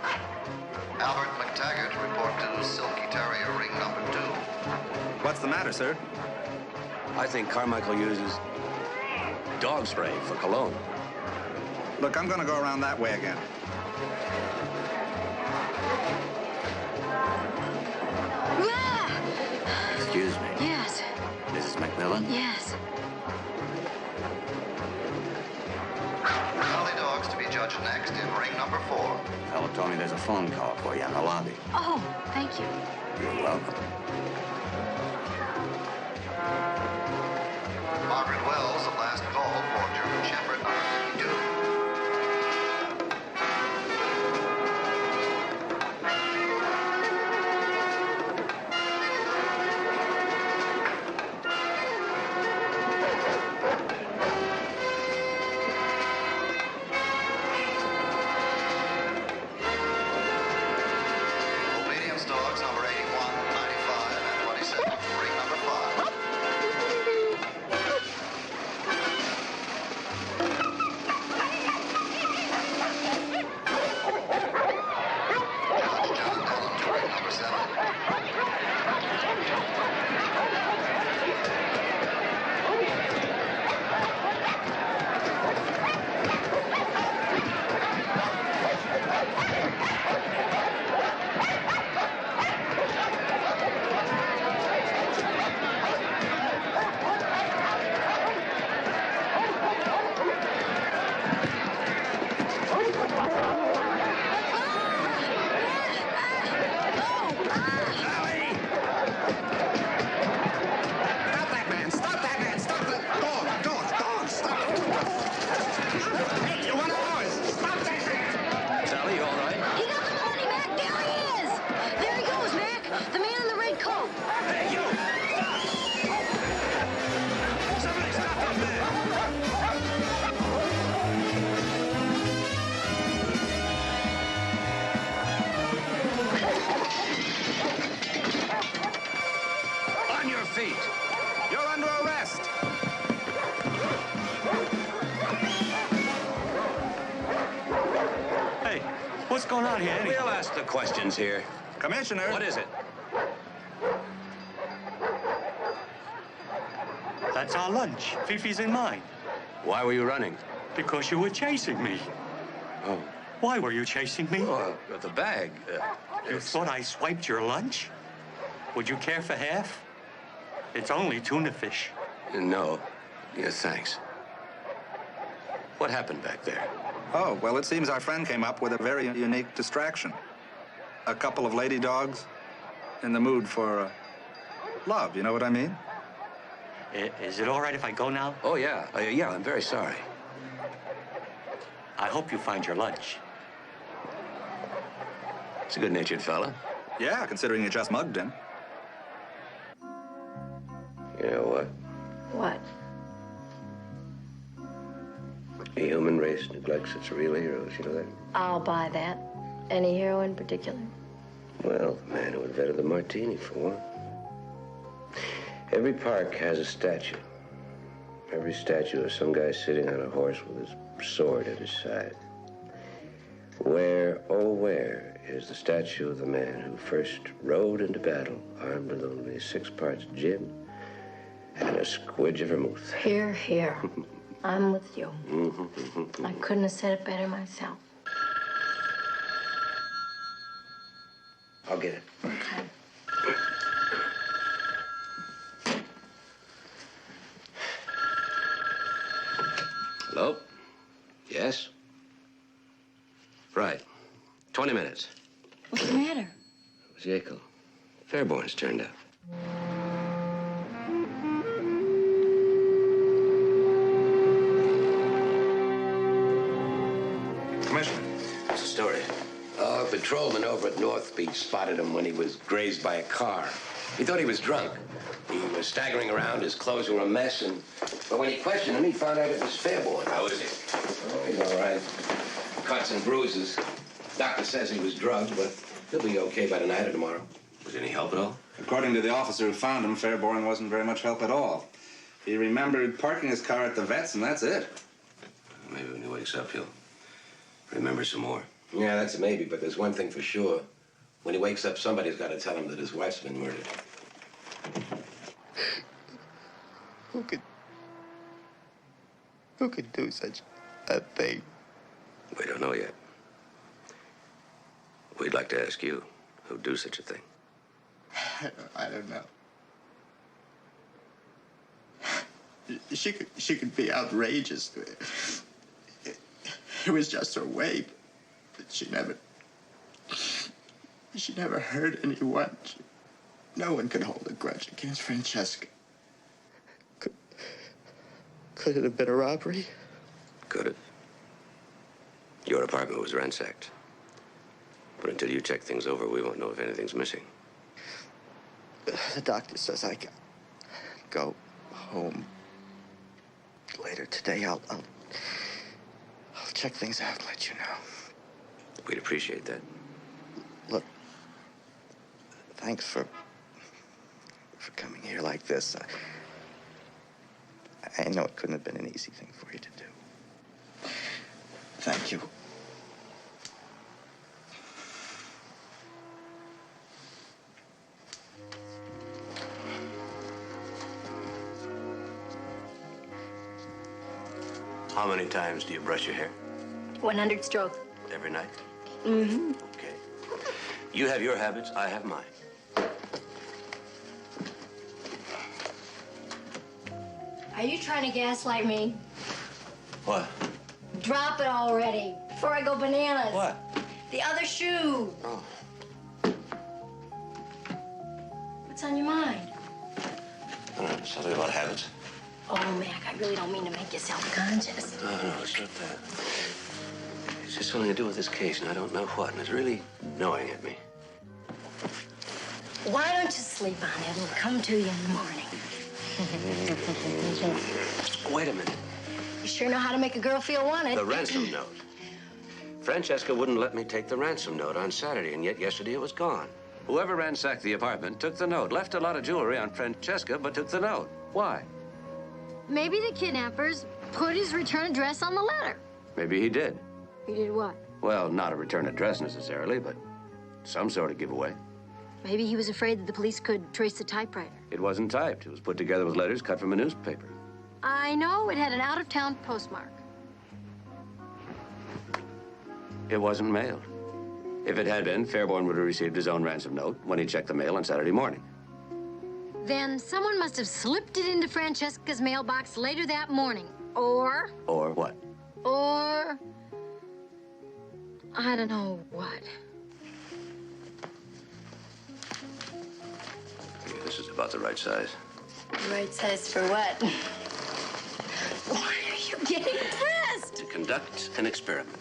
Albert McTaggart, report to Silky Terrier ring number 2. What's the matter, sir? I think Carmichael uses dog spray for cologne. Look, I'm gonna go around that way again. Excuse me. Yes. Mrs. McMillan? Yes. Collie dogs to be judged next in ring number 4. Fellow told me there's a phone call for you in the lobby. Oh, thank you. You're welcome. Margaret Wells, the last call for German Shepherd number 52. What's going on here? We'll ask the questions here. Commissioner. What is it? That's our lunch. Fifi's and mine. Why were you running? Because you were chasing me. Oh. Why were you chasing me? Oh, the bag. You thought I swiped your lunch? Would you care for half? It's only tuna fish. No. Yeah, thanks. What happened back there? Oh, well, it seems our friend came up with a very unique distraction. A couple of lady dogs in the mood for love, you know what I mean? Is it all right if I go now? Oh, yeah. Yeah, I'm very sorry. I hope you find your lunch. He's a good-natured fella. Yeah, considering you just mugged him. You know what? What? The human race neglects its real heroes, you know that? I'll buy that. Any hero in particular? Well, the man who invented the martini, for one. Every park has a statue. Every statue of some guy sitting on a horse with his sword at his side. Where, oh where, is the statue of the man who first rode into battle armed with only 6 parts gin and a squidge of vermouth? Here, here. I'm with you. I couldn't have said it better myself. I'll get it. Okay. Hello? Yes? Right. 20 minutes. What's the matter? It was Yackel. Fairborn's turned up. Commissioner. What's the story? A patrolman over at North Beach spotted him when he was grazed by a car. He thought he was drunk. He was staggering around, his clothes were a mess, but when he questioned him, he found out it was Fairborn. How is he? Oh, he's all right. Cuts and bruises. Doctor says he was drugged, but he'll be okay by tonight or tomorrow. Was any help at all? According to the officer who found him, Fairborn wasn't very much help at all. He remembered parking his car at the vet's, and that's it. Maybe when he wakes up, he'll remember some more. Yeah, that's a maybe, but there's one thing for sure. When he wakes up, somebody's got to tell him that his wife's been murdered. Who could do such a thing? We don't know yet. We'd like to ask you who'd do such a thing. I don't know. She could be outrageous. It was just her way, but she never hurt anyone. No one could hold a grudge against Francesca. Could it have been a robbery? Could it? Your apartment was ransacked. But until you check things over, we won't know if anything's missing. The doctor says I can go home later today. I'll check things out and let you know. We'd appreciate that. Look, thanks for coming here like this. I know it couldn't have been an easy thing for you to do. Thank you. How many times do you brush your hair? 100 strokes. Every night? Mm-hmm. Okay. You have your habits, I have mine. Are you trying to gaslight me? What? Drop it already before I go bananas. What? The other shoe. Oh. What's on your mind? Something about habits. Oh, Mac, I really don't mean to make you self-conscious. No, it's not that. It's just something to do with this case, and I don't know what, and it's really gnawing at me. Why don't you sleep on it? It'll come to you in the morning. Wait a minute. You sure know how to make a girl feel wanted. The ransom note. Francesca wouldn't let me take the ransom note on Saturday, and yet yesterday it was gone. Whoever ransacked the apartment took the note, left a lot of jewelry on Francesca, but took the note. Why? Maybe the kidnappers put his return address on the letter. Maybe he did. He did what? Well, not a return address necessarily, but some sort of giveaway. Maybe he was afraid that the police could trace the typewriter. It wasn't typed. It was put together with letters cut from a newspaper. I know it had an out-of-town postmark. It wasn't mailed. If it had been, Fairborn would have received his own ransom note when he checked the mail on Saturday morning. Then someone must have slipped it into Francesca's mailbox later that morning. Or what? I don't know what. Yeah, this is about the right size. Right size for what? Why are you getting dressed? To conduct an experiment.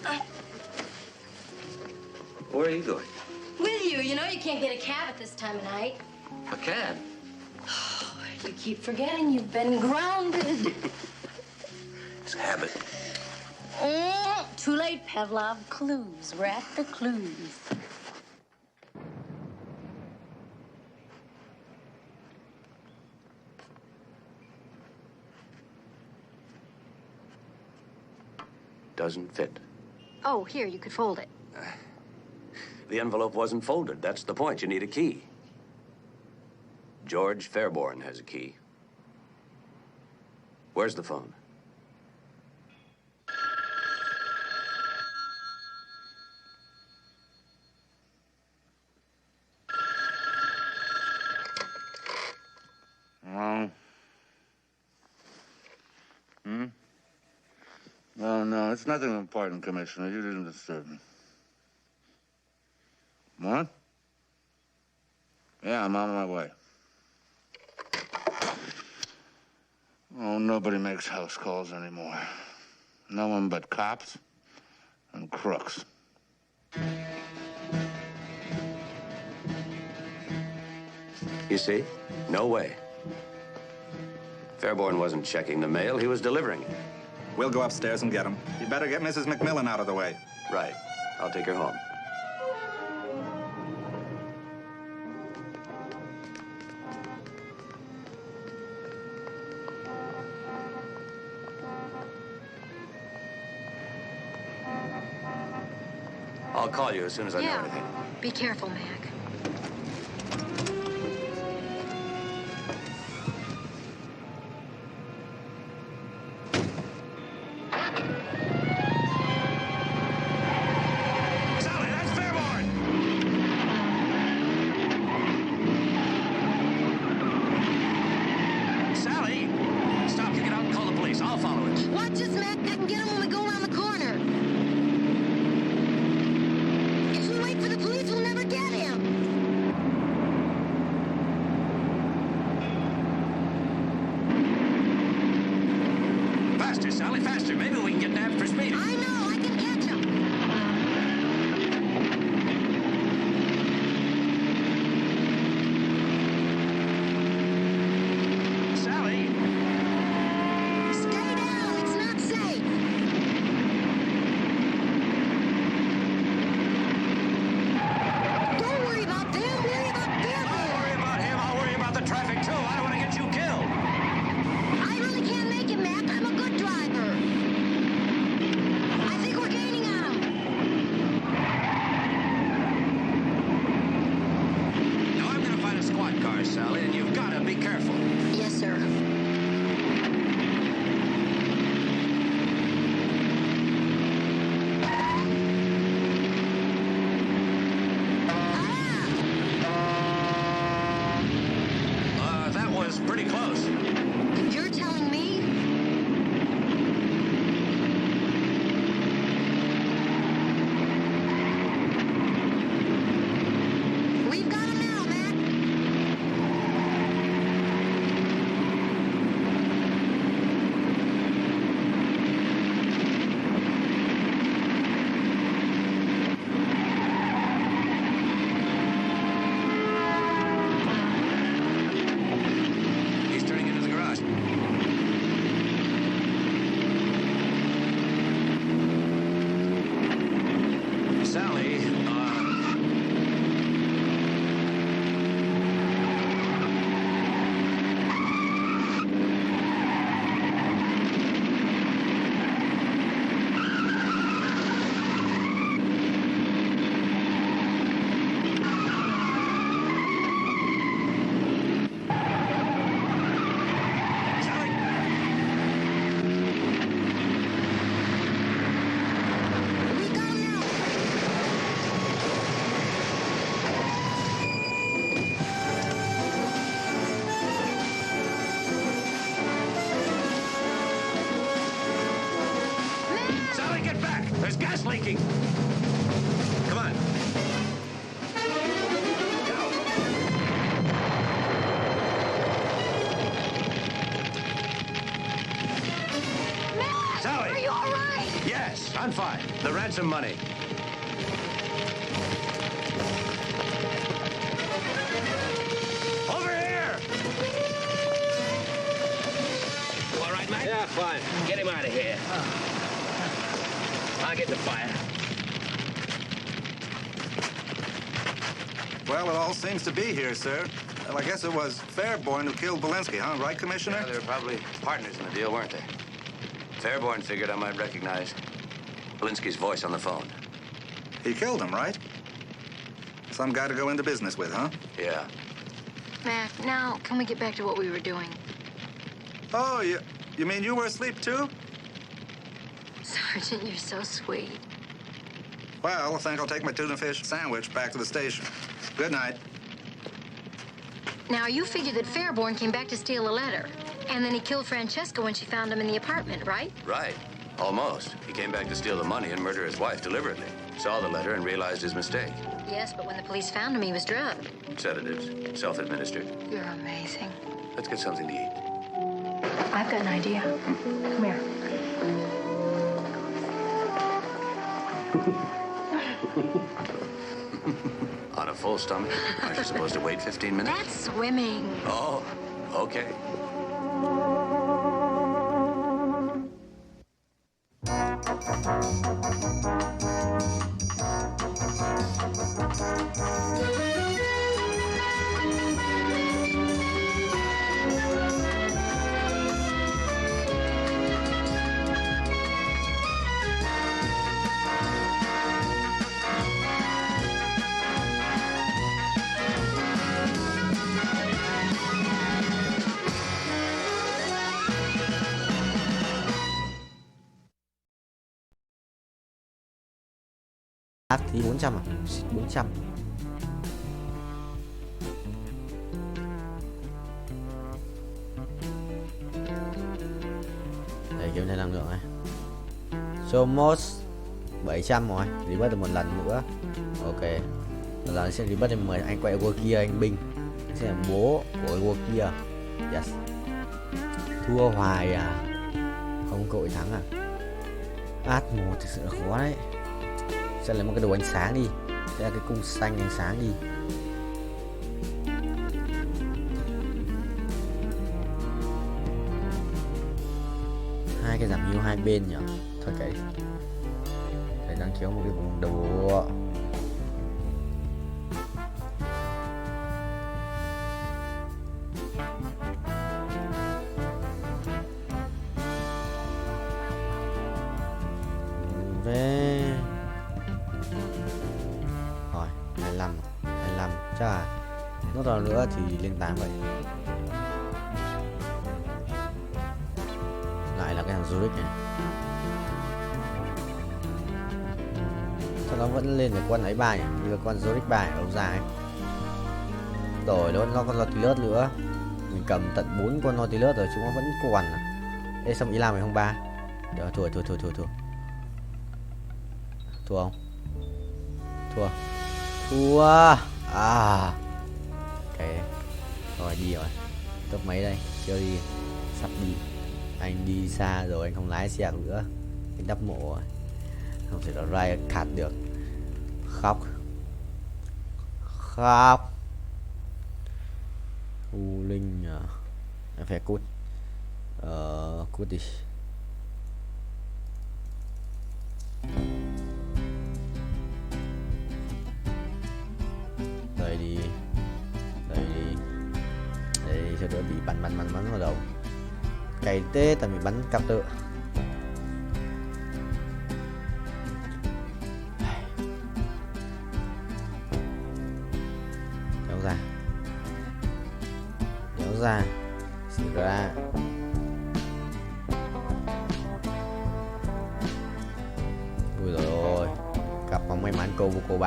Where are you going? With you. You know you can't get a cab at this time of night. A cab? You keep forgetting you've been grounded. It's a habit. Too late, Pavlov. Clues. We're at the clues. Doesn't fit. Oh, here, you could fold it. The envelope wasn't folded. That's the point. You need a key. George Fairborn has a key. Where's the phone? Wrong. No, it's nothing important, Commissioner. You didn't disturb me. What? Yeah, I'm on my way. Oh, nobody makes house calls anymore. No one but cops and crooks. You see? No way. Fairborn wasn't checking the mail. He was delivering it. We'll go upstairs and get him. You better get Mrs. McMillan out of the way. Right. I'll take her home. I'll call you as soon as I know anything. Be careful, Mac. Watch us, Mac. I can get him when we go around the corner. If we wait for the police, we'll never get him. Faster, Sally, faster. Maybe we can get nabbed for speeding. I know. I can catch him. Sally! Stay down. It's not safe. Don't worry about them. Worry about them. I'll worry about him. I'll worry about the traffic, too. I don't want to get you killed. I really can't make it, Mac. I'm a good driver. I think we're gaining on him. Now, I'm going to find a squad car, Sally, and you've got to be careful. Yes, sir. That was pretty close. You're telling me? We've got him now, Mac. gas leaking. Come on. Matt, Sally. are you all right? Yes, I'm fine. The ransom money. Over here! All right, Mac? Yeah, fine. Get him out of here. I'll get the fire. Well, it all seems to be here, sir. Well, I guess it was Fairborn who killed Belinsky, huh? Right, Commissioner? Yeah, they were probably partners in the deal, weren't they? Fairborn figured I might recognize Belinsky's voice on the phone. He killed him, right? Some guy to go into business with, huh? Yeah. Mac, now can we get back to what we were doing? Oh, you mean you were asleep, too? Sergeant, you're so sweet. Well, I think I'll take my tuna fish sandwich back to the station. Good night. Now, you figure that Fairborn came back to steal a letter, and then he killed Francesca when she found him in the apartment, right? Right. Almost. He came back to steal the money and murder his wife deliberately. Saw the letter and realized his mistake. Yes, but when the police found him, he was drugged. Sedatives. Self-administered. You're amazing. Let's get something to eat. I've got an idea. Come here. On a full stomach? Aren't you supposed to wait 15 minutes? That's swimming. Oh, okay. Thì 400 à? 400. Để kiếm thêm năng lượng này. Somos 700 rồi, rebirth được một lần nữa. Ok. Lần này sẽ rebirth thêm 10 anh quay vua kia anh binh. Anh sẽ là bố của vua kia. Yes. Thua hoài à? Không cơ hội thắng à? Át 1 thực sự là khó đấy. Sẽ lấy một cái đồ ánh sáng đi. Sẽ là cái cung xanh ánh sáng đi. Hai cái giảm hiệu hai bên nhỉ. Thôi cái đang thiếu một cái vùng đồ. Về rồi 25 chắc là nốt nào nữa thì lên 8 vậy. Lại là cái thằng Zurich này. Sao nó vẫn lên được con ấy bài nhỉ? Như là con Zurich bài lâu dài. Đổi nó con Nautilus nữa. Mình cầm tận 4 con Nautilus rồi chúng nó vẫn còn. Ê xong ý làm mày không ba. Đó, thua. Thua không? Thua. À. Ok. Rồi đi rồi. Top mấy đây? Chưa đi. Sắp đi. Anh đi xa rồi, anh không lái xe nữa. Anh đắp mộ rồi. Không thể là Riot Cat được. Khóc. U Linh à. Em phải cút. Cút đi. Đây đi cho đỡ bị bắn vào đầu. Cày tê tại bị bắn cặp tự. Kéo ra xì ra. Ui rồi cặp bóng may mắn cô Boko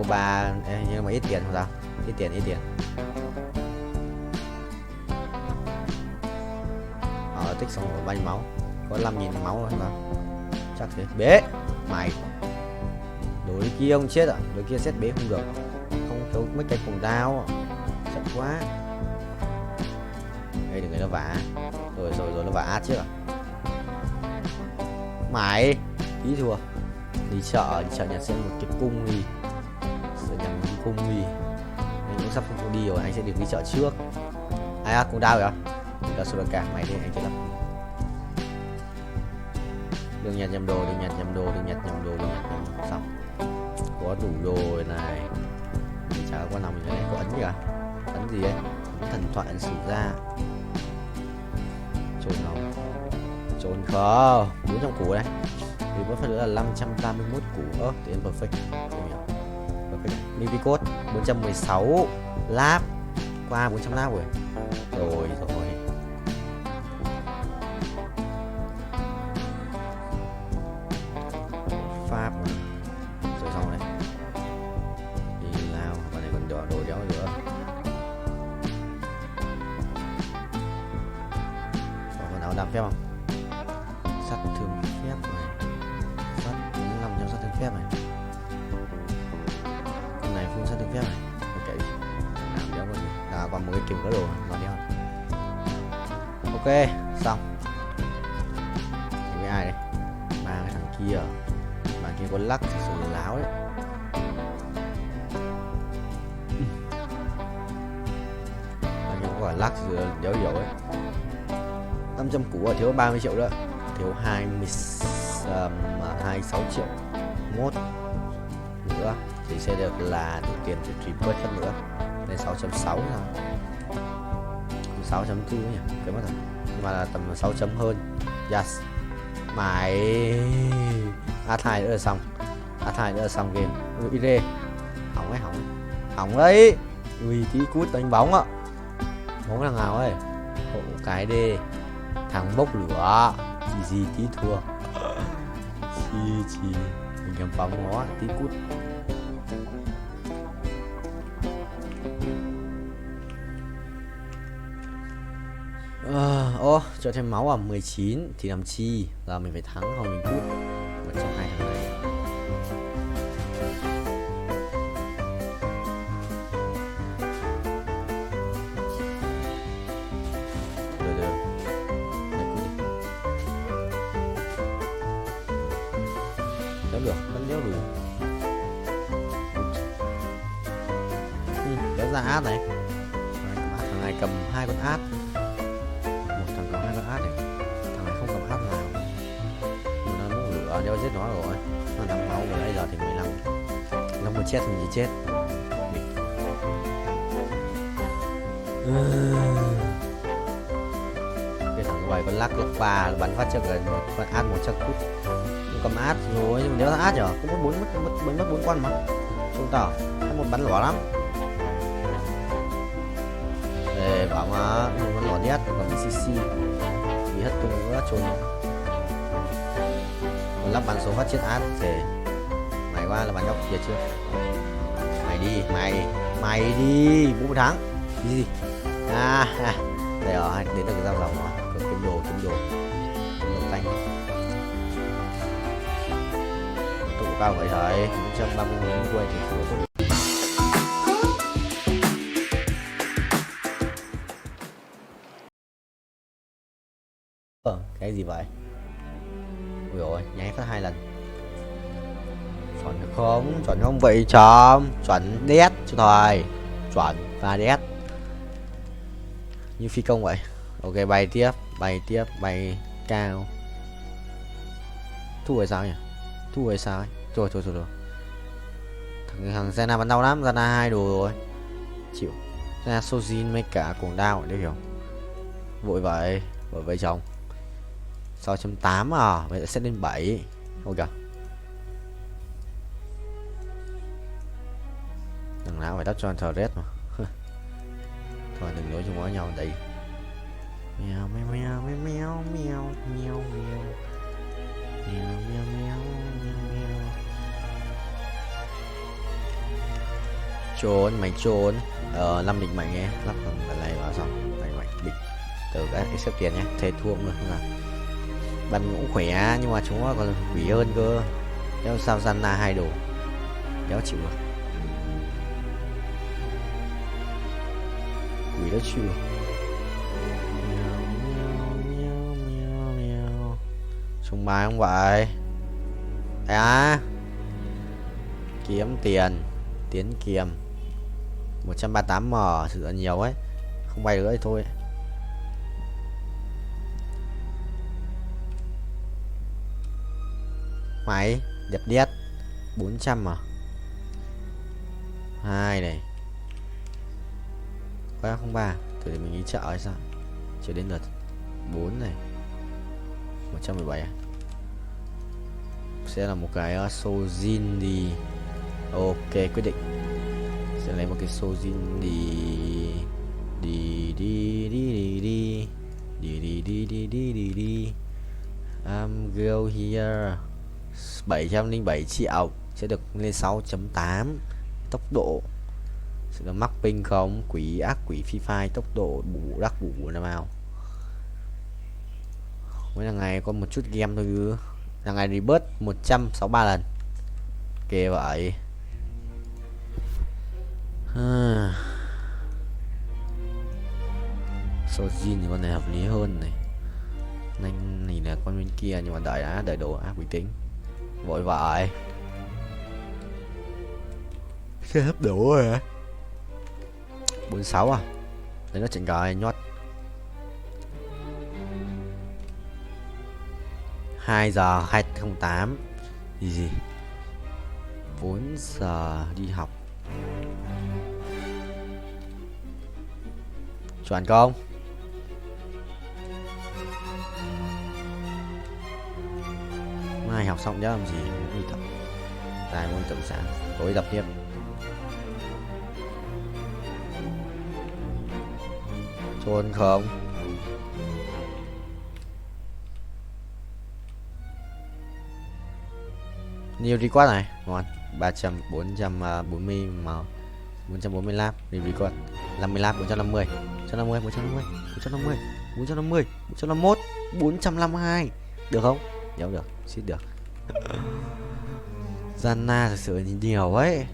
3 nhưng mà ít tiền không sao, ít tiền. Tích xong rồi bao nhiêu máu, có 5.000 máu rồi sao, Chắc thế. Bế. Mày. Đối kia ông chết à? Đối kia xét bế không được. Không thiếu mấy cái cuồng đao. Chậm quá. Đây đừng để nó vả. Rồi nó vả trước à? Mày. Tí thua. Đi chợ nhặt xem một cái cung đi. Sợ nhặt một cái cung đi. Anh cũng sắp không đi rồi, anh sẽ được đi chợ trước. Ai à, cuồng đao kìa. Là số cả mày đi anh sẽ lắp. Đừng nhặt nhầm đồ. Xong. Có đủ đồ này. Thì chả có nào mình cái này có ấn gì cả. Ấn gì ấy? Thần thoại ấn sử ra. Trốn không? Trốn không? 400 củ đây. Thì có phải nữa là 531 củ. Thì em perfect. Perfect. MV code 416 lap. Qua 400 lap rồi. Rồi. Pháp rồi xong đấy. Đi lao, bạn này còn đồ đéo nữa. Còn áo đam phép không? Sát thương phép này. Sát 500 sát thương phép này. Con này full sát thương phép này. Ok. Làm đéo còn gì. Còn một cái kiếm có đồ mà đéo. Ok, xong. Với ai đây? Ba cái thằng kia. Bạn kia có lắc thì sự láo đấy. Bạn kia có cả lắc thì đéo dấu ấy. 500 củ rồi, thiếu 30 triệu nữa. Thiếu 26 triệu mốt nữa thì sẽ được là đủ tiền để trip bớt hơn nữa. Lên 6.6 rồi. 6.4 nhỉ, cái mất rồi. Nhưng mà là tầm 6 chấm hơn. Yes. Mày A2 nữa là xong. A2 nữa là xong game. Ui rê. Hỏng đấy. Ui tí cút đánh bóng ạ. Bóng thằng nào ấy. Hộ cái đê. Thằng bốc lửa. Gì tí thua. Chi mình cầm bóng nó tí cút. Cho thêm máu à 19 thì làm chi. Giờ mình phải thắng không mình cút. Một trong hai thằng này. Được, vẫn đéo đủ. Kéo ra át này. Thằng này cầm 2 con át. Một thằng có 2 con át này. Thằng này không cầm át nào. Nó muốn lửa đéo giết nó rồi. Nó 5 máu rồi bây giờ thì 15. Nó muốn chết thì mình chết. Cái thằng ngoài con lắc 3 bắn phát cho gần một con át 100 cút. Cầm át rồi nhưng mà nếu là át nhở cũng mất 4 con mà không tỏ một bắn lỏ lắm. Để bảo mà một bắn lỏ nhất còn CC bị hết tung nữa trốn còn lắp bắn số phát chết át thì mày qua là bắn nhóc kia chưa mày đi 4 tháng gì đây rồi đến được cái giao dòng rồi kiếm đồ tanh cao vậy thôi 130 nghìn quay thì thừa cái gì vậy? Ui rồi nháy phát 2 lần. Chuẩn được không? Chuẩn không vậy chấm. Chuẩn đét cho thôi. Chuẩn và đét. Như phi công vậy. Ok bay tiếp, bay cao. Thu rồi sao nhỉ? Thu rồi sao ấy? Rồi. Thằng Zena bắn đau lắm, Zena 2 đồ rồi. Chịu. Zena Sojin mấy cả cuồng đao để hiểu. Vội vậy chồng. 6.8 à, vậy sẽ lên 7. Ok. Thằng nào phải đắp cho thờ red mà. Thôi đừng nói chung với nhau đây. Mèo. Mày trốn 5 địch mạnh nghe lắp phần này vào xong mạnh địch từ cái xếp tiền nhé thề thua nữa là Bắn cũng khỏe nhưng mà chúng nó còn quỷ hơn cơ. Đéo sao Zanna 2 đồ. Đéo chịu được. Quỷ đó chịu được. Trùng bài không vậy? Kiếm tiền. Tiến kiềm 138M sự là nhiều ấy. Không bay nữa thì thôi. Máy đẹp đét 400 mà 2 này 303. Thử để mình nghĩ chợ hay sao. Chưa đến lượt 4 này 117 sẽ là một cái Sojin đi. Ok quyết định sẽ lấy một cái Sojin đi đi đi đi đi đi đi đi đi đi đi đi. I'm go here 707 triệu sẽ được lên 6.8 tốc độ. Sẽ là mắc ping không? Quỷ ác quỷ phi phai tốc độ bù đắc bù nào vào. Mỗi là ngày có một chút game thôi chứ. Là ngày rebirth 163 lần. Kê vậy. Sojin thì con này hợp lý hơn này. Nhanh này là con bên kia nhưng mà đợi đồ bình tĩnh. Vội vãi. Xe hấp đủ rồi hả? 46 à? Đấy nó chỉnh cài nhót. 2 giờ 208. Gì 4 giờ đi học. Chuẩn không? Mai học xong nhớ làm gì? Đi tập. Tài môn tự sáng. Tối tập tiếp. Trôn không? Nhiều record này, ngon. 300 440 mà 445 record. 50 lap 450, 150, 150, 150, 450, 451, 452. Được không? Nhớ được, xít được. Zanna thực sự nhiều ấy.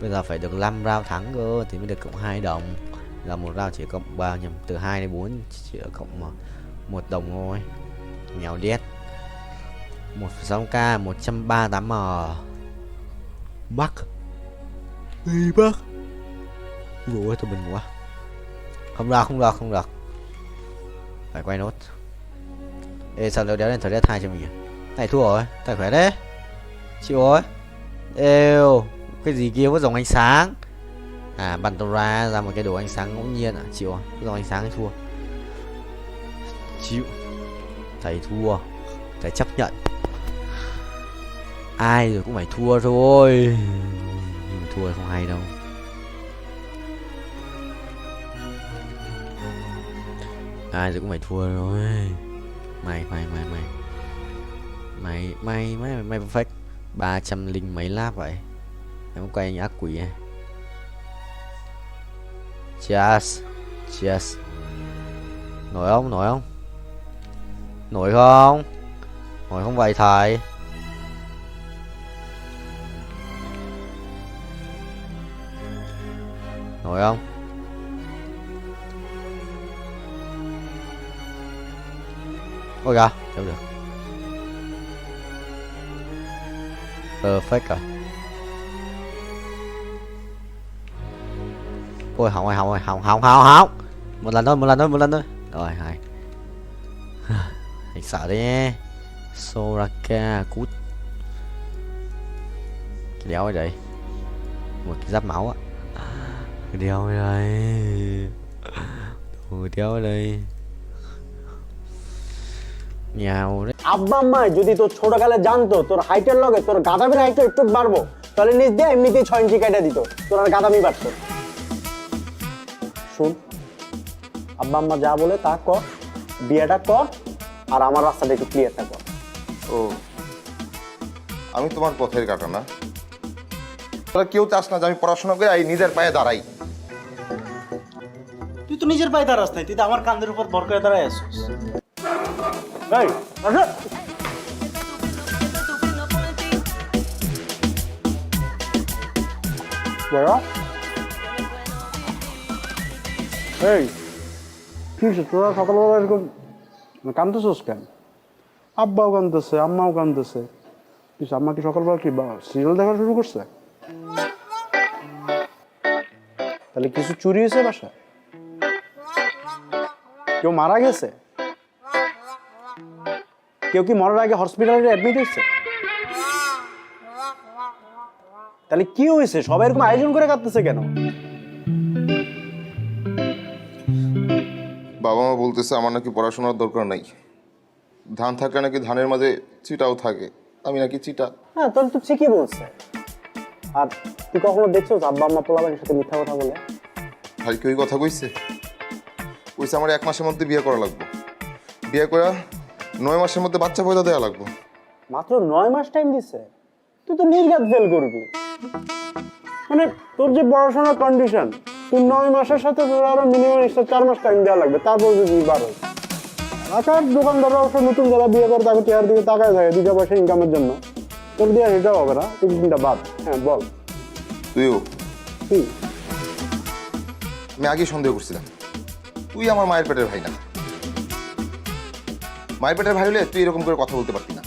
Bây giờ phải được 5 round thắng cơ thì mới được cộng 2 đồng. Là một round chỉ cộng bao nhầm từ 2 đến 4 chỉ cộng 1 đồng thôi. Nghèo đét. 1,6k 138M. Bắc. Đi Bắc. Ngủ ơi tụi mình ngủ quá. Không được. Phải quay nốt. Ê sao đéo lên thời 2 cho mình kìa. Này thua rồi, tài khỏe đấy. Chịu rồi. Êu, cái gì kia có dòng ánh sáng. À bắn ra một cái đồ ánh sáng ngẫu nhiên à, chịu rồi. Dòng ánh sáng thì thua. Chịu. Thầy thua. Thầy chấp nhận. Ai rồi cũng phải thua thôi. Nhưng mà thua không hay đâu. Ai rồi cũng phải thua rồi. Mày perfect 300 mấy lap vậy. Em quay anh ác quỷ này. Cheers. Nổi không? Nổi không vậy thầy? Nổi không? Ôi kìa, đâu được. Perfect rồi. Ôi hỏng. Một lần thôi. Rồi hay. Anh sợ đấy nhé. Soraka cút. Cái đéo ở đây. Một cái giáp máu á. Cái đéo ở đây. Một đéo ở đây. Nhào đấy. আব্বা আম্মা যদি তোর ছোটকালে জানতো তোর হাইটের লগে তোর গাদামির হাইটটা একটু বাড়বো তাহলে নিজ দিয়ে এমনিতেই 6 ইঞ্চি কাটা দিত তোর আর গাদামি বাড়তো শুন আব্বা আম্মা যা বলে তা কর বিয়েটা কর আর আমার রাস্তাটা একটু ক্লিয়ারটা কর ও আমি তোমার পথের কাটা না তোরা কেউ চাস না যে আমি পড়াশোনা করে এই নিজের পায়ে দাঁড়াই তুই তো নিজের পায়ে দাঁড়াস নাই তুই তো আমার কাঁধের উপর ভর করে দাঁড়ায় আছিস Hey, Roger. Where? Hey, কি হচ্ছে তোরা সকালবেলা এরকম কান্দতেছিস কেন? আব্বাও কান্দতেছে, আম্মাও কান্দতেছে। কিছু আম্মা কি সকালবেলা কি সিরিয়াল দেখা শুরু করছে? তাহলে কিছু চুরি হয়েছে বাসায়? কেউ মারা গেছে? কেউ কি মরার আগে হসপিটালে অ্যাডমিট হয়েছে? তাহলে কি হয়েছে? সবাই এরকম আয়োজন করে কাঁদতেছে কেন? বাবা মা বলতেছে আমার নাকি পড়াশোনার দরকার নাই, ধান থাকলে নাকি ধানের মাঝে চিটাও থাকে, আমি নাকি চিটা। হ্যাঁ, তাহলে তো ঠিকই বলছে। আর তুই কখনো দেখছো আব্বা আম্মা পোলাপানের সাথে মিথ্যা কথা বলে? ভাই কি ওই কথা কইছে? কইছে আমার 1 মাসের মধ্যে বিয়ে করা লাগবে, বিয়ে করে 9 মাসের মধ্যে বাচ্চা পয়দা দেওয়া লাগবে। মাত্র 9 মাস টাইম দিছে? তুই তো নির্ঘাত ফেল করবি। মানে তোর যে পড়াশোনার কন্ডিশন, তুই 9 মাসের সাথে তোর আরো মিনিমাম 4 মাস টাইম দেওয়া লাগবে, তারপর যদি 12। আকার দোকানদাররা অবশ্য নতুন যারা বিয়ে করে তাকে চেয়ার দিকে তাকায় থাকে 2 পয়সা ইনকামের জন্য। তোর দিয়ে সেটাও হবে না, তুই চিন্তা বাদ। হ্যাঁ বল। তুইও কি? আমি আগে সন্দেহ করছিলাম তুই আমার মায়ের পেটের ভাই না। মায়ের পেটের ভাই হলে তুই এরকম করে কথা বলতে পারতি না।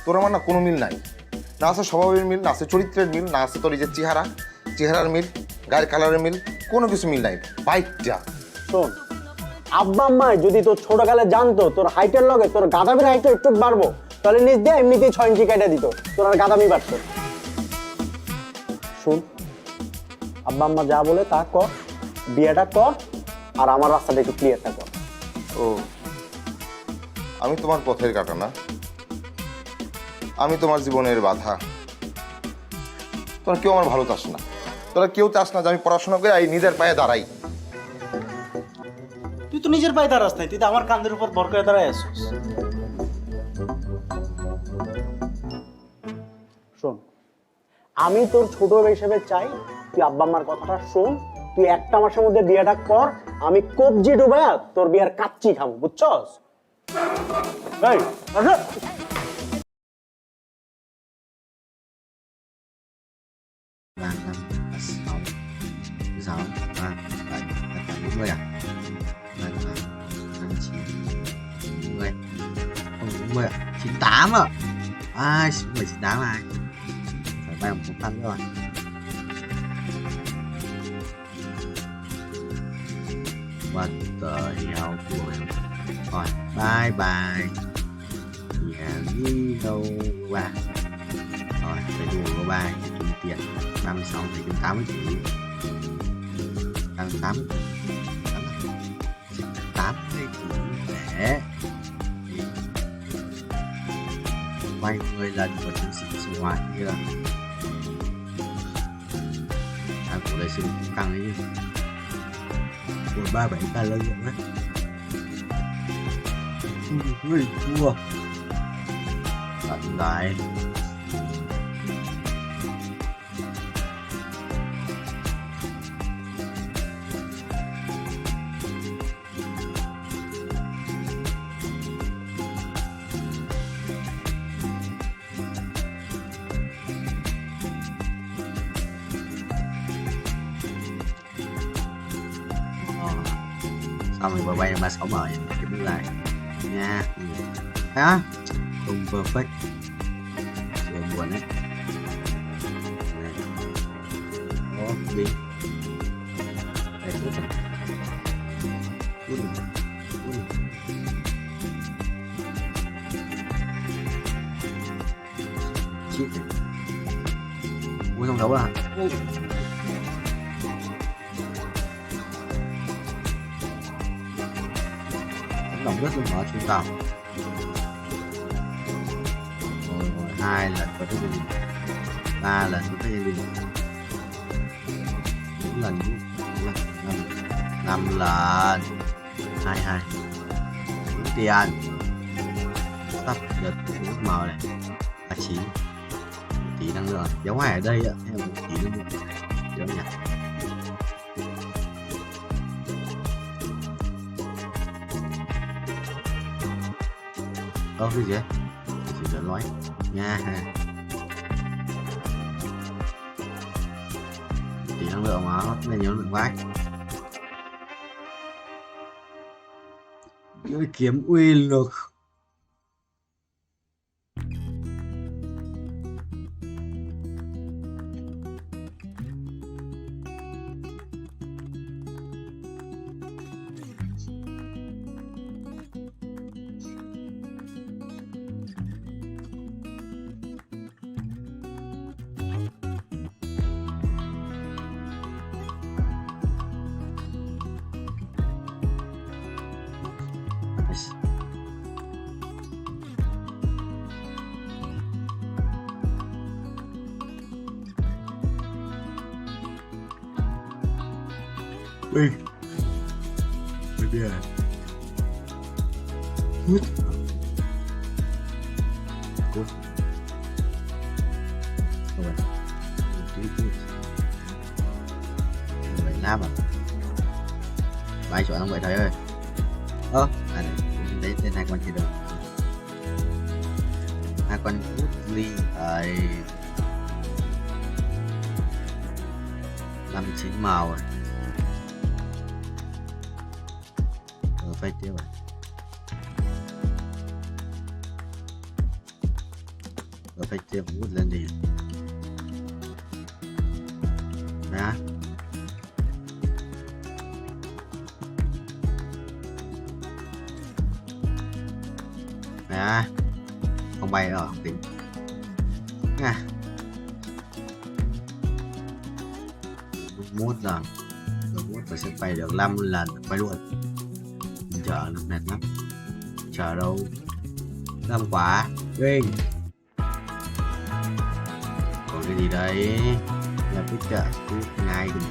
তোর আমার না কোনো মিল নাই, না আছে স্বভাবের মিল, না আছে চরিত্রের মিল, না আছে তোর এই যে চেহারার মিল, গায়ের কালারের মিল, কোনো কিছু মিল নাই। বাইকটা শোন, আব্বা আম্মাই যদি তোর ছোটকালে জানতো তোর হাইটের লগে তোর গাদামির হাইটটা একটু বাড়বো, তাহলে নিজ দিয়ে এমনিতেই 6 ইঞ্চি কেটে দিত, তোর আর গাদামি বাড়তো। শোন, আব্বা আম্মা যা বলে তা কর, বিয়েটা কর, আর আমার রাস্তাটা একটু ক্লিয়ারটা কর। ও, আমি তোমার পথের কাটা না, আমি তোমার জীবনের বাধা। তোরা কেউ আমার ভালো চাস না, তোরা কেউ চাস না যে আমি পড়াশোনা করে এই নিজের পায়ে দাঁড়াই। তুই তো নিজের পায়ে দাঁড়াস নাই, তুই তো আমার কাঁধের উপর ভর করে দাঁড়ায় আসছিস। শোন, আমি তোর ছোট হিসেবে চাই তুই আব্বা আম্মার কথাটা শোন, তুই 1 মাসের মধ্যে বিয়েটা কর, আমি কবজি ডুবায়া তোর বিয়ের কাচ্চি খাবো, বুঝছস? এই, আসো। Mươi à? 98 à? Ai, 98 ai? Phải bay một thanh rồi. What the hell boy? Rồi, bye bye. Yeah, đi đâu qua? Rồi, phải đùa của bài kiếm tiền 36 thì kiếm 80 triệu. 88 80 để quay 10 lần của chiến sĩ sinh hoạt như là của đại sư cũng căng ấy chứ. Của 37 ta lợi dụng á. Ui, thua. Tận lại. Xong rồi bay 36 bờ kiếm lại nha. Thấy không? Không perfect. Chuyện buồn đấy. Đó, đi. Đây cứ chậm. Chết rồi. Ui xong đấu à? Lòng rất là mở trung tàu. Rồi 2 lần có cái gì, 3 lần có cái gì, 4 lần, 5 lần, 22 tiền sắp được nước màu này 39 tí năng lượng dấu hải ở đây ạ, theo một tí năng lượng dấu nhỉ. cái gì vậy? Chỉ là nói nha ha. Tỷ năng lượng mà nó nên nhớ lượng vãi. Lưỡi kiếm uy lực. Ui. Bây giờ hút cút rồi vậy làm à bài chọn không vậy thầy ơi. Này đấy tên hai con chưa được, hai con hút ly tại 59 màu rồi. Phải tiếp rồi. Phải tiếp hút lên đi. Nè. Nè. Không bay ở không tính. Nè. Mốt rồi. Mốt phải sẽ bay được 5 lần bay luôn. Chờ nó mệt lắm. Chờ đâu 5 quả Vinh. Còn cái gì đấy là cái chợ ngay đừng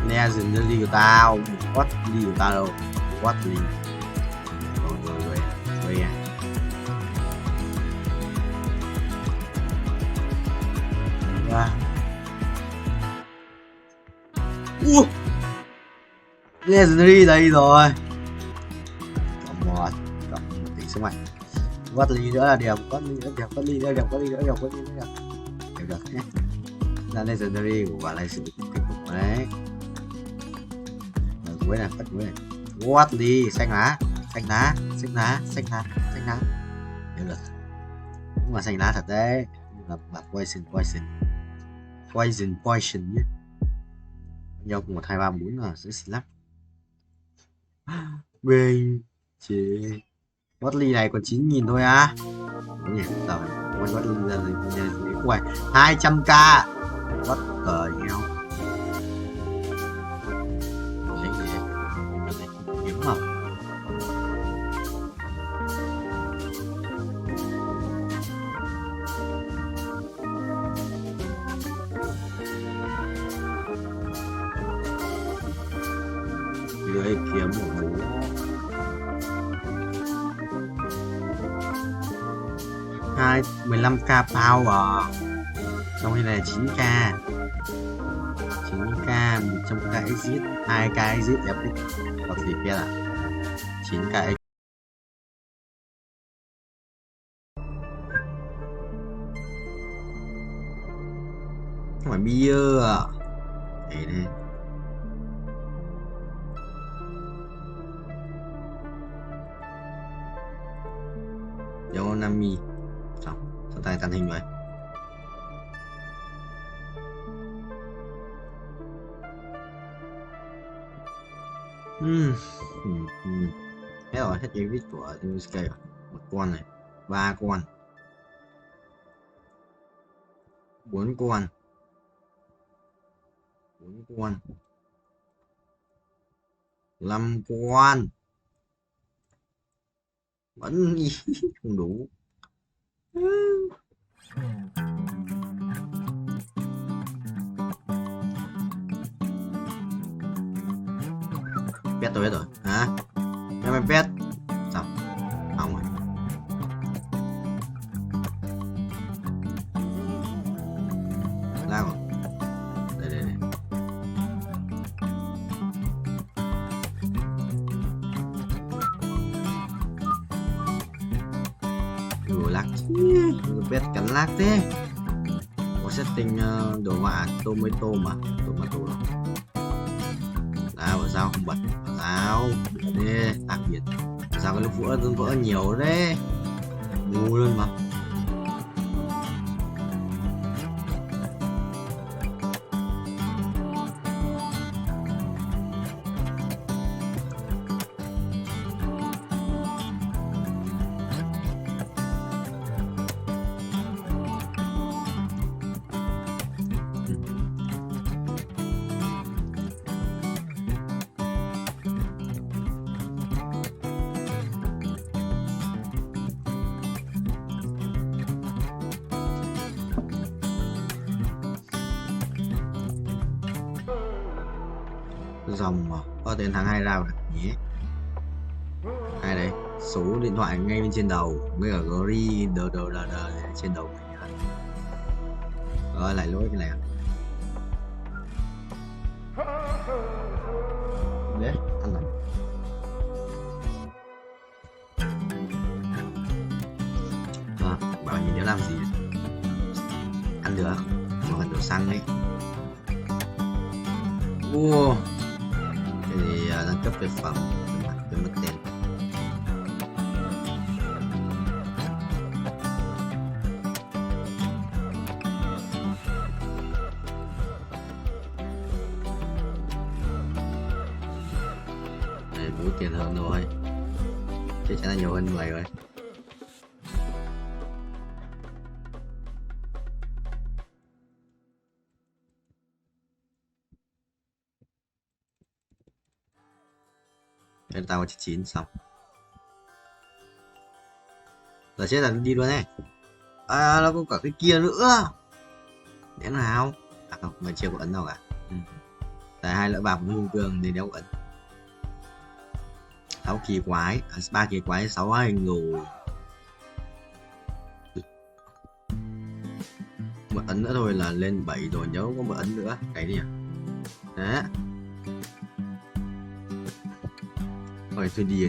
nè dừng đi của tao quát đi của tao đâu quát đi rồi về Legendary đây rồi. Cộng một tỷ sức mạnh. Quát ly nữa là đẹp, quát ly nữa đẹp, quát ly nữa đẹp, quát ly nữa đẹp, quát ly nữa đẹp. Được nhé. Là Legendary của bạn này sử dụng kinh khủng đấy. Ở cuối này, cuối này. Quát ly xanh lá, xanh lá, xanh lá, xanh lá, xanh lá. Được. Đúng là xanh lá thật đấy. Là poison nhé. Nhau 1 2 3 4 là sẽ xịn lắm. Bên chị Watley này còn 9.000 thôi á. Đúng nhỉ? Rồi, Watley là gì? 200k. What the hell? Lấy gì đấy? Kiếm mà. Lưỡi kiếm một bố 15k power, trong đây là 9k 100k exit, 2k exit epic hoặc gì kia là 9k exit. Không phải bia à? Để đây. Yonami sao tay tàn hình vậy? Hết rồi, hết exit của MSK rồi. Một con này, 3 con, 4 con, 5 con vẫn không đủ. Pet tôi hết rồi hả? Em mày pet sao không rồi? Ra rồi. Đây. Ủa lạc biết cắn lạc thế. Có setting đồ họa tomato mà tomato rồi. Sao bảo sao không bật? Sao? Đây đặc biệt. Sao cái lúc vỡ nhiều đấy? Ngu luôn mà. Dòng mà có tên thằng hay ra nhé. Ai đấy? Số điện thoại ngay bên trên đầu với cả gori đờ trên đầu mình. Rồi lại lỗi cái này. Đấy, ăn này. Bảo nhìn nó làm gì? Ăn được, mà cần đổ xăng đấy. Wow. Thì nâng cấp về phẩm về mất tiền. Đây bố tiền hơn rồi, chắc chắn là nhiều hơn 10 rồi. Để tao 9 xong. Giờ chết là đi luôn này. À nó có cả cái kia nữa. Thế nào? À không, người chưa có ấn đâu cả. Tại 2 lỡ bạc hương cương thì đéo ấn. 6 kỳ quái, 3 kỳ quái 6 hình rồi. Một ấn nữa thôi là lên 7 rồi, nhớ có một ấn nữa. Cái gì à? Đấy. Thôi thôi đi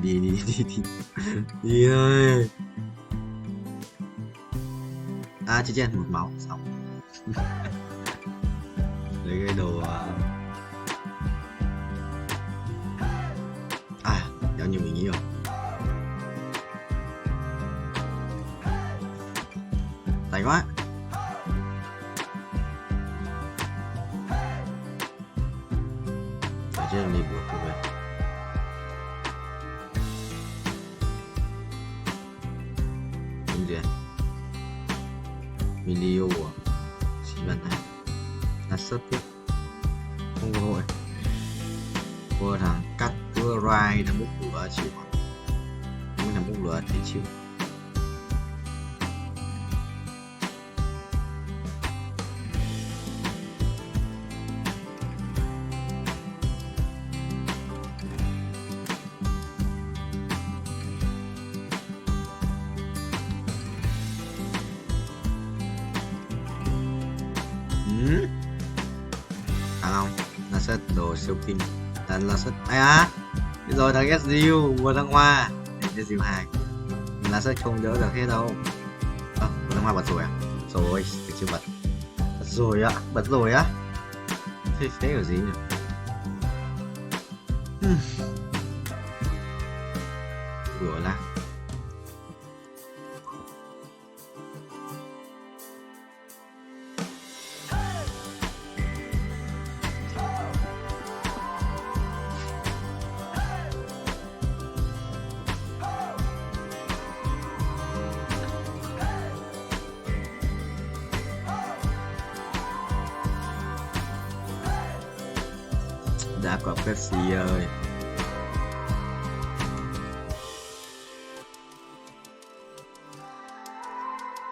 thôi. À chết chết, một máu xong. Lấy cái đồ đéo như mình nghĩ rồi. Tay quá. Phải chết đi buộc rồi. Video xí lần này là sớt tiếp không có hội vừa thằng cắt vừa rai là bút lửa chịu nhưng là bút lửa thì chịu. Không, là set đồ siêu kinh. Tần là set rồi thằng SU một thằng hoa để SU 2 là set không đỡ được hết đâu. Một thằng hoa bật rồi à? Rồi chưa bật rồi á. Thế ở gì nhỉ? Vừa là đã có Pepsi ơi.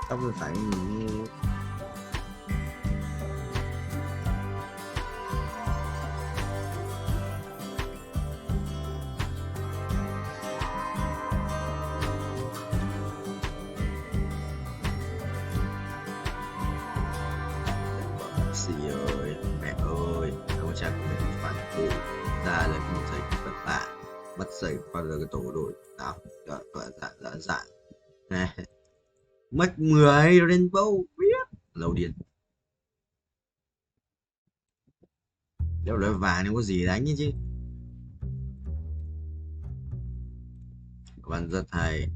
Tóc phải Pepsi ơi, mẹ ơi, ông cha của mình phản phụ ra là một thầy vất vả mất dậy qua giờ cái tổ đội nào dạ nè McMillan Rainbow biết lâu điên. Đeo loại vàng thì có gì đánh ấy chứ. Các bạn rất hay.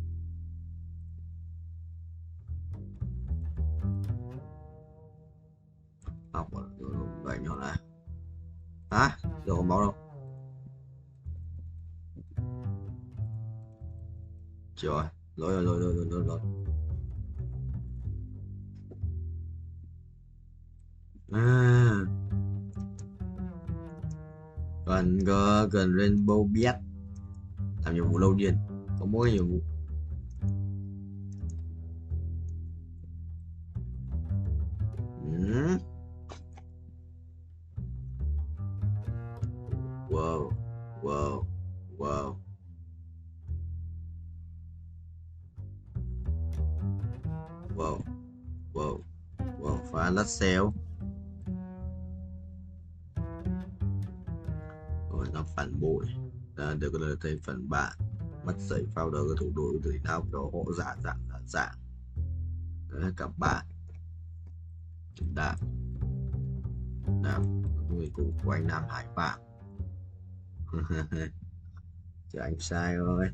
Học vậy nhỏ là hả? Đâu có máu đâu. Trời, lỗi. À, cần Rainbow biết làm nhiệm vụ lâu điên, có mỗi nhiệm vụ. Wow. Phá lát xéo. Rồi nó phản bội. Được có lời thầy phần bạn. Mất dậy phao đầu cái thủ đô từ thao kiểu hộ dạ. Đấy, các bạn. Đạp người cùng của anh Nam Hải Phạm. Chứ anh sai rồi.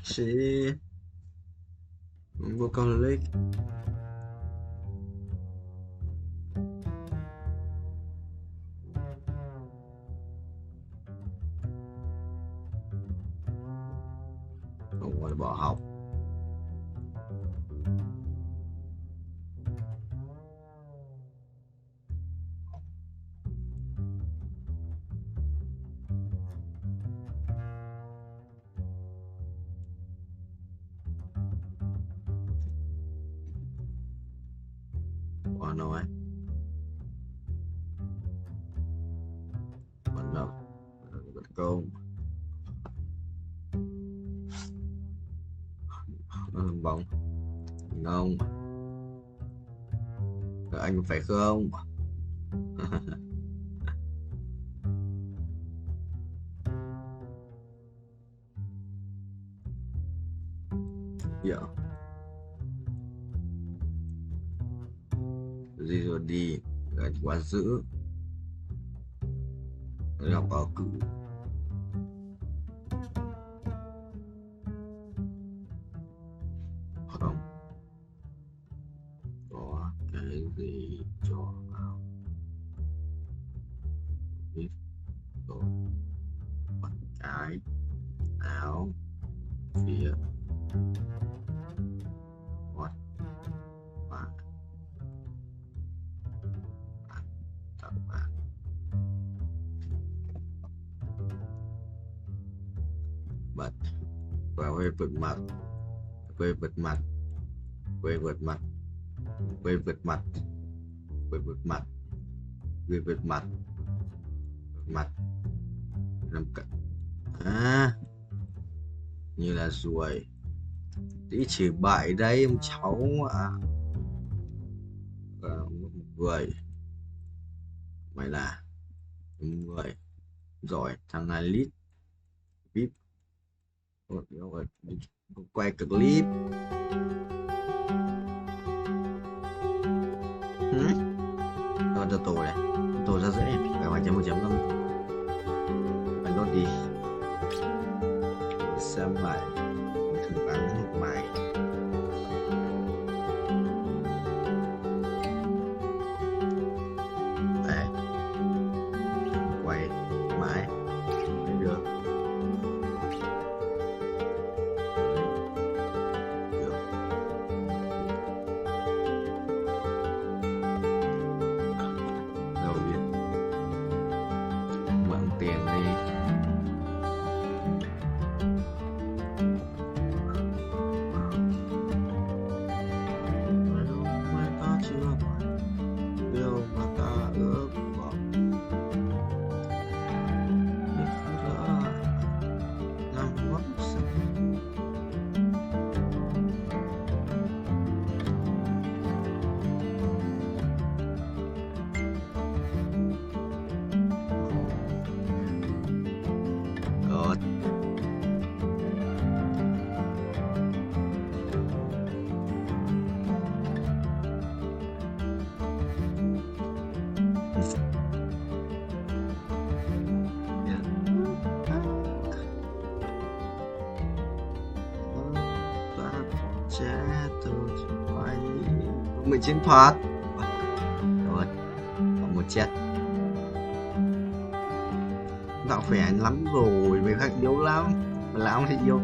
Chị vô con lịch. Không phải bỏ học. Bỏ nói. Bắt đầu. Bật công. Bóng. Không. Anh phải không? Dạ. Gì rồi đi. Anh quá dữ. Học ở cử. Không. Có cái gì cho vào. Rồi. Bắt cái áo phía hoặc và các bạn bật và quay vượt mặt làm cả như là ruồi tí chỉ bại đây ông cháu ạ. Một người mày là một người giỏi thằng này lít vip quay clip. Còn cho tổ này tổ ra dễ phải ngoài chấm 1.5 phải nốt đi xem lại thử bắn một mày. Đấy quay mãi mới được. Đầu tiên mượn tiền đi. Cha tôi phải 19 part. Rồi, còn một chết. Đạo phèn lắm rồi, mày khác yếu lắm. Mà lão thì vô